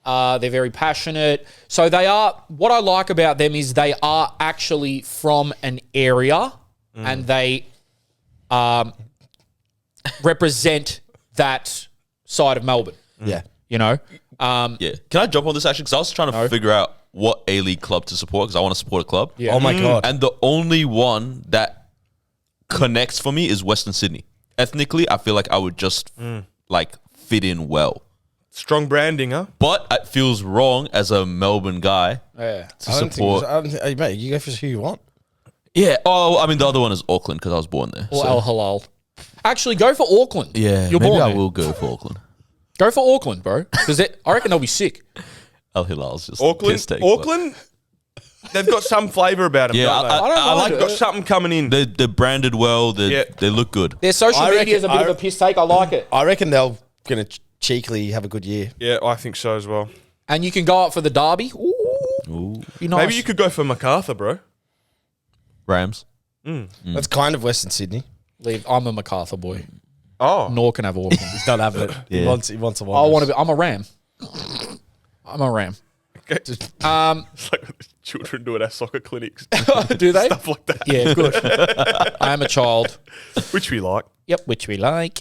They're very passionate. So they are, what I like about them is they are actually from an area and they represent that side of Melbourne, Yeah. you know? Yeah. Can I jump on this actually? Because I was trying to figure out what A-League club to support because I want to support a club. Yeah. Oh my God. And the only one that connects for me is Western Sydney. Ethnically, I feel like I would just like fit in well. Strong branding, huh? But it feels wrong as a Melbourne guy Yeah. to support. Mate, you go for who you want. Yeah. Oh, I mean, the other one is Auckland because I was born there. Or so- Al Halal. Actually, go for Auckland. Yeah, You're maybe born I there. will go for Auckland. Go for Auckland, bro. Because I reckon they'll be sick. Al Hilal's just Auckland. piss take, Auckland. they've got some flavour about them. Yeah, don't they? I like They've got something coming in. They're branded well. They look good. Their social I media is a reckon- bit of a piss take. I like it. I reckon they're going to cheekily have a good year. Yeah, I think so as well. And you can go up for the derby. Ooh. Be nice. Maybe you could go for MacArthur, bro. Rams. That's kind of Western Sydney. I'm a MacArthur boy. Oh, Nor can have Auckland. He's not having it. Yeah. He wants a I want to be. I'm a Ram. I'm a Ram. okay. Just- It's like what the children do at our soccer clinics. Do they? Stuff like that. Yeah, good. I am a child. Which we like. Yep, which we like.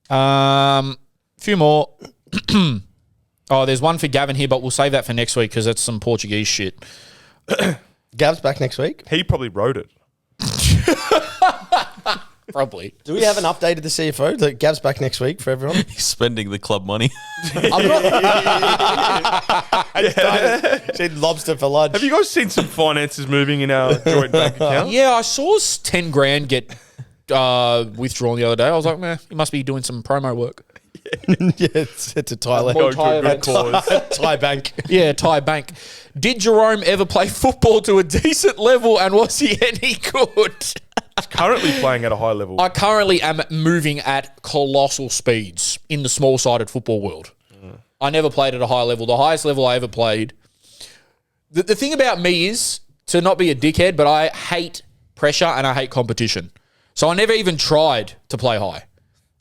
Few more. Oh, there's one for Gavin here, but we'll save that for next week because that's some Portuguese shit. Gav's back next week. He probably wrote it. Probably. Do we have an update of the CFO? That Gav's back next week for everyone. He's spending the club money. I'm not, Said lobster for lunch. Have you guys seen some finances moving in our joint bank account? yeah, I saw 10 grand get withdrawn the other day. I was like, man, he must be doing some promo work. Yeah, it's a Thailand. Go to a good cause. Thai bank. Yeah, Thai Bank. Did Jerome ever play football to a decent level and was he any good? He's currently playing at a high level. I currently am moving at colossal speeds in the small-sided football world. I never played at a high level. The highest level I ever played. The thing about me is to not be a dickhead, but I hate pressure and I hate competition. So I never even tried to play high.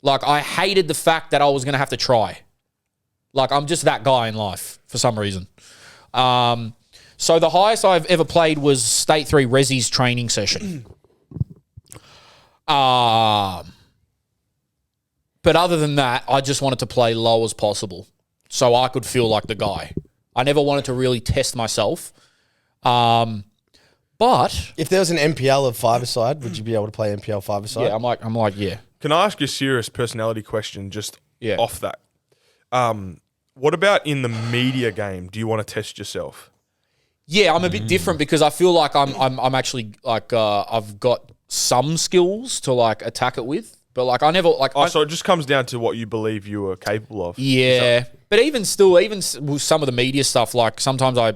Like, I hated the fact that I was going to have to try. Like, I'm just that guy in life for some reason. So the highest I've ever played was State 3 Resi's training session. But other than that, I just wanted to play low as possible so I could feel like the guy. I never wanted to really test myself. But If there was an NPL of five-a-side, would you be able to play NPL five-a-side? yeah, I'm like, yeah. Can I ask you a serious personality question just Yeah. off that? What about in the media game? Do you want to test yourself? Yeah, I'm a bit different because I feel like I'm actually like I've got some skills to like attack it with, but like I never like. So it just comes down to what you believe you are capable of. Yeah, but even still, with some of the media stuff, like sometimes I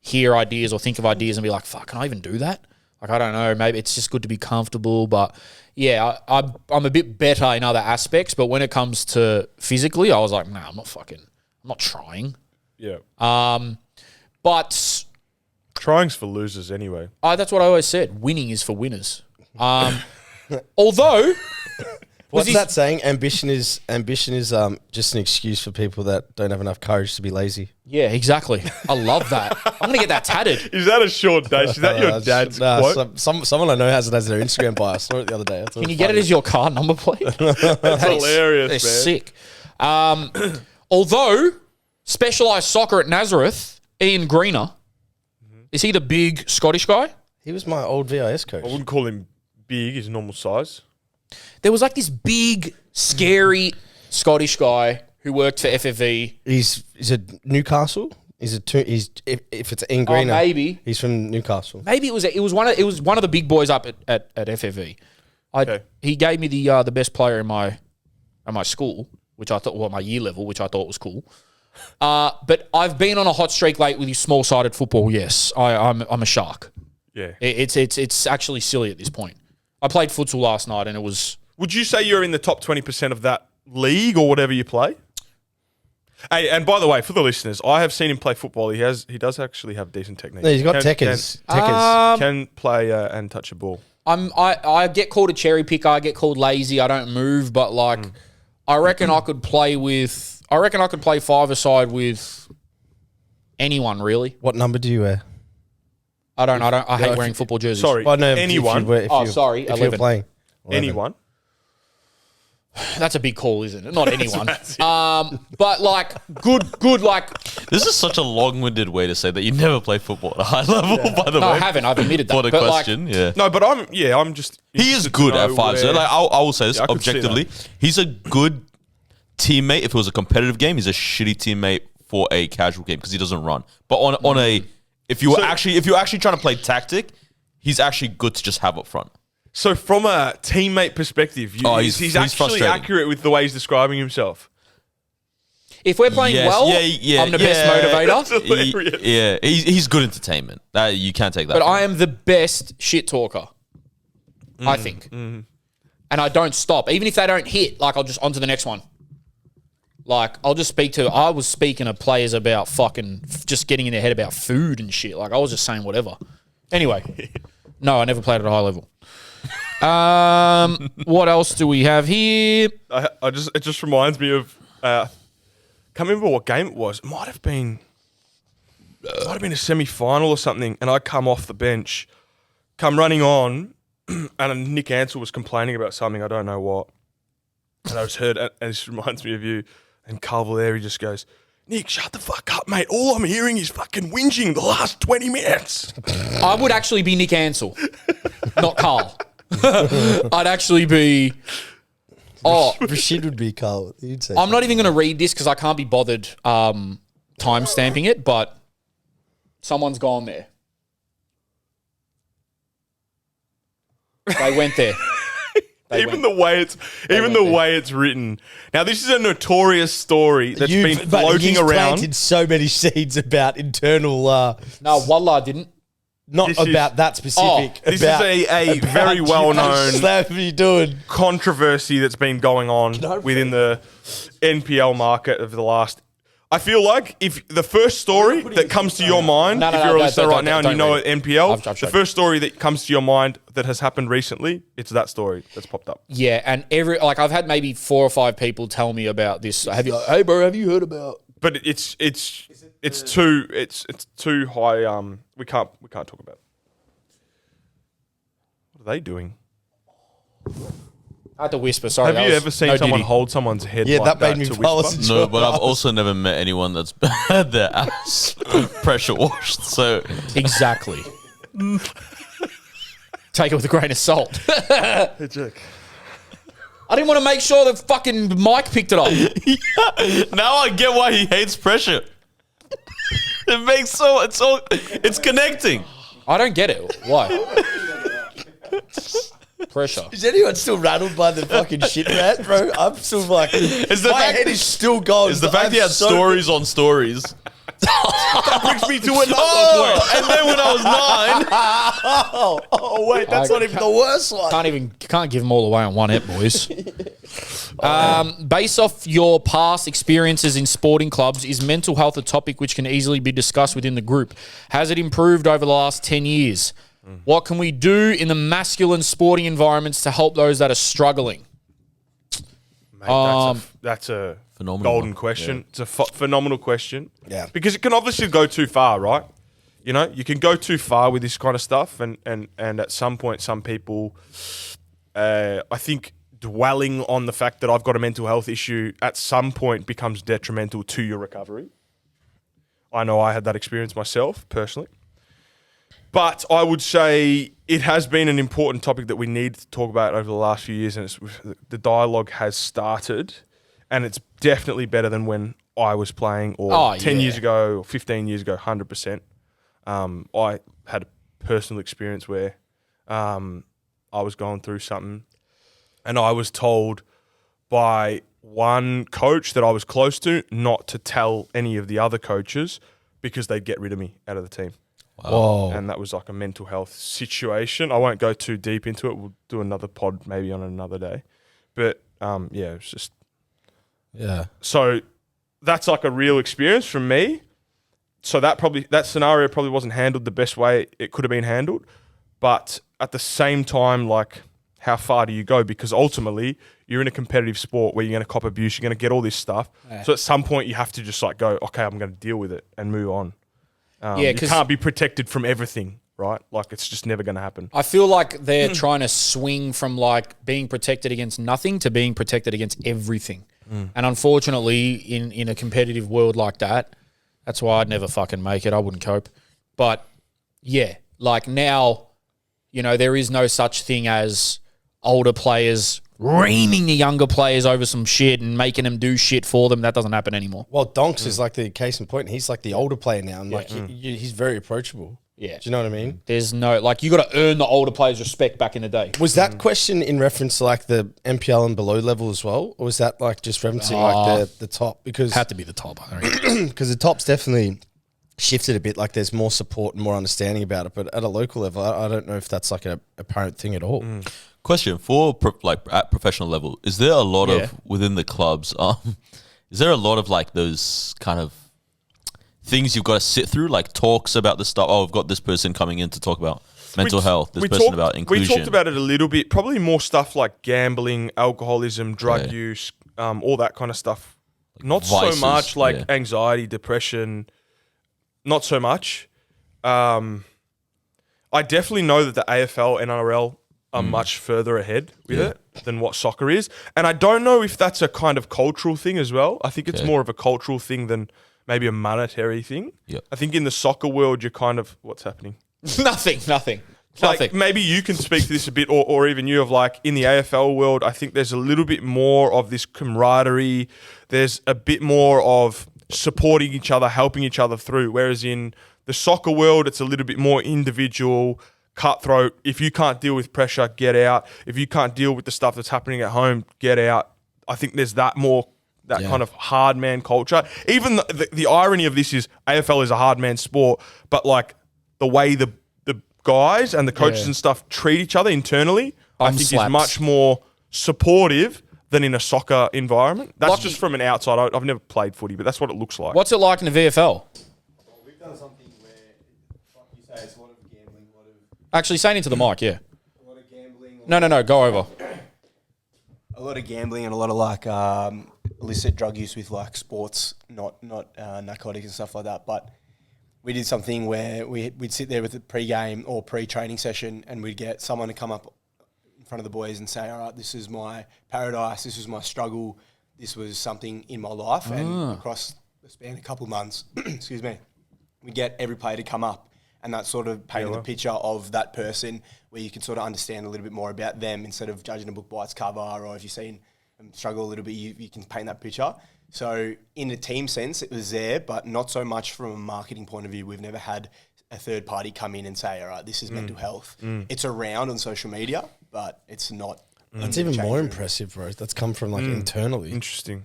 hear ideas or think of ideas and be like, "Fuck, can I even do that?" Like I don't know. Maybe it's just good to be comfortable, but yeah, I'm a bit better in other aspects. But when it comes to physically, I was like, "Nah, I'm not trying." Yeah. But Trying's for losers anyway. that's what I always said. Winning is for winners. Although, What's that saying? Ambition is just an excuse for people that don't have enough courage to be lazy. yeah, exactly. I love that. I'm gonna get that tatted. Is that a short date? Is that your dad's quote? Someone I know has it as their Instagram bio. I saw it the other day. I thought Can you was get it funny. as your car number plate? That's hilarious, They're man. sick. Although specialised soccer at Nazareth, Ian Greener, is he the big Scottish guy? He was my old VIS coach. I wouldn't call him big. He's normal size. There was like this big, scary Scottish guy who worked for FFV. He's a Newcastle. If it's Ian Greener, maybe. he's from Newcastle. Maybe it was one of the big boys up at FFV. Okay. He gave me the best player in my school, which I thought, my year level, which I thought was cool. But I've been on a hot streak lately with small-sided football. Yes, I'm a shark. Yeah. It's actually silly at this point. I played futsal last night and it was. Would you say you're in the top 20% of that league or whatever you play? Hey, and by the way, for the listeners, I have seen him play football. He does actually have decent technique. No, he's got techers. Can play and touch a ball. I get called a cherry picker. I get called lazy. I don't move, but like, I reckon I could play five-a-side with anyone really. What number do you wear? I hate wearing football jerseys. Sorry, Well, no, anyone. If you sorry, if you're 11. playing. 11. Anyone. That's a big call, isn't it? Not anyone. But like good like. This is such a long-winded way to say that you never play football at a high level, by the No, way. I haven't. I've admitted that. For the But, question, yeah. No, but I'm just. He is interested good to at know five. So where- like, I will say this Yeah, I could see objectively. He's a good teammate. If it was a competitive game, he's a shitty teammate for a casual game because he doesn't run. But on a if you're actually trying to play tactic, he's actually good to just have up front. So from a teammate perspective, he's actually frustrating. accurate with the way he's describing himself. If we're playing well, I'm the best motivator. He's good entertainment. You can't take that. But from I him. am the best shit talker, I think. And I don't stop. Even if they don't hit, like, I'll just on to the next one. Like, I'll just I was speaking to players about fucking just getting in their head about food and shit. Like, I was just saying whatever. Anyway, no, I never played at a high level. What else do we have here? It just reminds me of, can't remember what game it was. It might have been a semi-final or something, and I come off the bench, come running on, and Nick Ansell was complaining about something, I don't know what. And I just heard, and this reminds me of you, and Carl Valeri just goes, Nick, shut the fuck up, mate. All I'm hearing is fucking whinging the last 20 minutes. I would actually be Nick Ansell, not Carl. I'd actually be... Oh, Rashid would be Carl. You'd say I'm not even going to read this because I can't be bothered time stamping it, but someone's gone there. They went there. The way it's written. Now, this is a notorious story that's been floating around. Planted so many seeds about internal. No, Wallah didn't. Not about that specific. This is a very well-known What are you doing? controversy that's been going on within the NPL market of the last. I feel like if the first story that comes to your mind, if you're a listener right now and you know NPL, the first story that comes to your mind that has happened recently, it's that story that's popped up. Yeah, and I've had maybe 4 or 5 people tell me about this. Hey bro, have you heard about? But it's too high. We can't talk about it. What are they doing? I had to whisper. Sorry. Have you ever seen someone hold someone's head? Yeah, like that made me fall whisper? asleep. No, but I've also never met anyone that's had their ass pressure washed. So Exactly. Take it with a grain of salt. A joke. I didn't want to make sure the fucking mic picked it up. now I get why he hates pressure. It makes it's connecting. I don't get it. Why? Pressure. Is anyone still rattled by the fucking shit rant, bro? I'm still like, my head is still gone. It's the fact he had stories on stories. That brings me to another point. And then when I was 9, Oh wait, that's not even the worst one. Can't give them all away on one hit, boys. Based off your past experiences in sporting clubs, is mental health a topic which can easily be discussed within the group? Has it improved over the last 10 years? What can we do in the masculine sporting environments to help those that are struggling? Mate, that's a Phenomenal golden one. question. Yeah. It's a phenomenal question. Yeah. Because it can obviously go too far, right? You know, you can go too far with this kind of stuff, and at some point, some people, I think, dwelling on the fact that I've got a mental health issue at some point becomes detrimental to your recovery. I know I had that experience myself, personally. But I would say it has been an important topic that we need to talk about over the last few years, and the dialogue has started, and it's definitely better than when I was playing, or 10 years ago, or 15 years ago, 100%. I had a personal experience where I was going through something, and I was told by one coach that I was close to not to tell any of the other coaches because they'd get rid of me out of the team. Whoa. And that was like a mental health situation. I won't go too deep into it. We'll do another pod maybe on another day. But it's just... Yeah. So that's like a real experience from me. So that scenario probably wasn't handled the best way it could have been handled. But at the same time, like, how far do you go? Because ultimately, you're in a competitive sport where you're going to cop abuse, you're going to get all this stuff. Yeah. So at some point, you have to just like go, okay, I'm going to deal with it and move on. You can't be protected from everything, right? Like, it's just never going to happen. I feel like they're trying to swing from like being protected against nothing to being protected against everything. And unfortunately, in a competitive world like that, that's why I'd never fucking make it. I wouldn't cope. But yeah, like now, you know, there is no such thing as older players reaming the younger players over some shit and making them do shit for them. That doesn't happen anymore. Well, Donks is like the case in point. He's like the older player now, and like he's very approachable. Yeah. Do you know what I mean? There's no, like, you got to earn the older players' respect back in the day. Was that question in reference to like the MPL and below level as well? Or was that like just referencing like the top? Because Had to be the top, I think. because the top's definitely shifted a bit. Like there's more support and more understanding about it. But at a local level, I don't know if that's like a apparent thing at all. Question for like at professional level, is there a lot of within the clubs? Is there a lot of like those kind of things you've got to sit through, like talks about the stuff? Oh, we've got this person coming in to talk about mental health. This person about inclusion. We talked about it a little bit. Probably more stuff like gambling, alcoholism, drug use, all that kind of stuff. Not vices, so much like anxiety, depression. Not so much. I definitely know that the AFL and NRL are much further ahead with it than what soccer is. And I don't know if that's a kind of cultural thing as well. I think it's more of a cultural thing than maybe a monetary thing. Yep. I think in the soccer world, you're kind of, what's happening? Nothing. Like maybe you can speak to this a bit, or even you, of like in the AFL world, I think there's a little bit more of this camaraderie. There's a bit more of supporting each other, helping each other through. Whereas in the soccer world, it's a little bit more individual, cutthroat. If you can't deal with pressure, get out. If you can't deal with the stuff that's happening at home, get out. I think there's that kind of hard man culture. Even the irony of this is AFL is a hard man sport, but like the way the guys and the coaches and stuff treat each other internally, I think is much more supportive than in a soccer environment. That's just from an outside. I've never played footy, but that's what it looks like. What's it like in the VFL? Well, we've done something where, like you say, it's a lot of gambling, a lot of Actually, saying into the mic, a lot of gambling. No, go over. A lot of gambling and a lot of like illicit drug use with like sports, not narcotics and stuff like that. But we did something where we'd sit there with the pre-game or pre-training session and we'd get someone to come up in front of the boys and say, all right, this is my paradise, this was my struggle, this was something in my life. And across the span of a couple of months, excuse me, we get every player to come up. And that's sort of painting a picture of that person where you can sort of understand a little bit more about them instead of judging a book by its cover, or if you've seen them struggle a little bit, you can paint that picture. So in a team sense, it was there, but not so much from a marketing point of view. We've never had a third party come in and say, all right, this is mental health. It's around on social media, but it's not. That's even more impressive, bro. That's come from like internally. Interesting.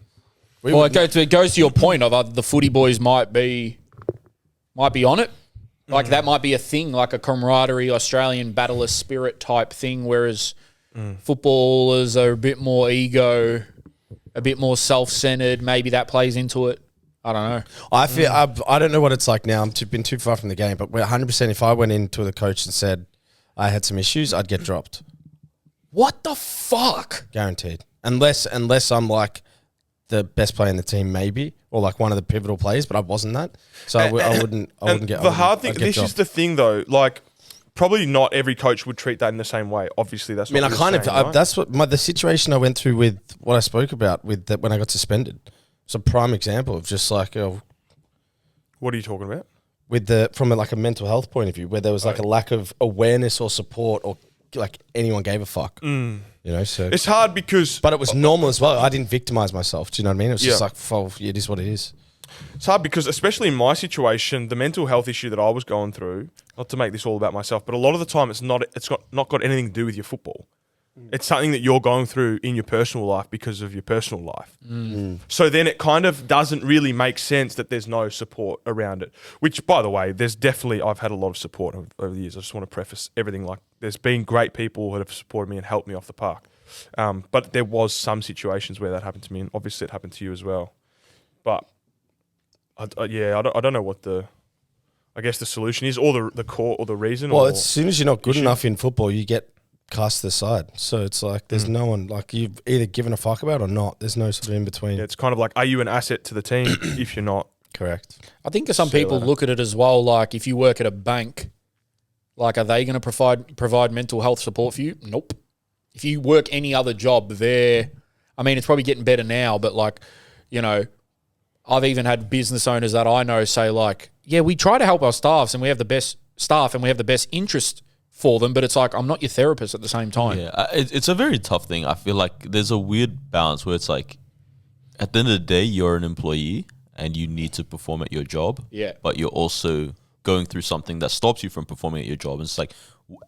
Well, it goes to your point of the footy boys might be on it. Like that might be a thing, like a camaraderie, Australian battler spirit type thing, whereas footballers are a bit more ego, a bit more self-centered. Maybe that plays into it. I don't know. I feel I don't know what it's like now. I've been too far from the game, but 100%. If I went into the coach and said I had some issues, I'd get dropped. What the fuck? Guaranteed. Unless I'm like the best player in the team, maybe, or like one of the pivotal players, but I wasn't that. So I wouldn't get. The hard thing. This is the thing, though. Like, probably not every coach would treat that in the same way. Obviously, that's. What That's what the situation I went through with what I spoke about with that when I got suspended. It's a prime example of just like what are you talking about? From a mental health point of view, where there was like a lack of awareness or support, or like anyone gave a fuck. You know, so it's hard because, but it was normal as well. I didn't victimize myself. Do you know what I mean? It was just like, it is what it is. It's hard because, especially in my situation, the mental health issue that I was going through. Not to make this all about myself, but a lot of the time, it's not got anything to do with your football. It's something that you're going through in your personal life because of your personal life. So then it kind of doesn't really make sense that there's no support around it. Which, by the way, I've had a lot of support over the years. I just want to preface everything like there's been great people that have supported me and helped me off the park. But there was some situations where that happened to me, and obviously it happened to you as well. But I don't know what the solution is, or the core, or the reason. Well, as soon as you're not good enough in football, you get cast to the side. So it's like there's no one, like you've either given a fuck about or not. There's no sort of in between. Yeah, it's kind of like, are you an asset to the team if you're not? Correct. I think some people look at it as well, like if you work at a bank, like are they going to provide mental health support for you? Nope. If you work any other job, it's probably getting better now, but like, you know, I've even had business owners that I know say like, yeah, we try to help our staffs and we have the best staff and we have the best interest for them, but it's like, I'm not your therapist at the same time. Yeah, it's a very tough thing. I feel like there's a weird balance where it's like, at the end of the day, you're an employee and you need to perform at your job. Yeah. But you're also going through something that stops you from performing at your job. And it's like,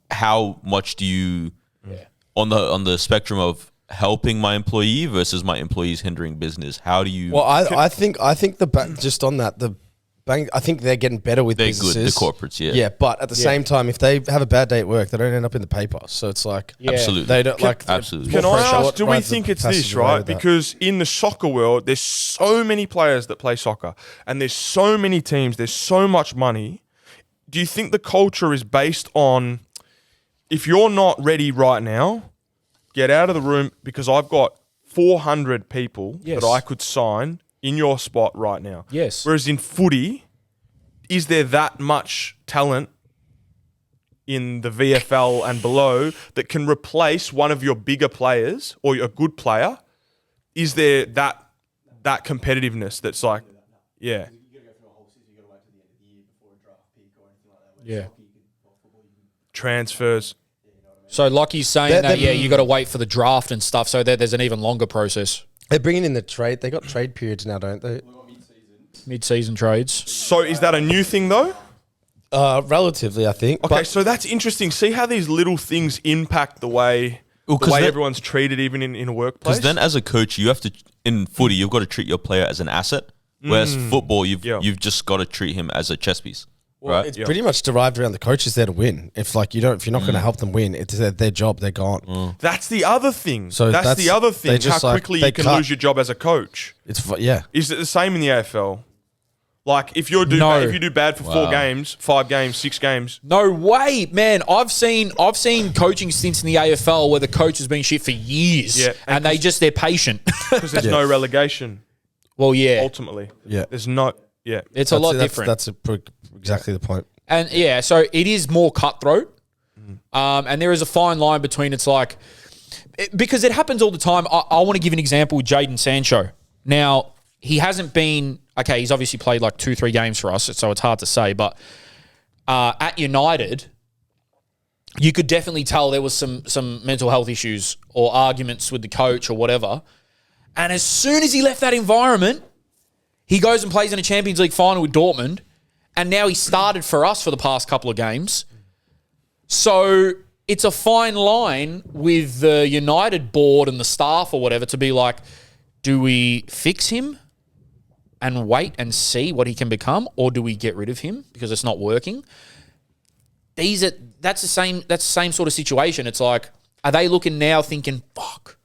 how much do you on the spectrum of helping my employee versus my employees hindering business? How do you? Well, I think just on that, the bank, I think they're getting better with they're businesses. good, the corporates, yeah. Yeah, but at the same time, if they have a bad day at work, they don't end up in the paper. So it's like, Absolutely. they don't absolutely. Can more I pressure. ask, What do we rides the think it's this, passenger away right? with that? Because in the soccer world, there's so many players that play soccer and there's so many teams, there's so much money. Do you think the culture is based on, if you're not ready right now, get out of the room because I've got 400 people that I could sign in your spot right now. Yes. Whereas in footy, is there that much talent in the VFL and below that can replace one of your bigger players or a good player? Is there that competitiveness that's like, yeah. Yeah. Transfers. So Lockie's saying that, you got to wait for the draft and stuff, so there's an even longer process. They're bringing in the trade. They got trade periods now, don't they? Mid-season trades. So is that a new thing though? Relatively, I think. Okay, But so that's interesting. See how these little things impact the way everyone's treated even in a workplace? Because then as a coach, you have to, in footy, you've got to treat your player as an asset. Whereas football, you've just got to treat him as a chess piece. Right? it's pretty much derived around the coaches there to win. If like if you're not going to help them win, it's their job. They're gone. That's the other thing. So that's the other thing. they just, How like, quickly they you can cut. lose your job as a coach. Yeah. Is it the same in the AFL? Like if you do bad for 4 games, 5 games, 6 games. No way, man. I've seen coaching stints in the AFL where the coach has been shit for years. Yeah, and they're patient. Because there's no relegation. Well, yeah. Ultimately. Yeah. There's no. Yeah. It's a lot different. That's exactly the point. And yeah, so it is more cutthroat. And there is a fine line between because it happens all the time. I want to give an example with Jadon Sancho. Now, he hasn't been, he's obviously played like 2-3 games for us, so it's hard to say. But at United, you could definitely tell there was some mental health issues or arguments with the coach or whatever. And as soon as he left that environment, he goes and plays in a Champions League final with Dortmund. And now he started for us for the past couple of games. So it's a fine line with the United board and the staff or whatever to be like, do we fix him and wait and see what he can become, or do we get rid of him because it's not working? That's the same sort of situation. It's like, are they looking now thinking, fuck?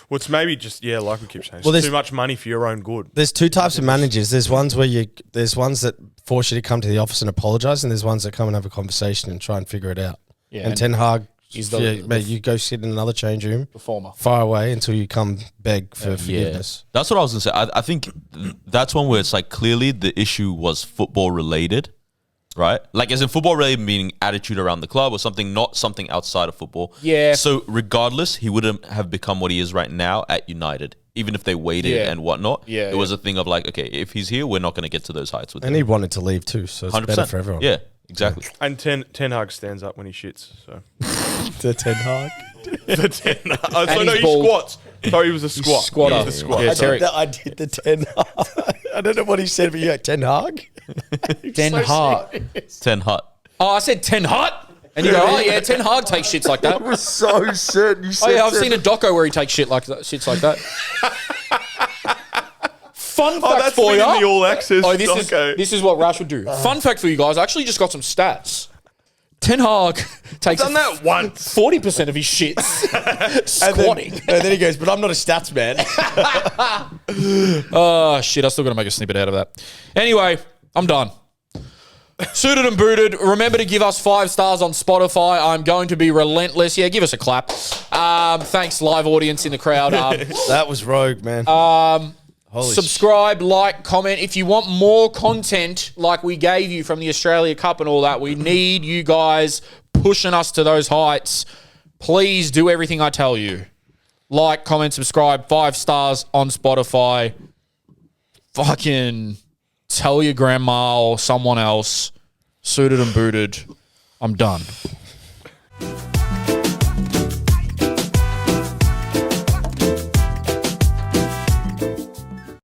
Well, it's maybe just, like we keep saying, Well, it's too much money for your own good. There's 2 types of managers. There's ones there's ones that force you to come to the office and apologise, and there's ones that come and have a conversation and try and figure it out. Yeah, and Ten Hag, mate, you go sit in another change room, performer, far away until you come beg for forgiveness. That's what I was going to say. I think that's one where it's like clearly the issue was football related, right? Like as in football related meaning attitude around the club or something, not something outside of football. Yeah. So regardless, he wouldn't have become what he is right now at United, even if they waited and whatnot. Yeah, it was a thing of like, okay, if he's here, we're not going to get to those heights with And him. he wanted to leave too, so it's 100%. better for everyone. Yeah, exactly. And Ten Hag stands up when he shits. So The Ten Hag. the Ten Hag. Oh, so And no, he's he bald. squats. Sorry, he was a squat. Squatter. He was a squat. Yeah, Terry. I did the Ten Hag. I don't know what he said, but Ten Hag? Ten Hag. Ten Hut. Oh, I said Ten Hut. And you go, oh yeah, Ten Hag takes shits like that. was so certain you Oh yeah, I've seen a doco where he takes shits like that. Fun fact That's for been you. in the All Access. Oh, doco. this is what Rash would do. Fun fact for you guys. I actually just got some stats. Ten Hag takes Done that once. 40% of his shits squatting. And then he goes, but I'm not a stats man. Oh shit! I still got to make a snippet out of that. Anyway, I'm done. Suited and booted. Remember to give us 5 stars on Spotify. I'm going to be relentless. Yeah, give us a clap. Thanks, live audience in the crowd. That was rogue, man. Subscribe, like, comment. If you want more content like we gave you from the Australia Cup and all that, we need you guys pushing us to those heights. Please do everything I tell you. Like, comment, subscribe, 5 stars on Spotify. Fucking tell your grandma or someone else. Suited and booted. I'm done.